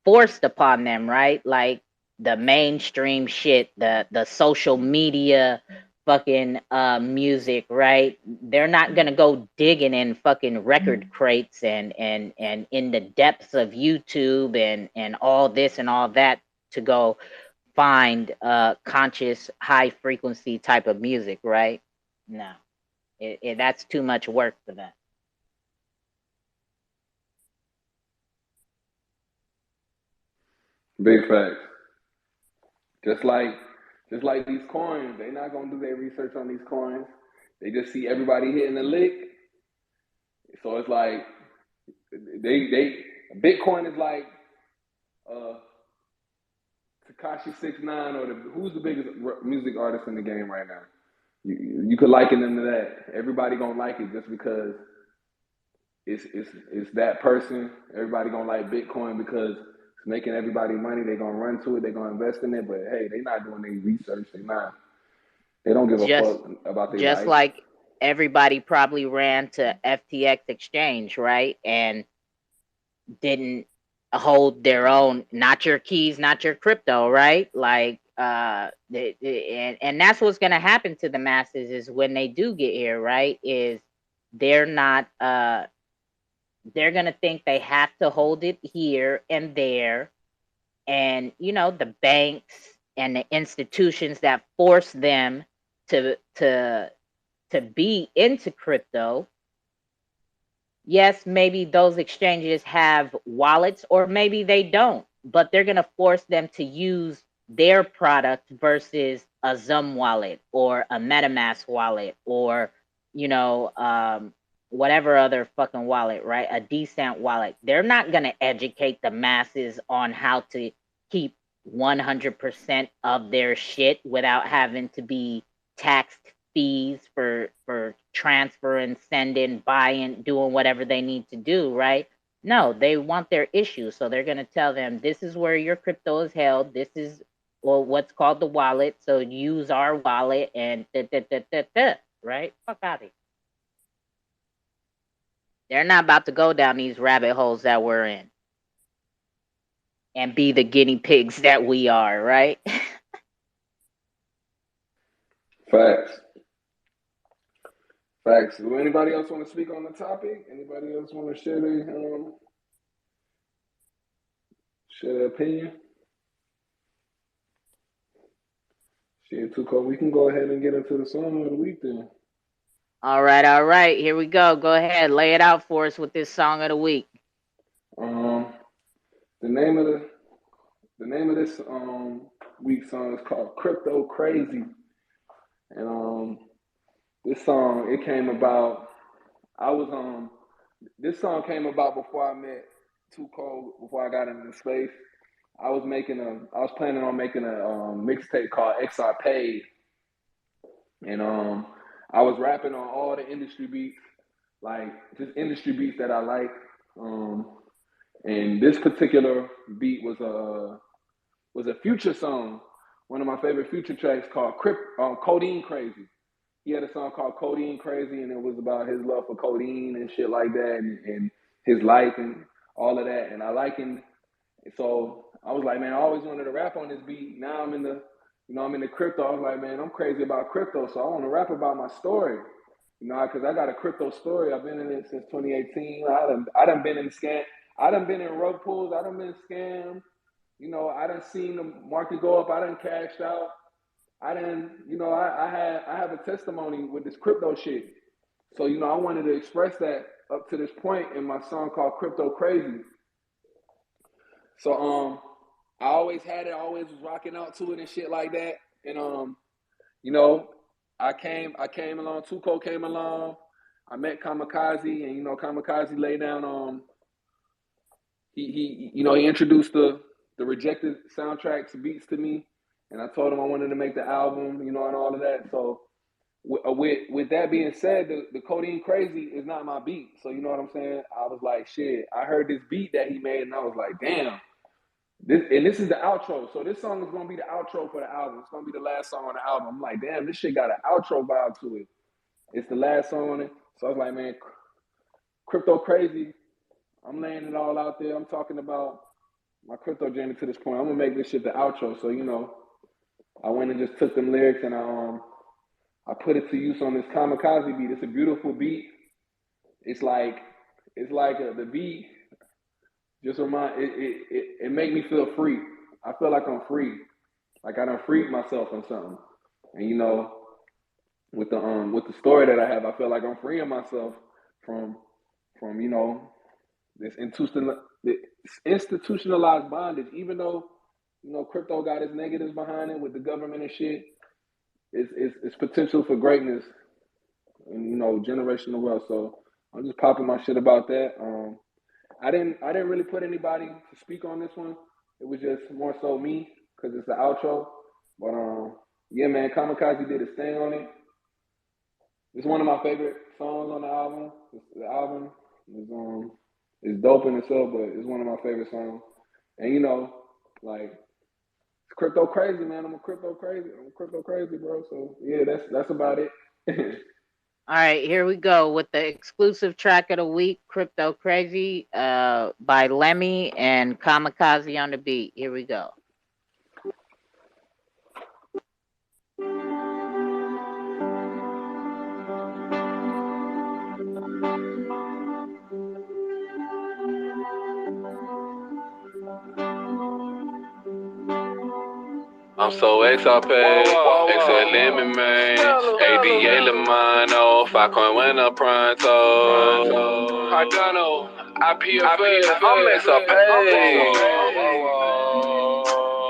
[SPEAKER 1] forced upon them, right? Like the mainstream shit, the social media fucking music, right? They're not gonna go digging in fucking record crates and in the depths of YouTube and all this and all that to go find conscious high frequency type of music, right? No, that's too much work for them.
[SPEAKER 13] Big facts. Just like these coins, they not gonna do their research on these coins. They just see everybody hitting the lick. So it's like they Bitcoin is like Takashi 6ix9ine or who's the biggest music artist in the game right now. You could liken them to that. Everybody gonna like it just because it's that person. Everybody gonna like Bitcoin because it's making everybody money. They gonna run to it. They gonna invest in it. But hey, they not doing any research. They don't give a
[SPEAKER 1] Just
[SPEAKER 13] fuck about their
[SPEAKER 1] just
[SPEAKER 13] life.
[SPEAKER 1] like everybody probably ran to FTX exchange, right? And didn't hold their own, not your keys, not your crypto, right? Like and that's what's going to happen to the masses is when they do get here, right? Is they're not they're going to think they have to hold it here and there, and the banks and the institutions that force them to be into crypto. Yes, maybe those exchanges have wallets or maybe they don't, but they're going to force them to use their product versus a Zum wallet or a MetaMask wallet or, whatever other fucking wallet, right? A decent wallet. They're not going to educate the masses on how to keep 100% of their shit without having to be taxed fees for transferring, sending, buying, doing whatever they need to do, right? No, they want their issue. So they're going to tell them this is where your crypto is held. This is what's called the wallet. So use our wallet and right? Fuck out of here. They're not about to go down these rabbit holes that we're in and be the guinea pigs that we are, right?
[SPEAKER 13] Facts. Facts. Do anybody else want to speak on the topic? Anybody else want to share their opinion? Shit, Tuco, we can go ahead and get into the song of the week then.
[SPEAKER 1] All right. Here we go. Go ahead, lay it out for us with this song of the week.
[SPEAKER 13] The name of this week's song is called "Crypto Crazy," and this song it came about. This song came about before I met Tuco. Before I got into the space, I was planning on making a mixtape called Xrp, and I was rapping on all the industry beats, like just industry beats that I like. And this particular beat was a Future song, one of my favorite Future tracks called Codeine Crazy. He had a song called Codeine Crazy, and it was about his love for codeine and shit like that, and his life and all of that. And I like him. So I was like, man, I always wanted to rap on this beat. Now I'm in the crypto. I was like, man, I'm crazy about crypto, so I want to rap about my story. Because I got a crypto story. I've been in it since 2018. I done been in scam. I done been in rug pulls. I done been scammed. I done seen the market go up. I done cashed out. I done, I have a testimony with this crypto shit. So, I wanted to express that up to this point in my song called Crypto Crazy. So, I always had it. I always was rocking out to it and shit like that. And, I came along, Tuco came along. I met Kamikaze, and Kamikaze laid down he introduced the Rejected soundtracks beats to me, and I told him I wanted to make the album, and all of that. So with that being said, the Codeine Crazy is not my beat. So you know what I'm saying? I was like, shit, I heard this beat that he made, and I was like, damn. This is the outro. So this song is gonna be the outro for the album. It's gonna be the last song on the album. I'm like, damn, this shit got an outro vibe to it. It's the last song on it. So I was like, man, Crypto Crazy. I'm laying it all out there. I'm talking about my crypto journey to this point. I'm gonna make this shit the outro. So I went and just took them lyrics and I put it to use on this Kamikaze beat. It's a beautiful beat. It's like the beat just it make me feel free. I feel like I'm free. Like I done freed myself from something. And with the story that I have, I feel like I'm freeing myself from this institutionalized bondage. Even though You know, crypto got its negatives behind it with the government and shit. It's potential for greatness and, you know, generational wealth. So I'm just popping my shit about that. I didn't really put anybody to speak on this one. It was just more so me because it's the outro. But yeah, man, Kamikaze did his thing on it. It's one of my favorite songs on the album. The album is dope in itself, but it's one of my favorite songs. And you know, like it's crypto crazy, man. I'm a crypto crazy, bro. So yeah, that's about it.
[SPEAKER 1] All right, here we go with the exclusive track of the week, Crypto Crazy, by Lemmy and Kamikaze on the beat. Here we go.
[SPEAKER 3] I'm so Xrp, XLM, man. ADA Lamano, Filecoin when I'm pronto. Cardano, IPFL, I'm Xrp.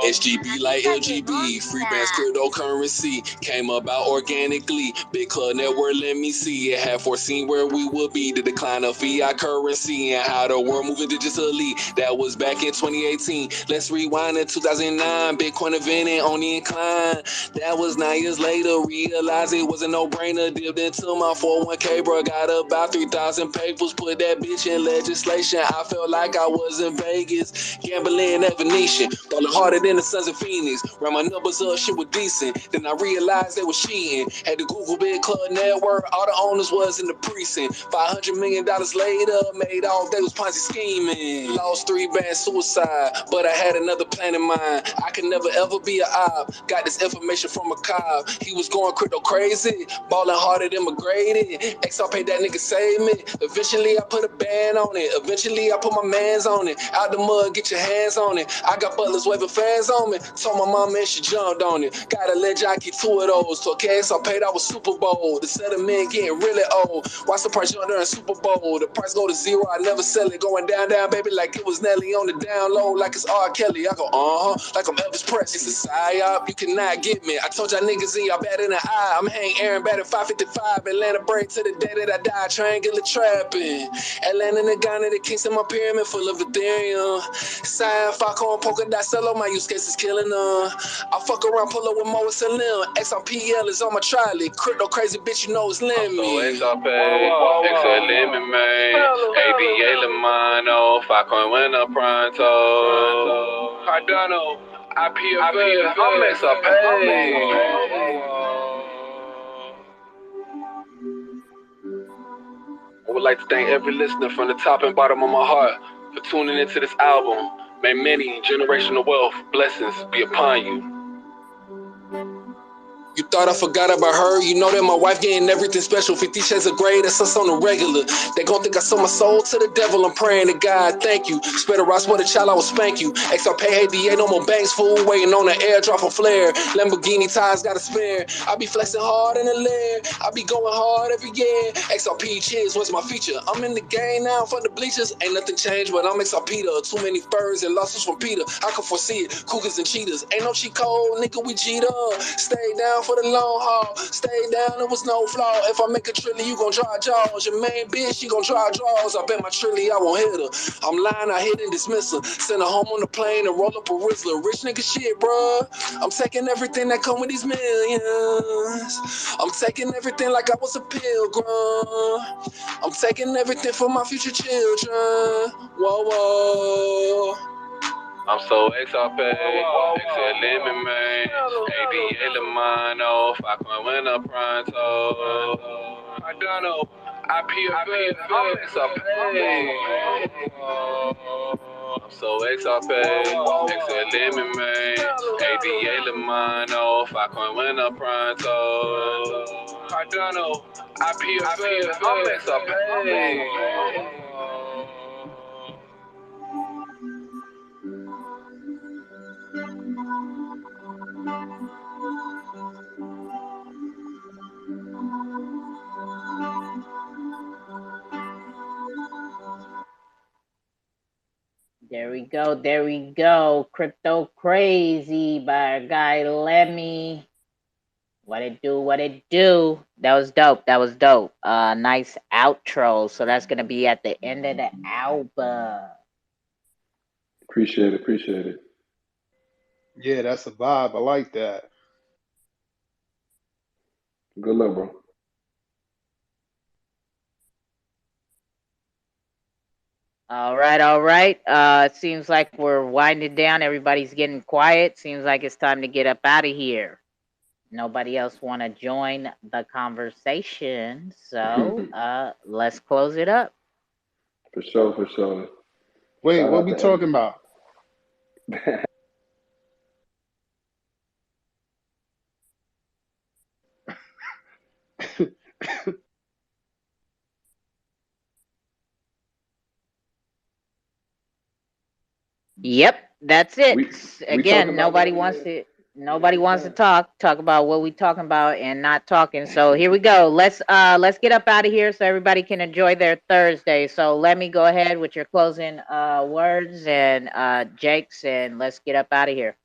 [SPEAKER 3] SGB like LGB, free bands cryptocurrency came about organically. Big Club Network, let me see. It had foreseen where we would be, the decline of fiat currency and how the world moving digitally. That was back in 2018. Let's rewind to 2009. Bitcoin invented on the incline. That was 9 years later. Realized it was a no-brainer. Dipped into my 401k, bro. Got about 3,000 papers. Put that bitch in legislation. I felt like I was in Vegas, gambling at Venetian, falling harder than the Sons of Phoenix. Ran my numbers up, shit was decent. Then I realized they was cheating. Had to Google Big Club Network. All the owners was in the precinct. $500 million later, made off. They was Ponzi scheming. Lost 3 bands, suicide, but I had another plan in mind. I could never ever be a op. Got this information from a cop. He was going crypto crazy, balling harder than McGrady. Xrp that nigga saved me. Eventually I put a band on it. Eventually I put my mans on it. Out the mud, get your hands on it. I got butlers waving fans on me. Told my mom and she jumped on it. Got a Ledger, I keep 2 of those. So Xrp paid out with Super Bowl. The settlement getting really old. Watch the price jump during Super Bowl. The price go to zero, I never sell it. Going down, baby, like it was Nelly on the down low, like it's R. Kelly. I go, like I'm Elvis Presley. It's a psyop, you cannot get me. I told y'all niggas in y'all bad in the eye. I'm hang Aaron bad at 555. Atlanta break to the day that I die. Triangular trapping. Atlanta, the Ghana, the Kingston, my pyramid full of Ethereum. Sign, Falcon, polka dot, solo, my use case is killing them. I fuck around, pull up with Mo and Salim. XRPL is on my trolley. Crypto crazy bitch, you know it's Lemmy. So Xrp, XLM, man. ADA Lamano, Filecoin when I'm pronto. Cardano, IPFL, I'm Xrp. I would like to thank every listener from the top and bottom of my heart for tuning into this album. May many generational wealth blessings be upon you. You thought I forgot about her? You know that my wife getting everything special. 50 shades of gray, that's us on the regular. They gon' think I sold my soul to the devil. I'm praying to God, thank you. Spread a rock, spread a child, I will spank you. Xrp, ADA, no more banks, fool. Waiting on the airdrop for flare. Lamborghini tires got a spare. I be flexing hard in the lair. I be going hard every year. Xrp cheers, what's my feature? I'm in the game now for the bleachers. Ain't nothing changed, but I'm Xrp. Too many furs and losses from Peter. I can foresee it. Cougars and cheetahs. Ain't no cheat code, nigga, we G'd up. Stay down for the long haul. Stay down, it was no flaw. If I make a trilly, you gon' draw jaws. Your main bitch, she gon' draw draws. I bet my trilly, I won't hit her. I'm lying, I hit and dismiss her. Send her home on the plane and roll up a Rizzler. Rich nigga shit, bruh. I'm taking everything that come with these millions. I'm taking everything like I was a pilgrim. I'm taking everything for my future children. Whoa, whoa. I'm so Xrp, XLM, man. ADA Lamano, Filecoin when I'm pronto. Cardano, IPFL, I'm Xrp. I'm so Xrp, XLM, man. ADA Lamano, Filecoin when I'm pronto. Cardano, IPFL, I'm Xrp.
[SPEAKER 1] There we go. There we go. Crypto Crazy by our guy Lemmy. What it do? What it do? That was dope. That was dope. Nice outro. So that's gonna be at the end of the album.
[SPEAKER 13] Appreciate it. Appreciate it.
[SPEAKER 7] Yeah, that's a vibe. I like that.
[SPEAKER 13] Good luck, bro.
[SPEAKER 1] All right, all right. It seems like we're winding down. Everybody's getting quiet. Seems like it's time to get up out of here. Nobody else want to join the conversation, so let's close it up.
[SPEAKER 13] For sure, for sure.
[SPEAKER 7] Wait,
[SPEAKER 13] Shout
[SPEAKER 7] what
[SPEAKER 13] out
[SPEAKER 7] we
[SPEAKER 13] to every.
[SPEAKER 7] talking about?
[SPEAKER 1] Yep, that's it.
[SPEAKER 13] we talking
[SPEAKER 1] Again,
[SPEAKER 13] about whatever.
[SPEAKER 1] nobody wants to
[SPEAKER 13] Yeah.
[SPEAKER 1] talk about what we talking about and not talking. So here we go. Let's get up out of here so everybody can enjoy their Thursday. So let me go ahead with your closing words and Jake's, and let's get up out of here.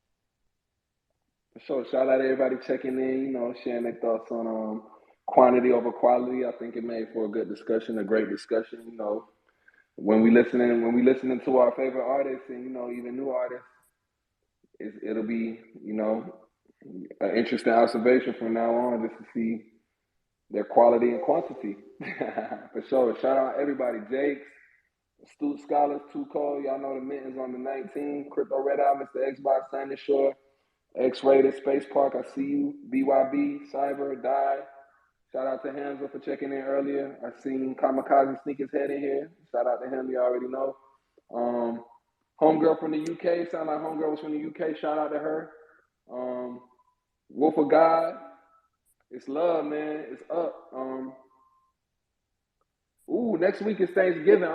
[SPEAKER 13] For sure. Shout out to everybody checking in. Sharing their thoughts on quantity over quality. I think it made for a good discussion, a great discussion. When we listening to our favorite artists and even new artists, it'll be an interesting observation from now on just to see their quality and quantity. For sure. Shout out everybody. Jakes, Astute Scholars, Too Cold. Y'all know the mittens on the 19th. Crypto Red Eye, Mr. Xbox, Signing Shore, X-Rated, Space Park, I see you. BYB, Cyber, Die. Shout out to Hamza for checking in earlier. I seen Kamikaze sneak his head in here. Shout out to him, you already know. Homegirl from the UK, sound like Homegirl was from the UK. Shout out to her. Wolf of God, it's love, man. It's up. Next week is Thanksgiving.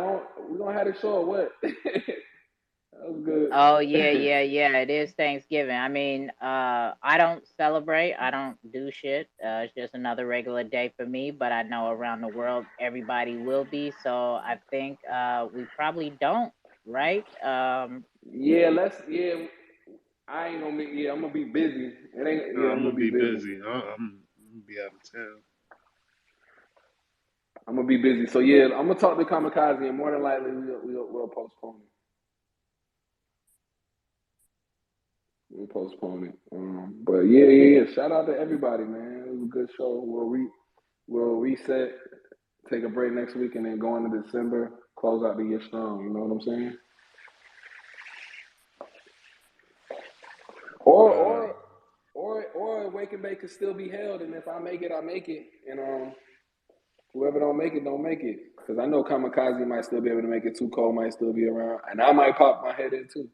[SPEAKER 13] We gonna have a show or what? That was
[SPEAKER 1] Oh yeah,
[SPEAKER 13] good.
[SPEAKER 1] yeah, yeah. It is Thanksgiving. I mean, I don't celebrate. I don't do shit. It's just another regular day for me. But I know around the world everybody will be. So I think we probably don't, right?
[SPEAKER 13] Yeah, I ain't gonna be. Yeah, I'm gonna be busy. It ain't.
[SPEAKER 7] No,
[SPEAKER 13] Yeah,
[SPEAKER 7] I'm
[SPEAKER 13] I'm
[SPEAKER 7] gonna
[SPEAKER 13] gonna be
[SPEAKER 7] be
[SPEAKER 13] busy.
[SPEAKER 7] busy. I'm gonna be out of town.
[SPEAKER 13] I'm gonna be busy. So yeah, I'm gonna talk to Kamikaze, and more than likely we'll postpone it. We'll postpone it. But yeah. Shout out to everybody, man. It was a good show. We'll reset, take a break next week, and then go into December, close out the year strong. You know what I'm saying? Or
[SPEAKER 7] Uh,
[SPEAKER 13] or or Wake and Bake could still be held, and if I make it, I make it, and whoever don't make it, don't make it. Because I know Kamikaze might still be able to make it. Too Cold might still be around, and I might pop my head in too.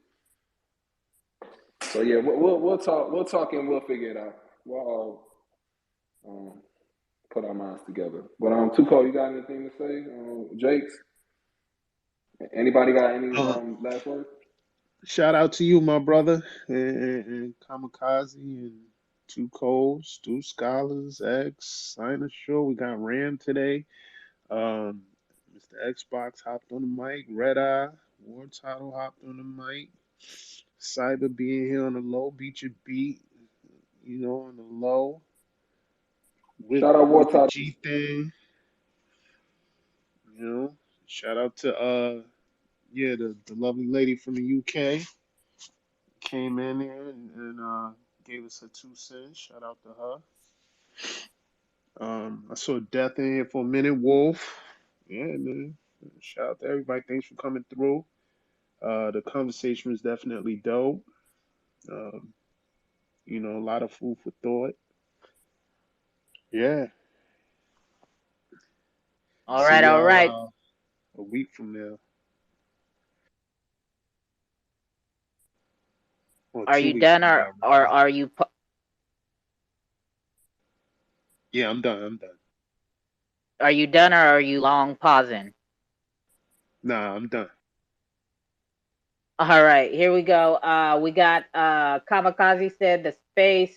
[SPEAKER 13] So yeah, we'll talk and we'll figure it out. We'll all put our minds together. But Too Cold, you got anything to say? Jakes, anybody got any
[SPEAKER 7] uh,
[SPEAKER 13] last words?
[SPEAKER 7] shout out to you, my brother, and Kamikaze and Two Coles, Stu Scholars, X, Signer Show. We got Ram today. Um, Mr. Xbox hopped on the mic. Red Eye, War Title hopped on the mic. Cyber being here on the low, beat your beat, on the low with
[SPEAKER 13] Shout out War
[SPEAKER 7] with the
[SPEAKER 13] Title.
[SPEAKER 7] G thing, you know. Shout out to the lovely lady from the UK came in here and gave us her 2 cents. Shout out to her. I saw Death in here for a minute. Wolf, yeah, man. Shout out to everybody. Thanks for coming through. The conversation was definitely dope. Um, a lot of food for thought. Yeah.
[SPEAKER 1] All
[SPEAKER 7] See
[SPEAKER 1] right, all
[SPEAKER 7] y'all
[SPEAKER 1] right.
[SPEAKER 7] a week from now or
[SPEAKER 1] Are
[SPEAKER 7] two
[SPEAKER 1] you
[SPEAKER 7] weeks
[SPEAKER 1] done,
[SPEAKER 7] from
[SPEAKER 1] or
[SPEAKER 7] now,
[SPEAKER 1] or
[SPEAKER 7] rather.
[SPEAKER 1] are you
[SPEAKER 7] Yeah, I'm done. I'm done.
[SPEAKER 1] are you done, or are you long pausing?
[SPEAKER 7] Nah, I'm done.
[SPEAKER 1] All right, here we go. We got Kamikaze said the space.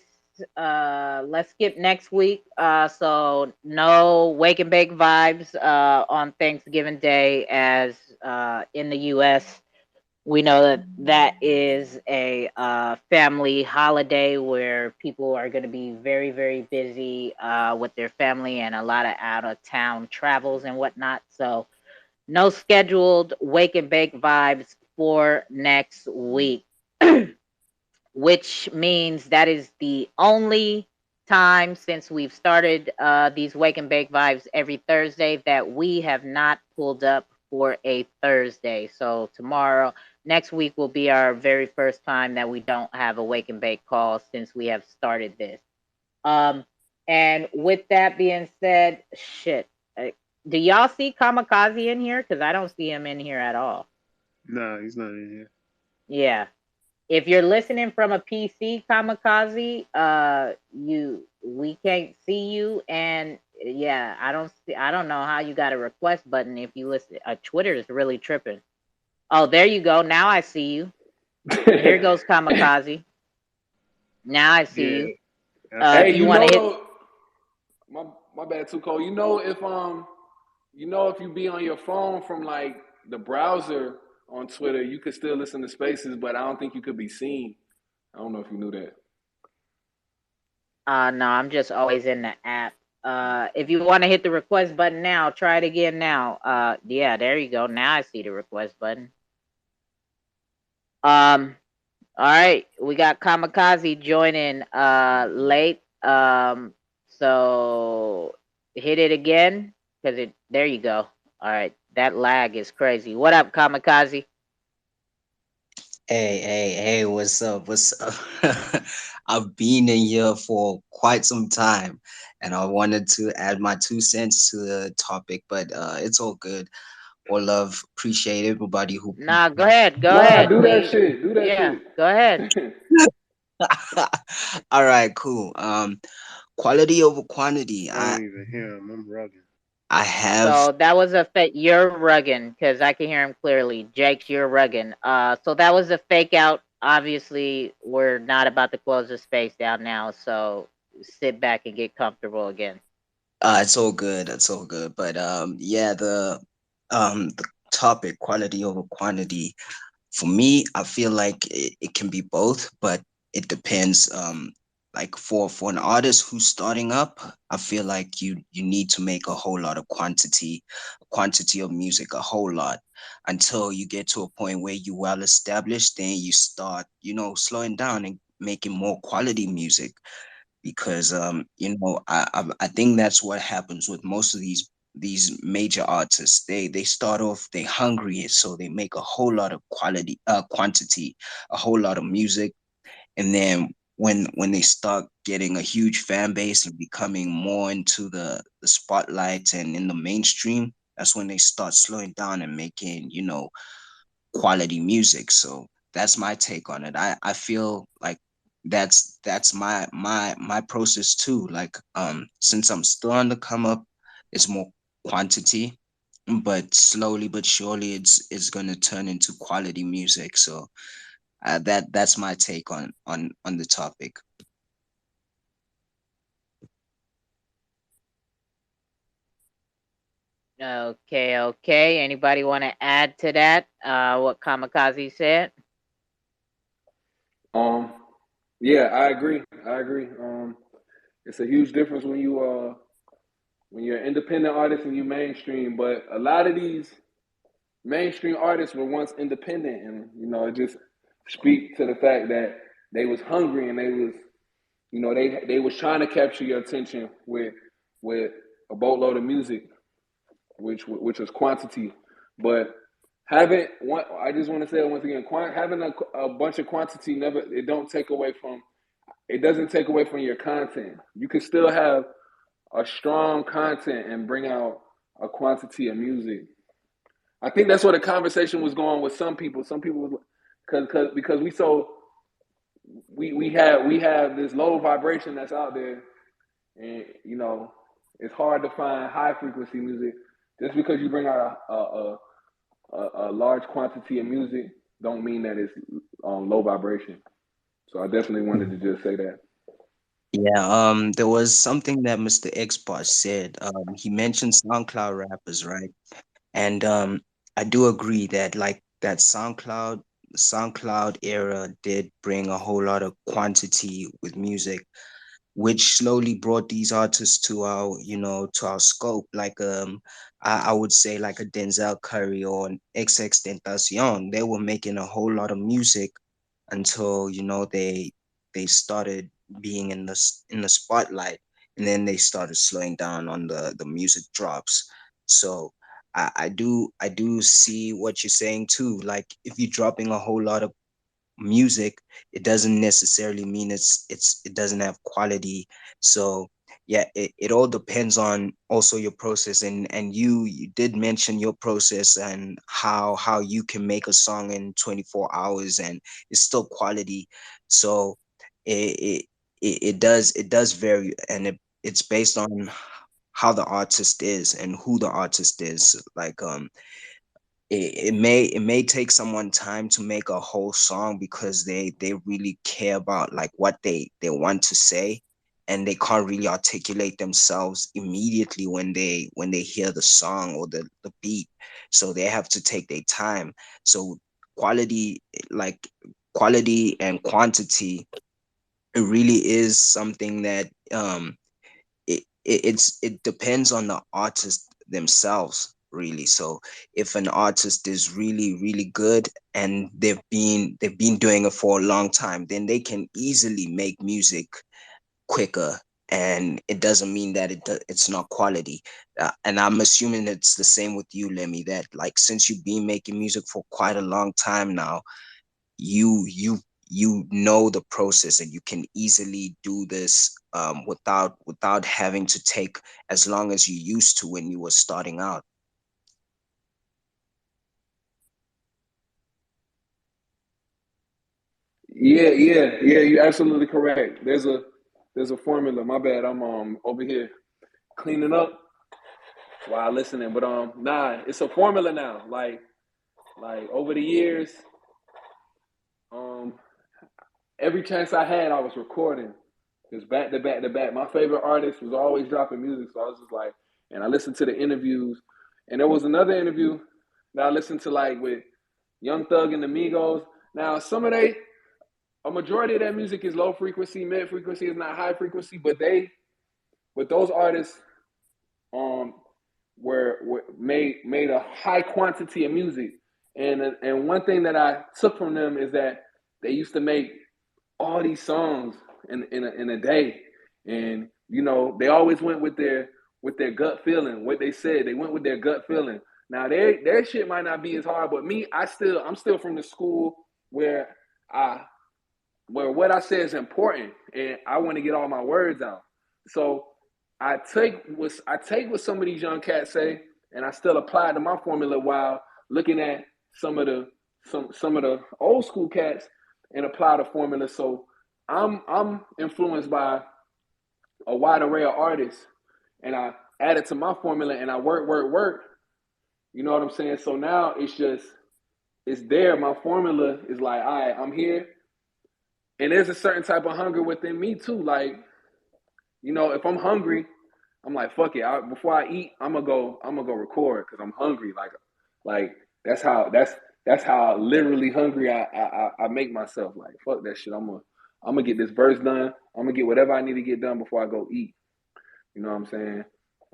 [SPEAKER 1] Let's skip next week. So no wake and bake vibes on Thanksgiving Day as in the US We know that that is a family holiday where people are going to be very, very busy with their family and a lot of out of town travels and whatnot. So, no scheduled wake and bake vibes for next week, which means that is the only time since we've started these wake and bake vibes every Thursday that we have not pulled up for a Thursday. So tomorrow, next week will be our very first time that we don't have a wake and bake call since we have started this. Um, and with that being said, shit, uh, do y'all see Kamikaze in here? Because I don't see him in here at all.
[SPEAKER 7] Nah, he's not in here.
[SPEAKER 1] Yeah, if you're listening from a PC, Kamikaze, we can't see you, and yeah, I don't know how you got a request button if you listen. Twitter is really tripping. Oh, there you go. Now I see you. Here goes Kamikaze. Now I see
[SPEAKER 7] Yeah,
[SPEAKER 1] you.
[SPEAKER 7] I see
[SPEAKER 1] Do
[SPEAKER 13] Hey,
[SPEAKER 1] you
[SPEAKER 13] you
[SPEAKER 7] him.
[SPEAKER 1] want to
[SPEAKER 13] know
[SPEAKER 1] hit?
[SPEAKER 13] though, my bad too, Cole. If you be on your phone from like the browser on Twitter, you could still listen to Spaces, but I don't think you could be seen. I don't know if you knew that.
[SPEAKER 1] No, I'm just always in the app. If you want to hit the request button now, try it again now. Yeah, there you go. Now I see the request button. Um, All right, we got Kamikaze joining late. So hit it again because it there you go. All right, that lag is crazy. What up, Kamikaze?
[SPEAKER 16] Hey, what's up? What's up? I've been in here for quite some time and I wanted to add my 2 cents to the topic, but it's all good. All love, appreciate everybody who.
[SPEAKER 1] Nah, go ahead, go
[SPEAKER 13] Nah,
[SPEAKER 1] ahead.
[SPEAKER 13] do that
[SPEAKER 1] We
[SPEAKER 13] shit. Do that
[SPEAKER 1] yeah,
[SPEAKER 13] shit.
[SPEAKER 1] go ahead.
[SPEAKER 16] All right, cool. Quality over quantity.
[SPEAKER 7] I don't even hear him. I'm rugging.
[SPEAKER 16] I have
[SPEAKER 1] So that was a fake. You're rugging because I can hear him clearly. Jake's you're rugging. So that was a fake out. Obviously, we're not about to close the space down now. So sit back and get comfortable again.
[SPEAKER 16] it's all good. It's all good. But yeah, the topic quality over quantity. For me, I feel like it can be both, but it depends. Like for an artist who's starting up, I feel like you need to make a whole lot of quantity of music, a whole lot, until you get to a point where you well established. Then you start, slowing down and making more quality music because I think that's what happens with most of these major artists. They start off they hungry, so they make a whole lot of quantity, a whole lot of music, and then when they start getting a huge fan base and becoming more into the spotlight and in the mainstream, that's when they start slowing down and making quality music. So that's my take on it. I feel like that's my process too. Like since I'm still on the come up, it's more quantity, but slowly but surely it's gonna turn into quality music. So that's my take on the topic.
[SPEAKER 1] Okay, okay. Anybody want to add to that? What Kamikaze said?
[SPEAKER 13] um, yeah, I agree. I agree. It's a huge difference when you're an independent artist and you mainstream. But a lot of these mainstream artists were once independent, and it just speak to the fact that they was hungry and they was trying to capture your attention with a boatload of music, which was quantity. But having one, I just want to say it once again, having a bunch of quantity never it doesn't take away from your content. You can still have a strong content and bring out a quantity of music. I think that's where the conversation was going with some people. Some people, because we have this low vibration that's out there, and it's hard to find high frequency music. Just because you bring out a large quantity of music, don't mean that it's low vibration. So I definitely wanted to just say that.
[SPEAKER 16] Yeah, there was something that Mr. Xbox said. He mentioned SoundCloud rappers, right? And I do agree that like that SoundCloud SoundCloud era did bring a whole lot of quantity with music, which slowly brought these artists to our, to our scope. Like I would say like a Denzel Curry or an XXXTentacion. They were making a whole lot of music until they started being in the spotlight, and then they started slowing down on the music drops. So I do see what you're saying too. Like if you're dropping a whole lot of music, it doesn't necessarily mean it doesn't have quality. So yeah, it all depends on also your process, and you did mention your process and how you can make a song in 24 hours and it's still quality. So it it does vary, and it's based on how the artist is and who the artist is. Like it may take someone time to make a whole song because they really care about like what they want to say, and they can't really articulate themselves immediately when they hear the song or the beat, so they have to take their time. So quality, like quality and quantity, it really is something that it depends on the artist themselves, really. So if an artist is really really good and they've been doing it for a long time, then they can easily make music quicker, and it doesn't mean that it's not quality. And I'm assuming it's the same with you, Lemmy, that like since you've been making music for quite a long time now, you know the process, and you can easily do this without having to take as long as you used to when you were starting out.
[SPEAKER 13] Yeah. You're absolutely correct. There's a formula. My bad. I'm over here cleaning up while listening, but nah, it's a formula now. Like over the years, um, every chance I had, I was recording. Just back to back to back. My favorite artist was always dropping music, so I was just like, and I listened to the interviews. And there was another interview that I listened to, like with Young Thug and the Migos. Now, a majority of that music is low frequency, mid frequency is not high frequency, but those artists, um, were made a high quantity of music. And one thing that I took from them is that they used to make all these songs in a day, and they always went with their gut feeling. What they said, they went with their gut feeling. Now their shit might not be as hard, but me, I'm still from the school where I where what I say is important, and I want to get all my words out. So I take what some of these young cats say, and I still apply it to my formula while looking at some of the some of the old school cats and apply the formula. So I'm influenced by a wide array of artists, and I add it to my formula, and I work. You know what I'm saying? So now it's there. My formula is like, all right, I'm here, and there's a certain type of hunger within me too. Like, if I'm hungry, I'm like, fuck it. Before I eat, I'm gonna go record because I'm hungry. Like that's how literally hungry I make myself. Like, fuck that shit. I'm gonna get this verse done. I'm gonna get whatever I need to get done before I go eat. You know what I'm saying?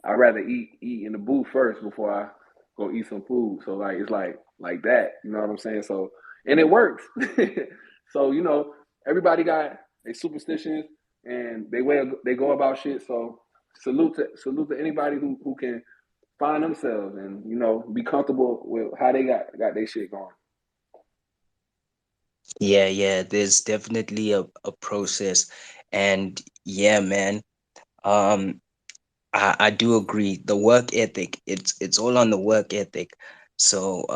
[SPEAKER 13] I'd rather eat in the booth first before I go eat some food. So like it's like that. You know what I'm saying? So and it works. So everybody got their superstitions and they go about shit. So salute to anybody who can find themselves and be comfortable with how they got their shit going.
[SPEAKER 16] Yeah, there's definitely a process. And yeah, man, um I do agree. The work ethic, it's all on the work ethic. So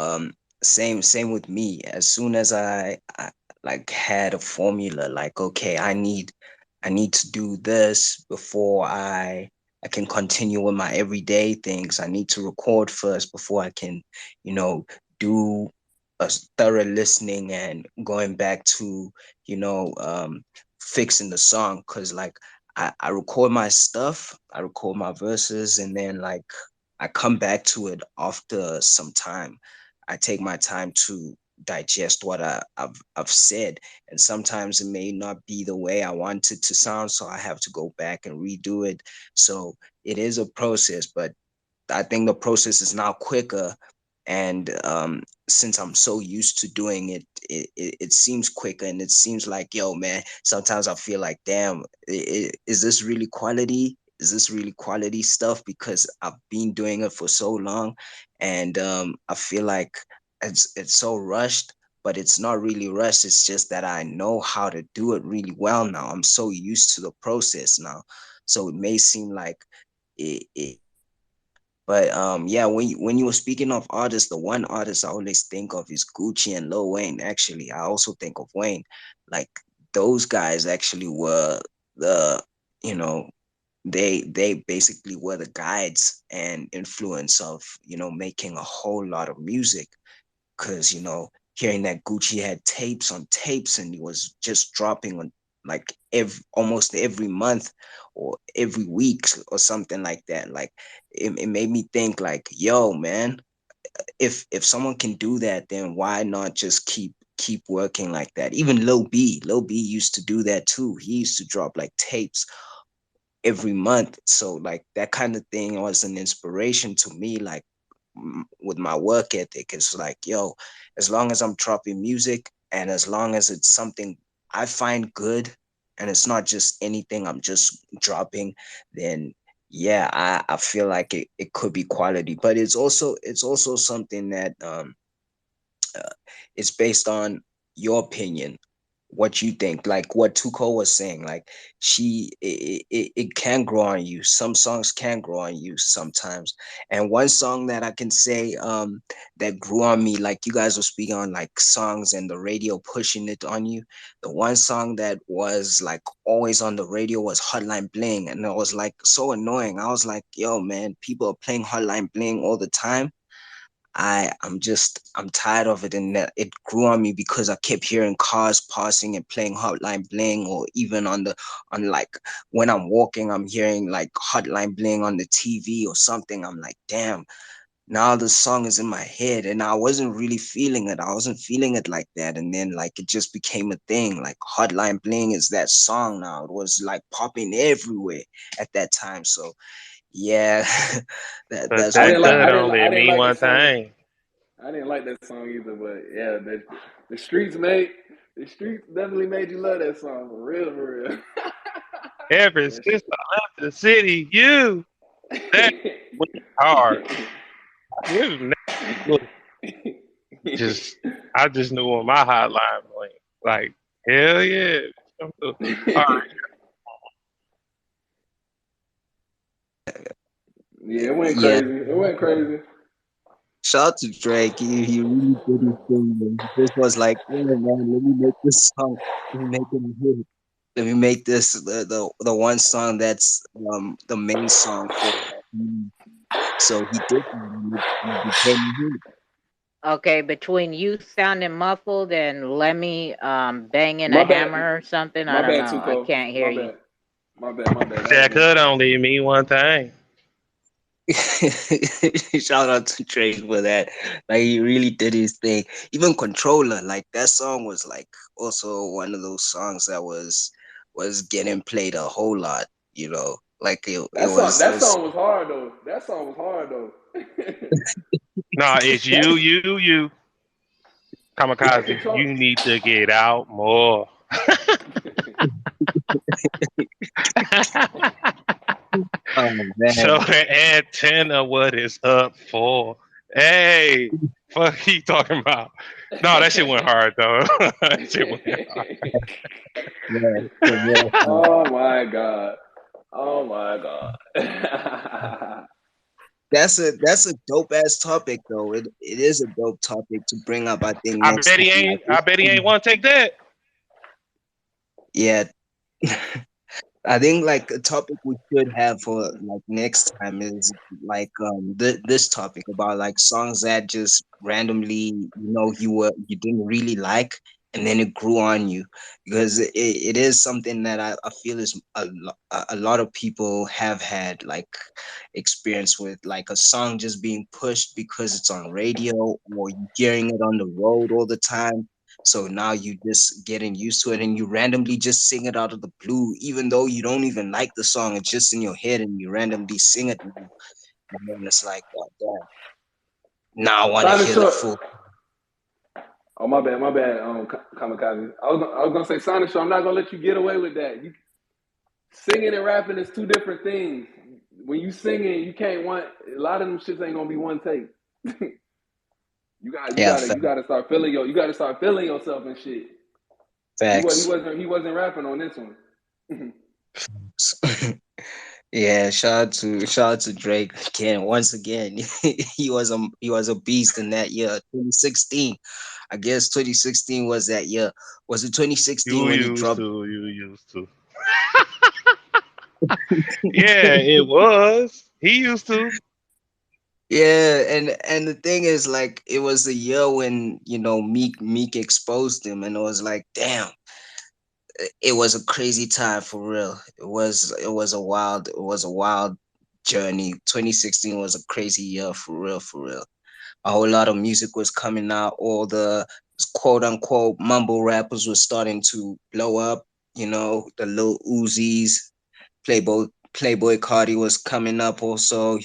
[SPEAKER 16] same with me. As soon as I like had a formula, like okay, I need to do this before I can continue with my everyday things. I need to record first before I can, you know, do a thorough listening and going back to, you know, fixing the song. Cause like I record my stuff, I record my verses, and then like I come back to it after some time. I take my time to digest what I've said, and sometimes it may not be the way I want it to sound, so I have to go back and redo it. So it is a process, but I think the process is now quicker, and since I'm so used to doing it, it seems quicker, and it seems like, yo, man, sometimes I feel like, damn, is this really quality? Is this really quality stuff? Because I've been doing it for so long, and I feel like it's so rushed, but it's not really rushed. It's just that I know how to do it really well now. I'm so used to the process now, so it may seem like it, but yeah, when you were speaking of artists, the one artist I always think of is Gucci and Lil Wayne. Actually, I also think of Wayne. Like those guys actually were the, you know, they basically were the guides and influence of, making a whole lot of music. Cause hearing that Gucci had tapes on tapes and he was just dropping on like almost every month or every week or something like that. Like it made me think like, yo, man, if someone can do that, then why not just keep working like that? Even Lil B used to do that too. He used to drop like tapes every month. So like that kind of thing was an inspiration to me. Like with my work ethic, it's like, yo, as long as I'm dropping music and as long as it's something I find good and it's not just anything I'm just dropping, then yeah, I feel like it could be quality. But it's also something that uh, it's based on your opinion, what you think, like what Tuko was saying. Like it can grow on you. Some songs can grow on you sometimes. And one song that I can say that grew on me, like you guys were speaking on like songs and the radio pushing it on you, the one song that was like always on the radio was Hotline Bling, and it was like so annoying. I was like, yo, man, people are playing Hotline Bling all the time. I'm tired of it, and that it grew on me because I kept hearing cars passing and playing Hotline Bling, or even on like when I'm walking, I'm hearing like Hotline Bling on the TV or something. I'm like, damn, now the song is in my head, and I wasn't really feeling it. I wasn't feeling it like that, and then like it just became a thing. Like Hotline Bling is that song now. It was like popping everywhere at that time. So yeah,
[SPEAKER 2] But
[SPEAKER 13] I
[SPEAKER 16] that's
[SPEAKER 2] that
[SPEAKER 13] didn't
[SPEAKER 16] one
[SPEAKER 13] like
[SPEAKER 2] could
[SPEAKER 13] I
[SPEAKER 16] thing.
[SPEAKER 13] didn't
[SPEAKER 2] only
[SPEAKER 13] I didn't
[SPEAKER 2] mean
[SPEAKER 13] like
[SPEAKER 2] one
[SPEAKER 13] that song.
[SPEAKER 2] thing.
[SPEAKER 13] I didn't like that song either, but yeah, the streets definitely made you love that song for real, for real.
[SPEAKER 2] Ever
[SPEAKER 13] That shit.
[SPEAKER 2] since I left the city, that went hard. It was look, just I just knew on my hotline bling. Like, hell yeah. All right.
[SPEAKER 13] Yeah, it went
[SPEAKER 16] Yeah.
[SPEAKER 13] crazy. It went crazy.
[SPEAKER 16] Shout out to Drake. He really did his thing. Man. He just was like, yeah, man, let me make this song. Let me make it a hit. Let me make this the one song that's the main song for me. So he did that, and it became a hit.
[SPEAKER 1] Okay, between you sounding muffled and let me bang in
[SPEAKER 13] My
[SPEAKER 1] a
[SPEAKER 13] bad.
[SPEAKER 1] hammer or something, I
[SPEAKER 13] My
[SPEAKER 1] don't
[SPEAKER 13] bad,
[SPEAKER 1] know. I
[SPEAKER 13] Tuko.
[SPEAKER 1] can't hear
[SPEAKER 13] My
[SPEAKER 1] you.
[SPEAKER 13] bad. My bad. That was
[SPEAKER 2] That
[SPEAKER 13] me.
[SPEAKER 2] could only mean one thing.
[SPEAKER 16] Shout out to Drake for that. Like he really did his thing. Even Controller, like that song was like also one of those songs that was getting played a whole lot. Like it
[SPEAKER 13] That
[SPEAKER 16] was.
[SPEAKER 13] song was hard though. That song was hard though.
[SPEAKER 2] Nah, it's
[SPEAKER 13] That
[SPEAKER 2] you. Kamikaze,
[SPEAKER 13] control.
[SPEAKER 2] you need to get out more.
[SPEAKER 16] Oh
[SPEAKER 2] So
[SPEAKER 16] man.
[SPEAKER 2] the antenna, what is up for? Hey, fuck you talking about? No, that shit went hard though. That shit went hard.
[SPEAKER 16] Yeah, for real.
[SPEAKER 13] Oh my god. Oh my god.
[SPEAKER 16] That's a dope ass topic though. It is a dope topic to bring up. I think
[SPEAKER 2] I
[SPEAKER 16] next
[SPEAKER 2] bet he
[SPEAKER 16] time, like
[SPEAKER 2] ain't. I bet he ain't want to take that.
[SPEAKER 16] yeah. I think like a topic we should have for like next time is like this topic about like songs that just randomly you didn't really like, and then it grew on you, because it is something that I feel is a lot of people have had like experience with, like a song just being pushed because it's on radio or you hearing it on the road all the time. So now you just getting used to it and you randomly just sing it out of the blue, even though you don't even like the song. It's just in your head and you randomly sing it now. And then it's like, oh, damn, now I want to
[SPEAKER 13] Sign
[SPEAKER 16] hear the
[SPEAKER 13] short.
[SPEAKER 16] full.
[SPEAKER 13] Oh, my bad, my bad. Kamikaze. I was gonna say, Sonic Show. I'm not gonna let you get away with that. Singing and rapping is two different things. When you singing, you can't want a lot of them shits ain't gonna be one take.
[SPEAKER 16] Yeah,
[SPEAKER 13] You gotta start feeling you gotta start feeling yourself and shit.
[SPEAKER 16] facts.
[SPEAKER 13] He wasn't rapping on this one.
[SPEAKER 16] Yeah, shout out to Drake again. Once again, he was a beast in that year, 2016. I guess 2016 was that year. Was it 2016
[SPEAKER 2] You
[SPEAKER 16] when he
[SPEAKER 2] used
[SPEAKER 16] dropped?
[SPEAKER 2] to. You used to. Yeah, it was. He used to.
[SPEAKER 16] Yeah, and the thing is, like, it was the year when Meek exposed him, and it was like, damn, it was a crazy time for real. It was a wild journey. 2016 was a crazy year for real, for real. A whole lot of music was coming out. All the quote unquote mumble rappers were starting to blow up. The Lil Uzis, Playboy Cardi was coming up also.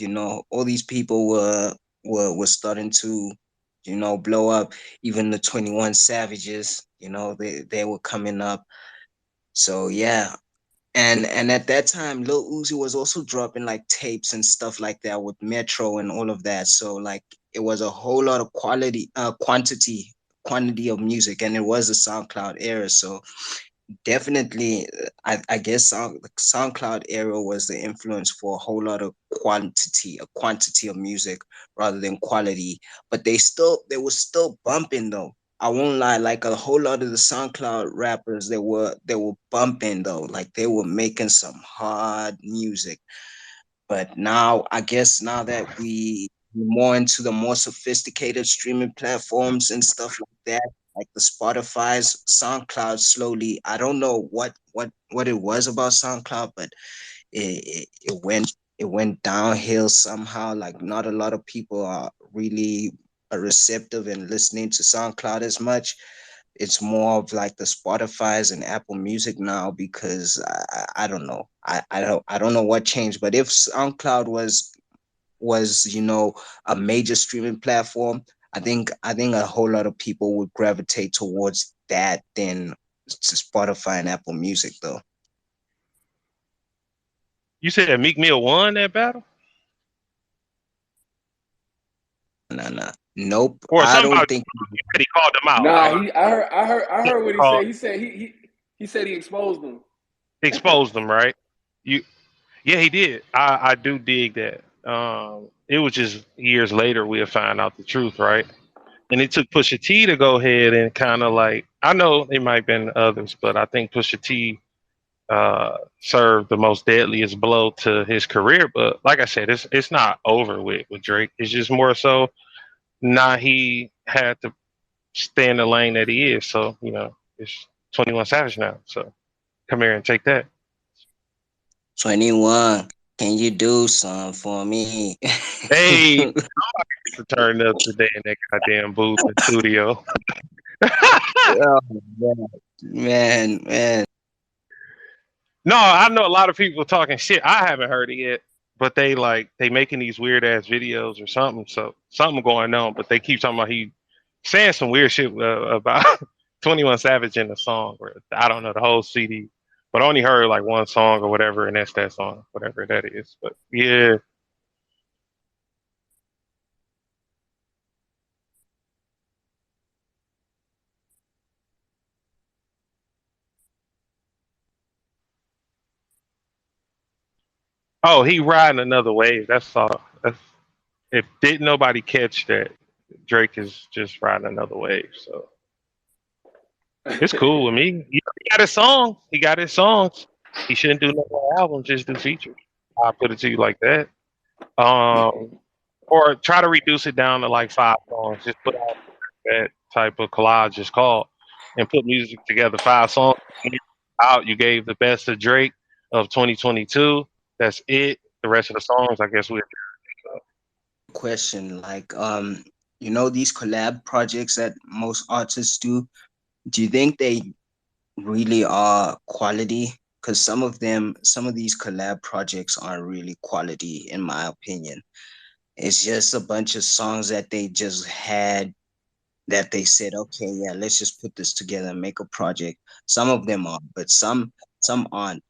[SPEAKER 16] All these people were starting to, blow up. Even the 21 Savages, they were coming up. So yeah, and at that time, Lil Uzi was also dropping like tapes and stuff like that with Metro and all of that. So like it was a whole lot of quantity of music, and it was a SoundCloud era. So definitely, I guess the SoundCloud era was the influence for a whole lot of quantity of music rather than quality. But they were still bumping though. I won't lie, like a whole lot of the SoundCloud rappers, they were bumping though. Like they were making some hard music. But now, I guess now that we're more into the more sophisticated streaming platforms and stuff like that, like the Spotify's, SoundCloud slowly. I don't know what it was about SoundCloud, but it went downhill somehow. Like not a lot of people are really receptive and listening to SoundCloud as much. It's more of like the Spotify's and Apple Music now, because I don't know. I don't know what changed. But if SoundCloud was a major streaming platform, I think a whole lot of people would gravitate towards that than to Spotify and Apple Music though.
[SPEAKER 2] You said Meek Mill won that battle,
[SPEAKER 16] Nah, nah. Nope.
[SPEAKER 2] or
[SPEAKER 16] I
[SPEAKER 2] somebody
[SPEAKER 16] don't think.
[SPEAKER 2] said he called them out.
[SPEAKER 13] Nah,
[SPEAKER 2] I
[SPEAKER 13] I heard what he
[SPEAKER 2] called,
[SPEAKER 13] said. He said he exposed them.
[SPEAKER 2] exposed them, right? You, yeah, he did. I do dig that. It was just years later we'll find out the truth, right? And it took Pusha T to go ahead and kind of like, I know it might have been others, but I think Pusha T served the most deadliest blow to his career. But like I said, it's not over with Drake. It's just more so now he had to stay in the lane that he is. So it's 21 Savage now. So come here and take that.
[SPEAKER 16] 21. Can you do something for me?
[SPEAKER 2] Hey, to turn up today in that goddamn booth and studio.
[SPEAKER 16] Oh, man, man, man.
[SPEAKER 2] No, I know a lot of people talking shit. I haven't heard it yet, but they making these weird ass videos or something. So something going on, but they keep talking about he saying some weird shit about 21 Savage in the song. Or I don't know the whole CD, but I only heard like one song or whatever, and that's that song, whatever that is. But yeah, oh, he riding another wave. That's all. That's if didn't nobody catch that, Drake is just riding another wave. So it's cool with me. He got his songs. He got his songs. He shouldn't do no more albums. Just do features. I'll put it to you like that. Um, or try to reduce it down to like 5 songs. Just put out that type of collage is called. and put music together, 5 songs out. You gave the best of Drake of 2022. That's it. The rest of the songs, I guess we.
[SPEAKER 16] Question like you know these collab projects that most artists do you think they really are quality? Because some of these collab projects aren't really quality in my opinion. It's just a bunch of songs that they just had that they said, okay, yeah, let's just put this together and make a project. Some of them are, but some aren't.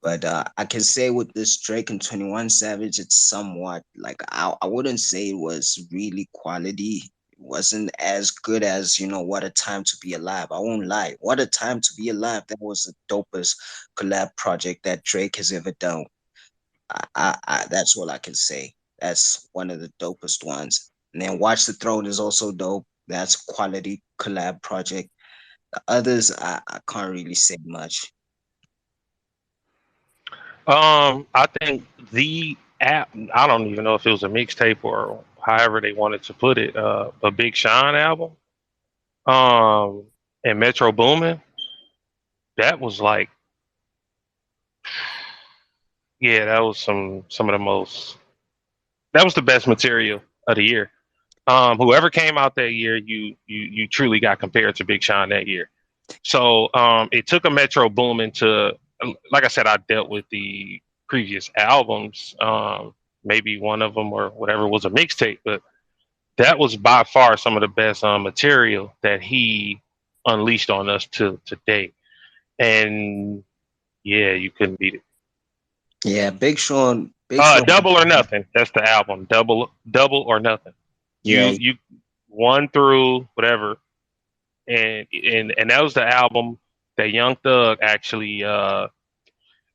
[SPEAKER 16] But I can say with this Drake and 21 Savage, it's somewhat like I wouldn't say it was really quality. It wasn't as good as, you know, What a Time to Be Alive. I won't lie. What a Time to Be Alive, that was the dopest collab project that Drake has ever done. That's all I can say. That's one of the dopest ones. And then Watch the Throne is also dope. That's quality collab project. The others, I can't really say much.
[SPEAKER 2] I think the app. I don't even know if it was a mixtape or however they wanted to put it. A Big Sean album. Um, and Metro Boomin. That was like, yeah, that was some of the most. That was the best material of the year. Whoever came out that year, you truly got compared to Big Sean that year. So it took a Metro Boomin to, like I said, I dealt with the previous albums. Maybe one of them or whatever was a mixtape, but that was by far some of the best material that he unleashed on us to today. And yeah, you couldn't beat it.
[SPEAKER 16] Yeah, Big Sean.
[SPEAKER 2] Double or Nothing. That's the album. Double or Nothing.
[SPEAKER 16] Yeah,
[SPEAKER 2] You one through whatever, and that was the album that Young Thug actually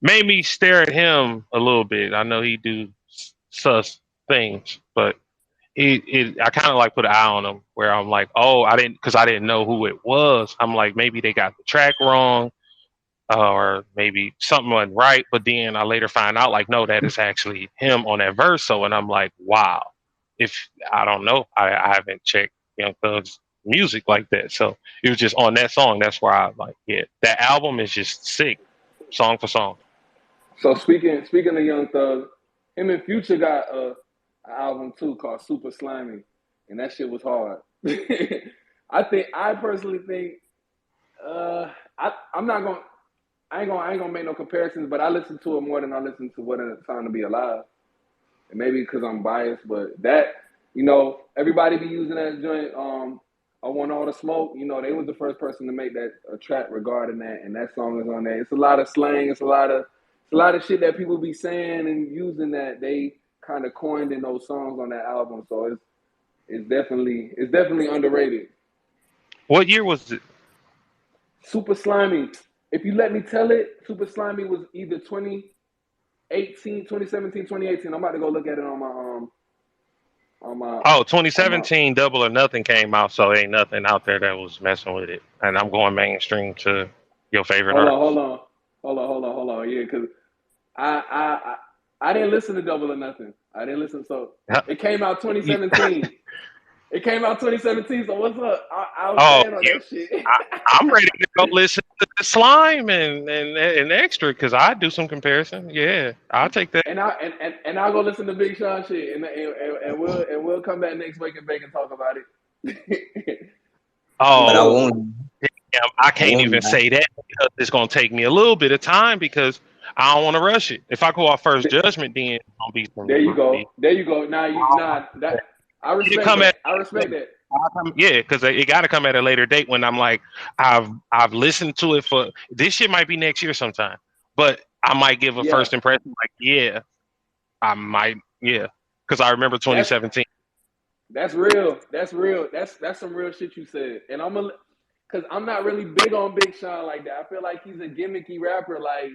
[SPEAKER 2] made me stare at him a little bit. I know he do sus things, but I kind of like put an eye on him where I'm like, oh, I didn't know who it was. I'm like, maybe they got the track wrong, or maybe something went right. But then I later find out, like, no, that is actually him on that verse. So, and I'm like, wow. If I don't know, I haven't checked Young Thug's music like that. So it was just on that song. That's why I like, yeah, that album is just sick, song for song.
[SPEAKER 13] So speaking of Young Thug, him and Future got an album too called Super Slimy, and that shit was hard. I personally think I'm not gonna I ain't gonna make no comparisons, but I listen to it more than I listen to What a Time to Be Alive. And maybe because I'm biased, but that, you know, everybody be using that joint. I Want All the Smoke. You know, they was the first person to make that a track regarding that, and that song is on there. It's a lot of slang. It's a lot of shit that people be saying and using that they kind of coined in those songs on that album. So it's definitely underrated.
[SPEAKER 2] What year was it?
[SPEAKER 13] Super Slimy. If you let me tell it, Super Slimy was either 2018, 2017, 2018. I'm about to go look at it on my
[SPEAKER 2] Oh,
[SPEAKER 13] on my
[SPEAKER 2] 2017, Double or Nothing came out, so ain't nothing out there that was messing with it. And I'm going mainstream to your favorite
[SPEAKER 13] hold on,
[SPEAKER 2] artist.
[SPEAKER 13] hold on, hold on. Yeah, because I, I I didn't listen to Double or Nothing. I didn't listen. So it came out 2017. It came out 2017. So what's up? I was
[SPEAKER 2] Oh,
[SPEAKER 13] staying on that shit.
[SPEAKER 2] I'm ready to go listen to the Slime and Extra because I do some comparison. Yeah, I'll take that.
[SPEAKER 13] And I'll go listen to Big Sean shit, and we'll come back next week and bake and talk about it.
[SPEAKER 16] but I
[SPEAKER 2] Oh,
[SPEAKER 13] But
[SPEAKER 16] won't.
[SPEAKER 2] yeah, I
[SPEAKER 16] I
[SPEAKER 2] can't
[SPEAKER 16] won't
[SPEAKER 2] even
[SPEAKER 16] lie.
[SPEAKER 2] say that because it's gonna take me a little bit of time because I don't want to rush it. If I go off First Judgment, then it's gonna be
[SPEAKER 13] there you
[SPEAKER 2] some.
[SPEAKER 13] go. There you go. Nah, that I
[SPEAKER 2] It
[SPEAKER 13] respect
[SPEAKER 2] come at
[SPEAKER 13] that. I respect that.
[SPEAKER 2] yeah, because it got to come at a later date when I'm like, I've listened to it for this shit might be next year sometime, but I might give a
[SPEAKER 13] Yeah,
[SPEAKER 2] first impression like, yeah, I might, yeah, because I remember
[SPEAKER 13] that's
[SPEAKER 2] 2017.
[SPEAKER 13] that's real. That's real. That's some real shit you said. And cause I'm not really big on Big Sean like that. I feel like he's a gimmicky rapper. Like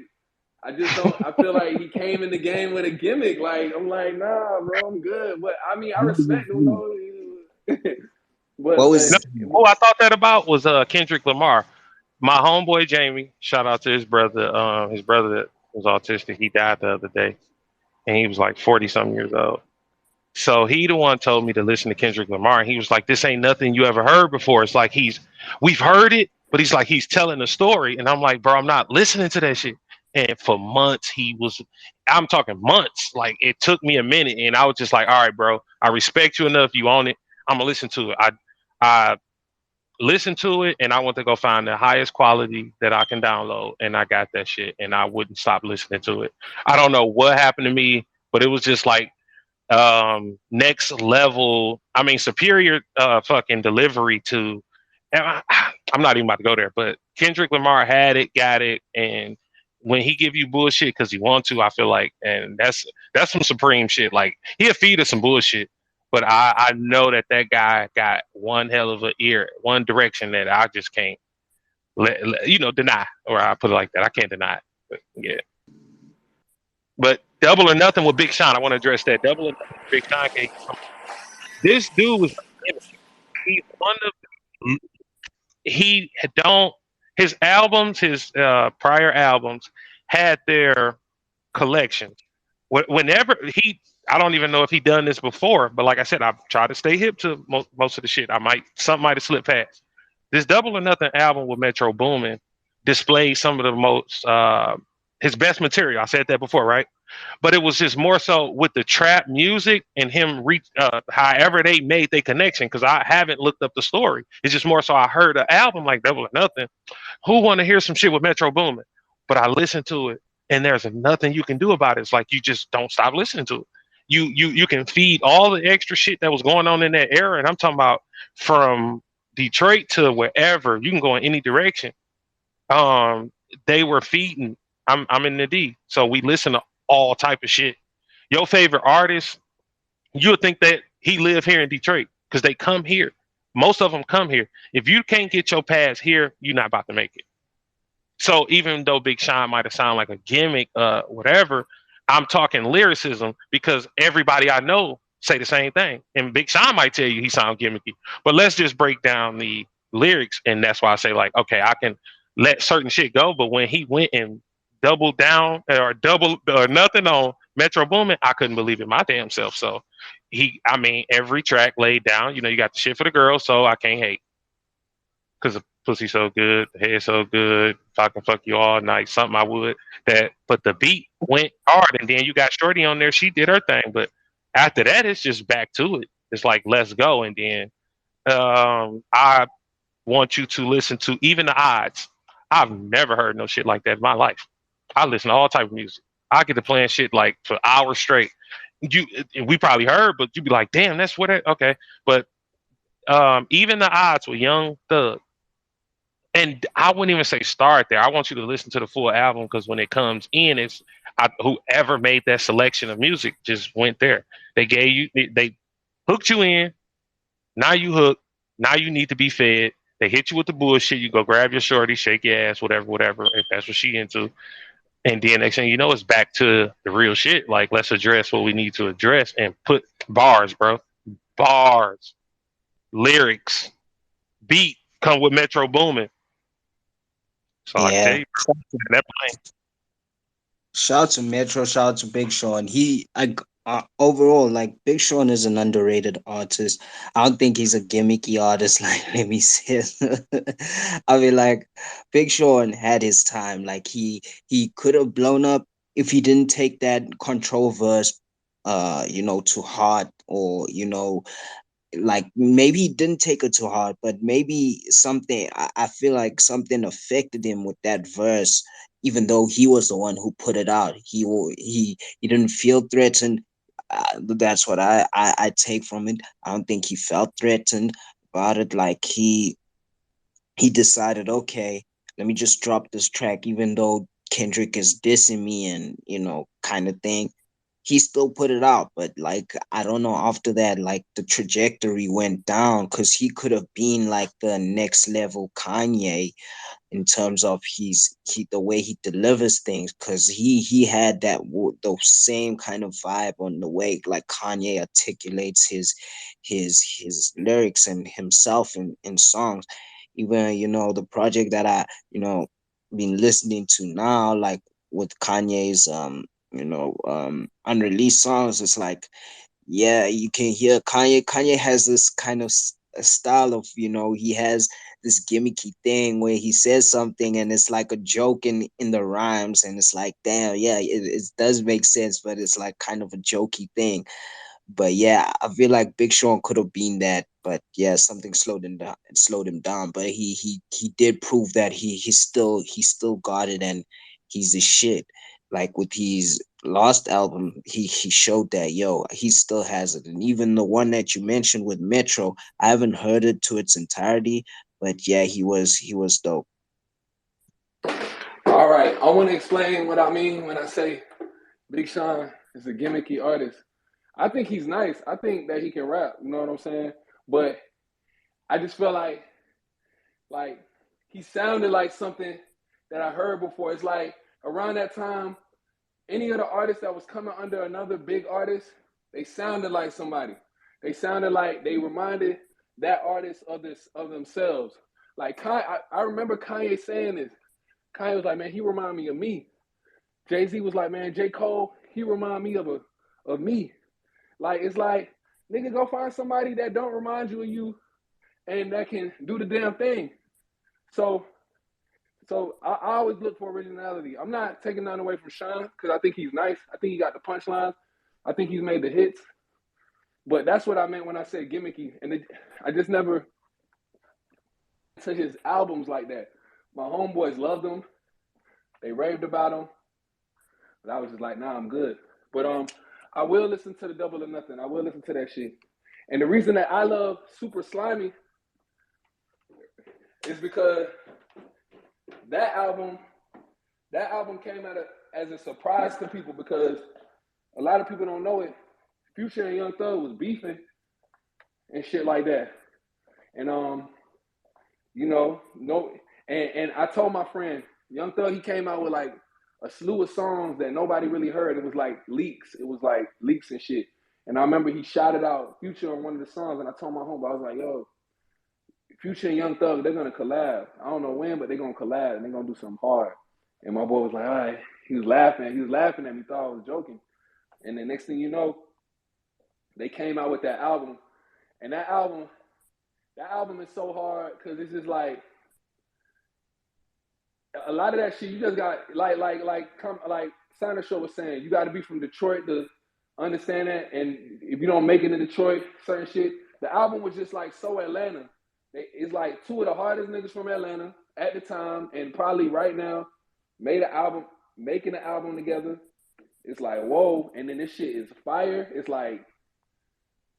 [SPEAKER 13] I just don't. I feel like he came in the game with a gimmick. Like I'm like, nah, bro, I'm good. But I mean, I
[SPEAKER 16] What was his
[SPEAKER 13] respect him
[SPEAKER 16] beef?
[SPEAKER 13] though.
[SPEAKER 16] What was
[SPEAKER 13] but
[SPEAKER 2] No,
[SPEAKER 16] his beef?
[SPEAKER 2] who I thought that about was Kendrick Lamar. My homeboy Jamie, shout out to his brother. His brother that was autistic. He died the other day, and he was like 40 something years old. So he the one told me to listen to Kendrick Lamar. And he was like, "This ain't nothing you ever heard before. It's like we've heard it, But he's like, he's telling the story, and I'm like, bro, I'm not listening to that shit. And for months, I'm talking months. Like it took me a minute, and I was just like, all right, bro, I respect you enough. You own it. I'm gonna listen to it. I listened to it, and I went to go find the highest quality that I can download, and I got that shit, and I wouldn't stop listening to it. I don't know what happened to me, but it was just like next level, I mean superior fucking delivery to and I'm not even about to go there, but Kendrick Lamar had it, got it, and when he give you bullshit because he want to, I feel like, and that's some supreme shit. Like he'll feed us some bullshit, but I know that guy got one hell of a ear, one direction that I just can't deny, or I put it like that. I can't deny it. But yeah, but Double or Nothing with Big Sean, I want to address that. Double or Nothing with Big Sean. This dude was he's one of he don't his albums, his prior albums had their collections. Whenever I don't even know if he done this before, but like I said, I've tried to stay hip to most of the shit. Something might have slipped past. This Double or Nothing album with Metro Boomin displays some of the most his best material. I said that before, right? But it was just more so with the trap music and him however they made their connection, because I haven't looked up the story. It's just more so I heard an album like Double or Nothing. Who want to hear some shit with Metro Boomin? But I listened to it, and there's nothing you can do about it. It's like you just don't stop listening to it. You can feed all the extra shit that was going on in that era, and I'm talking about from Detroit to wherever. You can go in any direction. um they were feeding. I'm in the D, so we listen to all type of shit. Your favorite artist, you would think that he live here in Detroit because they come here. Most of them come here. If you can't get your pass here, you're not about to make it. So even though Big Sean might have sounded like a gimmick, whatever, I'm talking lyricism because everybody I know say the same thing. And Big Sean might tell you he sounds gimmicky. But let's just break down the lyrics, and that's why I say like, okay, I can let certain shit go. But when he went and doubled down or double or nothing on Metro Boomin, I couldn't believe it my damn self. So I mean, every track laid down. You got the shit for the girls, so I can't hate because the pussy so good, the head so good. If I can fuck you all night, something I would. But the beat went hard, and then you got Shorty on there. She did her thing, but after that, it's just back to it. It's like let's go, and then I want you to listen to Even the Odds. I've never heard no shit like that in my life. I listen to all type of music. I get to playing shit like for hours straight. You we probably heard, but you'd be like, damn, that's what it okay. But Even the Odds with Young Thug. And I wouldn't even say start there. I want you to listen to the full album because when it comes in, whoever made that selection of music just went there. They gave you, they hooked you in. Now you hooked. Now you need to be fed. They hit you with the bullshit. You go grab your shorty, shake your ass, whatever, whatever, if that's what she into. And then next thing you know, it's back to the real shit. Like let's address what we need to address and put bars, bro. Bars, lyrics, beat come with Metro Boomin. So I can tell
[SPEAKER 16] Yeah.
[SPEAKER 2] you, that
[SPEAKER 16] Shout out to Metro, shout out to Big Sean. Overall, like Big Sean is an underrated artist. I don't think he's a gimmicky artist. Like, let me say, I mean, like Big Sean had his time. Like he could have blown up if he didn't take that control verse, too hard, or like maybe he didn't take it too hard, but maybe I feel like something affected him with that verse, even though he was the one who put it out. He didn't feel threatened. That's what I take from it. I don't think he felt threatened about it. Like he decided, okay, let me just drop this track, even though Kendrick is dissing me and kind of thing. He still put it out, but like I don't know. After that, like the trajectory went down because he could have been like the next level Kanye in terms of the way he delivers things, because he had the same kind of vibe on the way like Kanye articulates his lyrics and himself in songs. Even the project that I been listening to now, like with Kanye's unreleased songs, it's like, yeah, you can hear Kanye has this kind of a style of, he has this gimmicky thing where he says something and it's like a joke in the rhymes, and it's like, damn, yeah, it does make sense, but it's like kind of a jokey thing. But yeah, I feel like Big Sean could have been that, but yeah, something slowed him down. It slowed him down. But he did prove that he still got it, and he's the shit. Like with his last album, he showed that, yo, he still has it. And even the one that you mentioned with Metro, I haven't heard it to its entirety, but yeah, he was dope.
[SPEAKER 13] All right, I want to explain what I mean when I say Big Sean is a gimmicky artist. I think he's nice. I think that he can rap. You know what I'm saying? But I just feel like he sounded like something that I heard before. It's like around that time, any of the artists that was coming under another big artist, they sounded like somebody. They sounded like they reminded that artist of themselves. Like I remember Kanye saying this. Kanye was like, man, he remind me of me. Jay-Z was like, man, J. Cole, he remind me of me. Like, it's like, nigga, go find somebody that don't remind you of you and that can do the damn thing. So I always look for originality. I'm not taking nothing away from Sean because I think he's nice. I think he got the punchlines. I think he's made the hits. But that's what I meant when I said gimmicky. And I just never to his albums like that. My homeboys loved him. They raved about him. But I was just like, nah, I'm good. But I will listen to the Double or Nothing. I will listen to that shit. And the reason that I love Super Slimy is because that album came out as a surprise to people because a lot of people don't know it. Future and Young Thug was beefing and shit like that. And no, and I told my friend, Young Thug, he came out with like a slew of songs that nobody really heard. It was like leaks. It was like leaks and shit. And I remember he shouted out Future on one of the songs, and I told my homeboy, I was like, yo, Future and Young Thug, they're gonna collab. I don't know when, but they're gonna collab and they're gonna do something hard. And my boy was like, all right. He was laughing at me, thought I was joking. And the next thing you know, they came out with that album. And that album is so hard because it's just like a lot of that shit. You just got like Signer Show was saying, you got to be from Detroit to understand that. And if you don't make it in Detroit, certain shit. The album was just like so Atlanta. It's like two of the hardest niggas from Atlanta at the time, and probably right now, making an album together. It's like whoa, and then this shit is fire. It's like,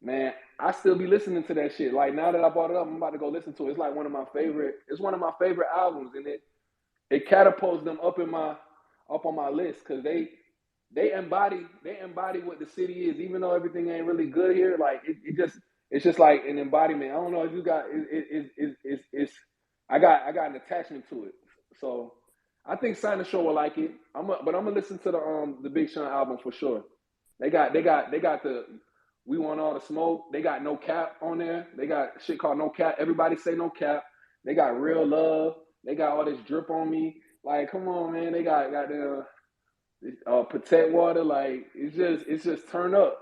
[SPEAKER 13] man, I still be listening to that shit. Like now that I brought it up, I'm about to go listen to it. It's like one of my favorite. It's one of my favorite albums, and it catapults them up on my list because they embody what the city is, even though everything ain't really good here. Like it's just like an embodiment. I don't know if you got it's I got an attachment to it. So I think Sign the Show will like it. But I'm gonna listen to the Big Sean album for sure. They got the We Want All the Smoke. They got No Cap on there. They got shit called No Cap. Everybody say No Cap. They got Real Love. They got all this Drip on Me. Like, come on, man. They got the Protect Water. Like, it's just turn up.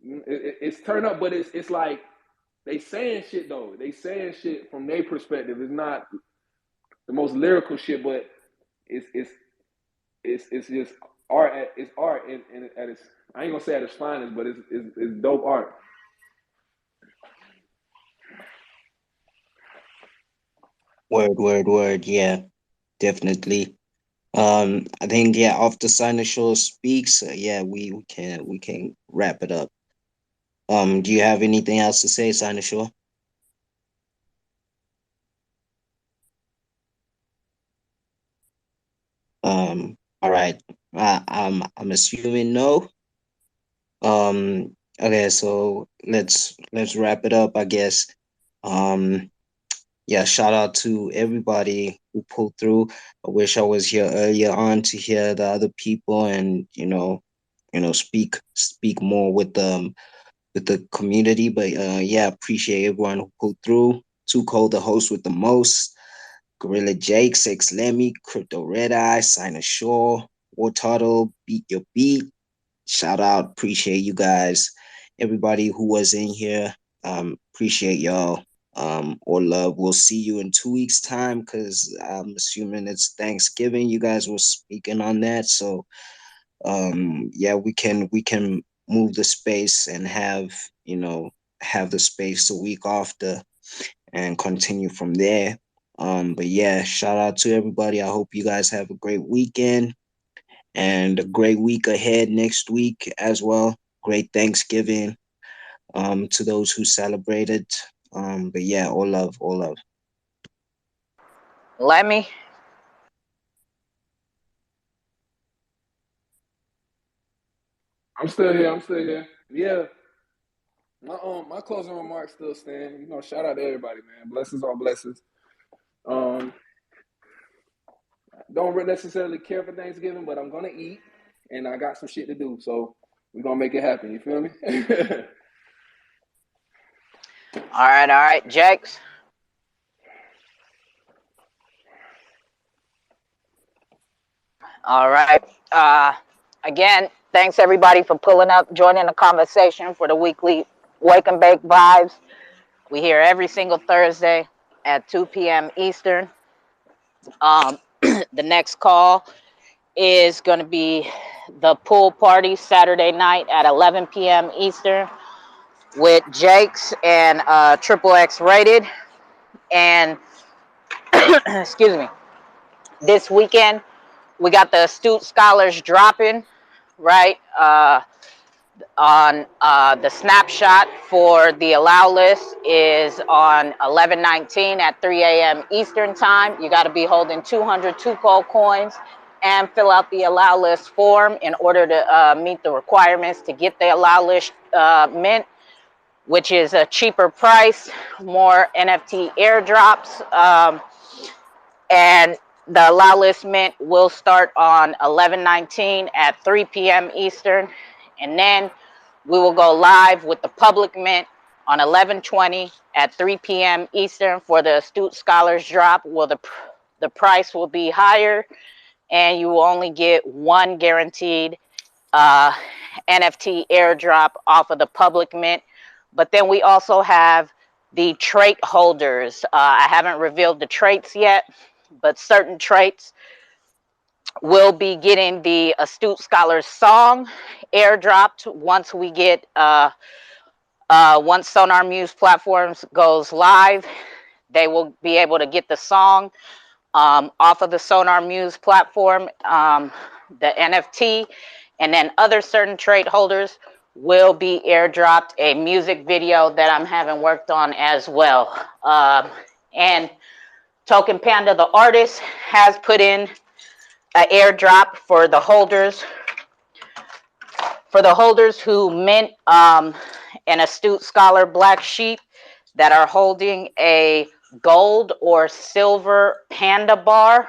[SPEAKER 13] It's turn up, but it's like they saying shit though. They saying shit from their perspective. It's not the most lyrical shit, but it's just art. It's art, and at its, I ain't gonna say at its finest, but it's dope art.
[SPEAKER 16] Word. Yeah, definitely. I think, yeah, after Signer Show speaks, yeah, we can wrap it up. Do you have anything else to say, Signer Show? All right. I'm assuming no. Okay, so let's wrap it up, I guess. Um, yeah, shout out to everybody who pulled through. I wish I was here earlier on to hear the other people and speak more with the community. But yeah, appreciate everyone who pulled through. Too Cold, the host with the most. Gorilla Jake, Sex Lemmy, Crypto Red Eye, Signer Shaw, War Turtle, Beat Your Beat. Shout out, appreciate you guys. Everybody who was in here, appreciate y'all. All love. We'll see you in 2 weeks' time because I'm assuming it's Thanksgiving. You guys were speaking on that, so yeah, we can move the space and have the space a week after and continue from there. But yeah, shout out to everybody. I hope you guys have a great weekend and a great week ahead next week as well. Great Thanksgiving to those who celebrated. But yeah, all love, all love.
[SPEAKER 1] Lemmy.
[SPEAKER 13] I'm still here. I'm still here. Yeah. My closing remarks still stand. Shout out to everybody, man. Blessings on blessings. Um, don't necessarily care for Thanksgiving, but I'm gonna eat, and I got some shit to do, so we're gonna make it happen. You feel me?
[SPEAKER 1] All right, Jakes. All right. Again, thanks everybody for pulling up, joining the conversation for the weekly Wake and Bake Vibes. We here every single Thursday at 2 p.m. Eastern. The next call is going to be the pool party Saturday night at 11 p.m. Eastern with Jakes and XXX Rated. And excuse me, this weekend we got the Astute Scholars dropping, right? On the snapshot for the allow list is on 11/19 at 3 a.m. Eastern time. You got to be holding 200 2-call coins and fill out the allow list form in order to meet the requirements to get the allow list mint, which is a cheaper price, more NFT airdrops. And the allow list mint will start on 11/19 at 3 p.m. Eastern. And then we will go live with the public mint on 11/20 at 3 p.m. Eastern for the Astute Scholars drop. Well, the price will be higher, and you will only get one guaranteed NFT airdrop off of the public mint. But then we also have the trait holders. I haven't revealed the traits yet, but certain traits will be getting the Astute Scholars song airdropped once we get once Sonar Muse platforms goes live. They will be able to get the song off of the Sonar Muse platform, the NFT, and then other certain trait holders will be airdropped a music video that I'm having worked on as well. And Token Panda, the artist, has put in an airdrop for the holders who mint an Astute Scholar Black Sheep that are holding a gold or silver panda bar.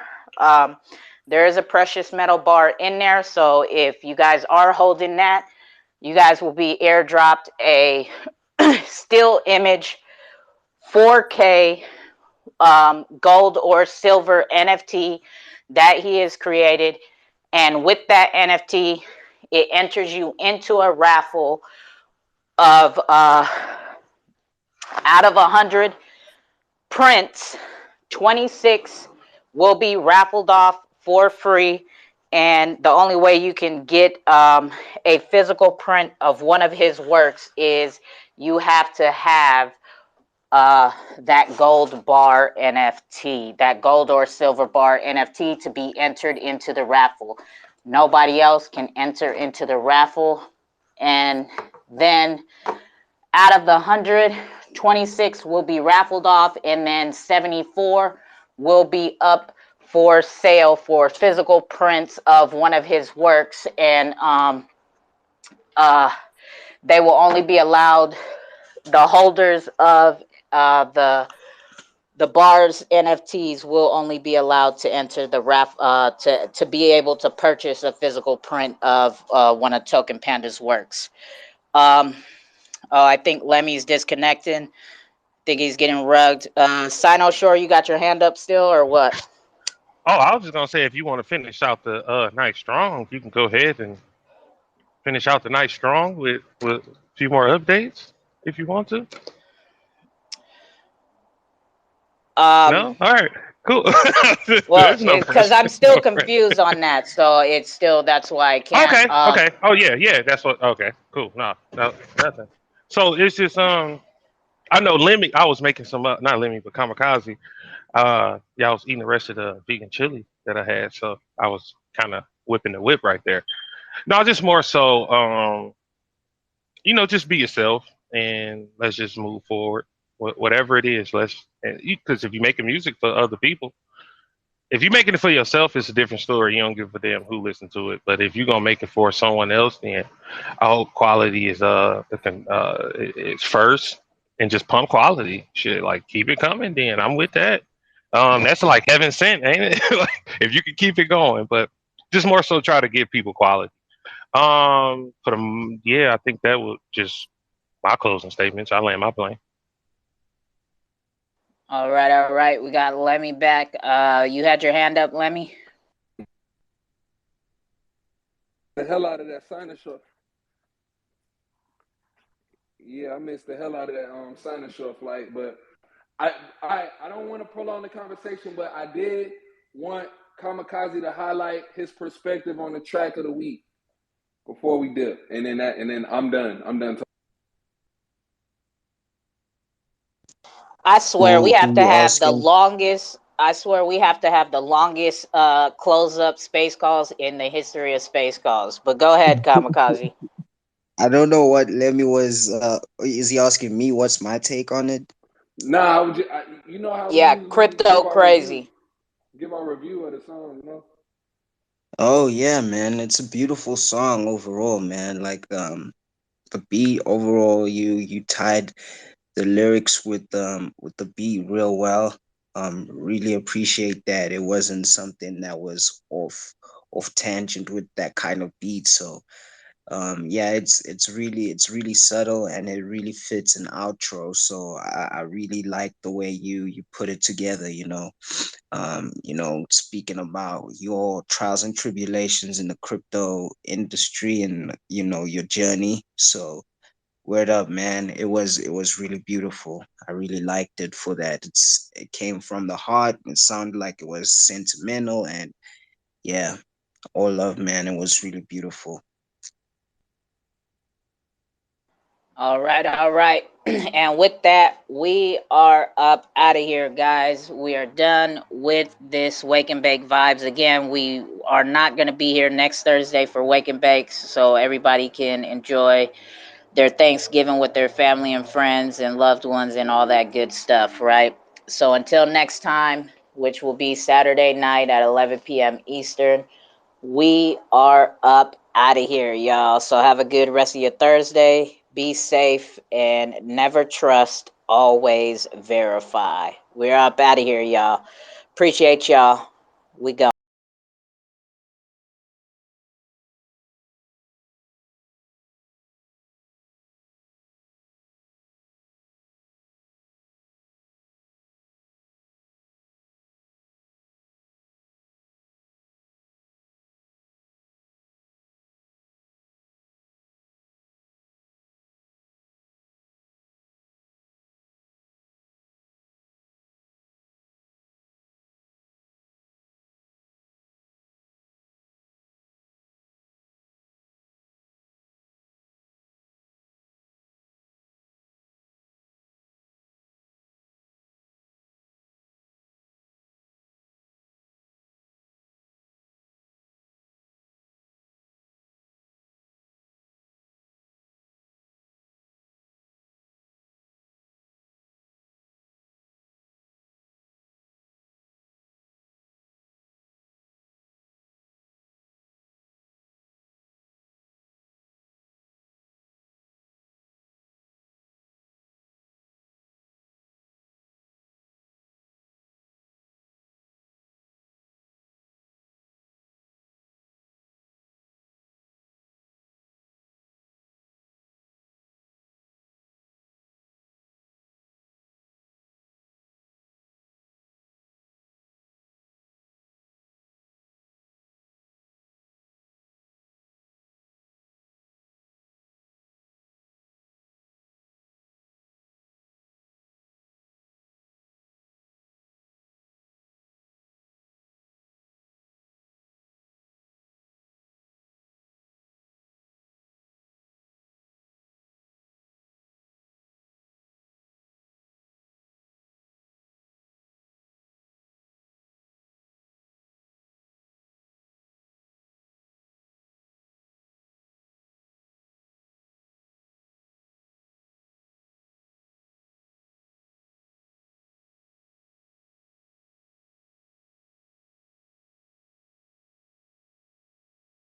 [SPEAKER 1] There is a precious metal bar in there, so if you guys are holding that, you guys will be airdropped a still image 4K gold or silver NFT that he has created. And with that NFT, it enters you into a raffle of out of 100 prints, 26 will be raffled off for free. And the only way you can get a physical print of one of his works is you have to have that gold bar NFT, that gold or silver bar NFT to be entered into the raffle. Nobody else can enter into the raffle. And then out of the 100, 26 will be raffled off, and then 74 will be up for sale for physical prints of one of his works. And they will only be allowed, the holders of the bars NFTs will only be allowed to enter the to be able to purchase a physical print of one of Token Panda's works. I think Lemmy's disconnecting. Think he's getting rugged. Sino Shore, you got your hand up still, or what?
[SPEAKER 2] Oh, I was just gonna say if you want to finish out the night strong, you can go ahead and finish out the night strong with a few more updates if you want to. No? All right. Cool.
[SPEAKER 1] Well,
[SPEAKER 2] There's no
[SPEAKER 1] because
[SPEAKER 2] pressure.
[SPEAKER 1] I'm still
[SPEAKER 2] No pressure.
[SPEAKER 1] confused on that, so it's still that's why I can't.
[SPEAKER 2] Okay. Okay. Oh yeah. Yeah. That's what. Okay. Cool. No. No. Nothing. So it's just I know Lemmy. I was making some not Lemmy, but Kamikaze. Yeah, I was eating the rest of the vegan chili that I had, so I was kind of whipping the whip right there. No, just more so, just be yourself and let's just move forward. Whatever it is, let's because if you're making music for other people, if you're making it for yourself, it's a different story. You don't give a damn who listens to it. But if you're gonna make it for someone else, then I hope quality is it's first and just pump quality shit. Like keep it coming. Then I'm with that. That's like heaven sent, ain't it? Like if you can keep it going, but just more so try to give people quality. But yeah, I think that would just my closing statements. I land my plane.
[SPEAKER 1] All right, all right. We got Lemmy back. You had your hand up, Lemmy.
[SPEAKER 13] The hell out of that signing show. Yeah, I missed the hell out of that signing show flight, but I don't want to prolong the conversation, but I did want Kamikaze to highlight his perspective on the track of the week before we dip, and then I'm done. I'm done.
[SPEAKER 1] I swear we have
[SPEAKER 16] Can
[SPEAKER 1] to
[SPEAKER 16] you
[SPEAKER 1] have
[SPEAKER 16] ask
[SPEAKER 1] the
[SPEAKER 16] him?
[SPEAKER 1] longest. I swear we have to have the longest close up space calls in the history of space calls. But go ahead, Kamikaze.
[SPEAKER 16] I don't know what Lemmy was. Is he asking me what's my take on it?
[SPEAKER 13] Nah, you know how we
[SPEAKER 1] Yeah,
[SPEAKER 13] usually
[SPEAKER 1] crypto crazy.
[SPEAKER 13] give our review of the song, you know.
[SPEAKER 16] Oh yeah, man, it's a beautiful song overall, man. Like the beat overall, you tied the lyrics with the beat real well. Really appreciate that. It wasn't something that was off tangent with that kind of beat. So yeah, it's really subtle and it really fits an outro. So I really like the way you put it together, speaking about your trials and tribulations in the crypto industry and your journey. So word up, man. It was really beautiful. I really liked it for that. It came from the heart. It sounded like it was sentimental and yeah, all love, man. It was really beautiful.
[SPEAKER 1] All right, all right. And with that, we are up out of here, guys. We are done with this Wake and Bake Vibes. Again, we are not going to be here next Thursday for Wake and Bakes, so everybody can enjoy their Thanksgiving with their family and friends and loved ones and all that good stuff, right? So until next time, which will be Saturday night at 11 p.m. Eastern, we are up out of here, y'all. So have a good rest of your Thursday. Be safe and never trust, always verify. We're up out of here, y'all. Appreciate y'all. We go.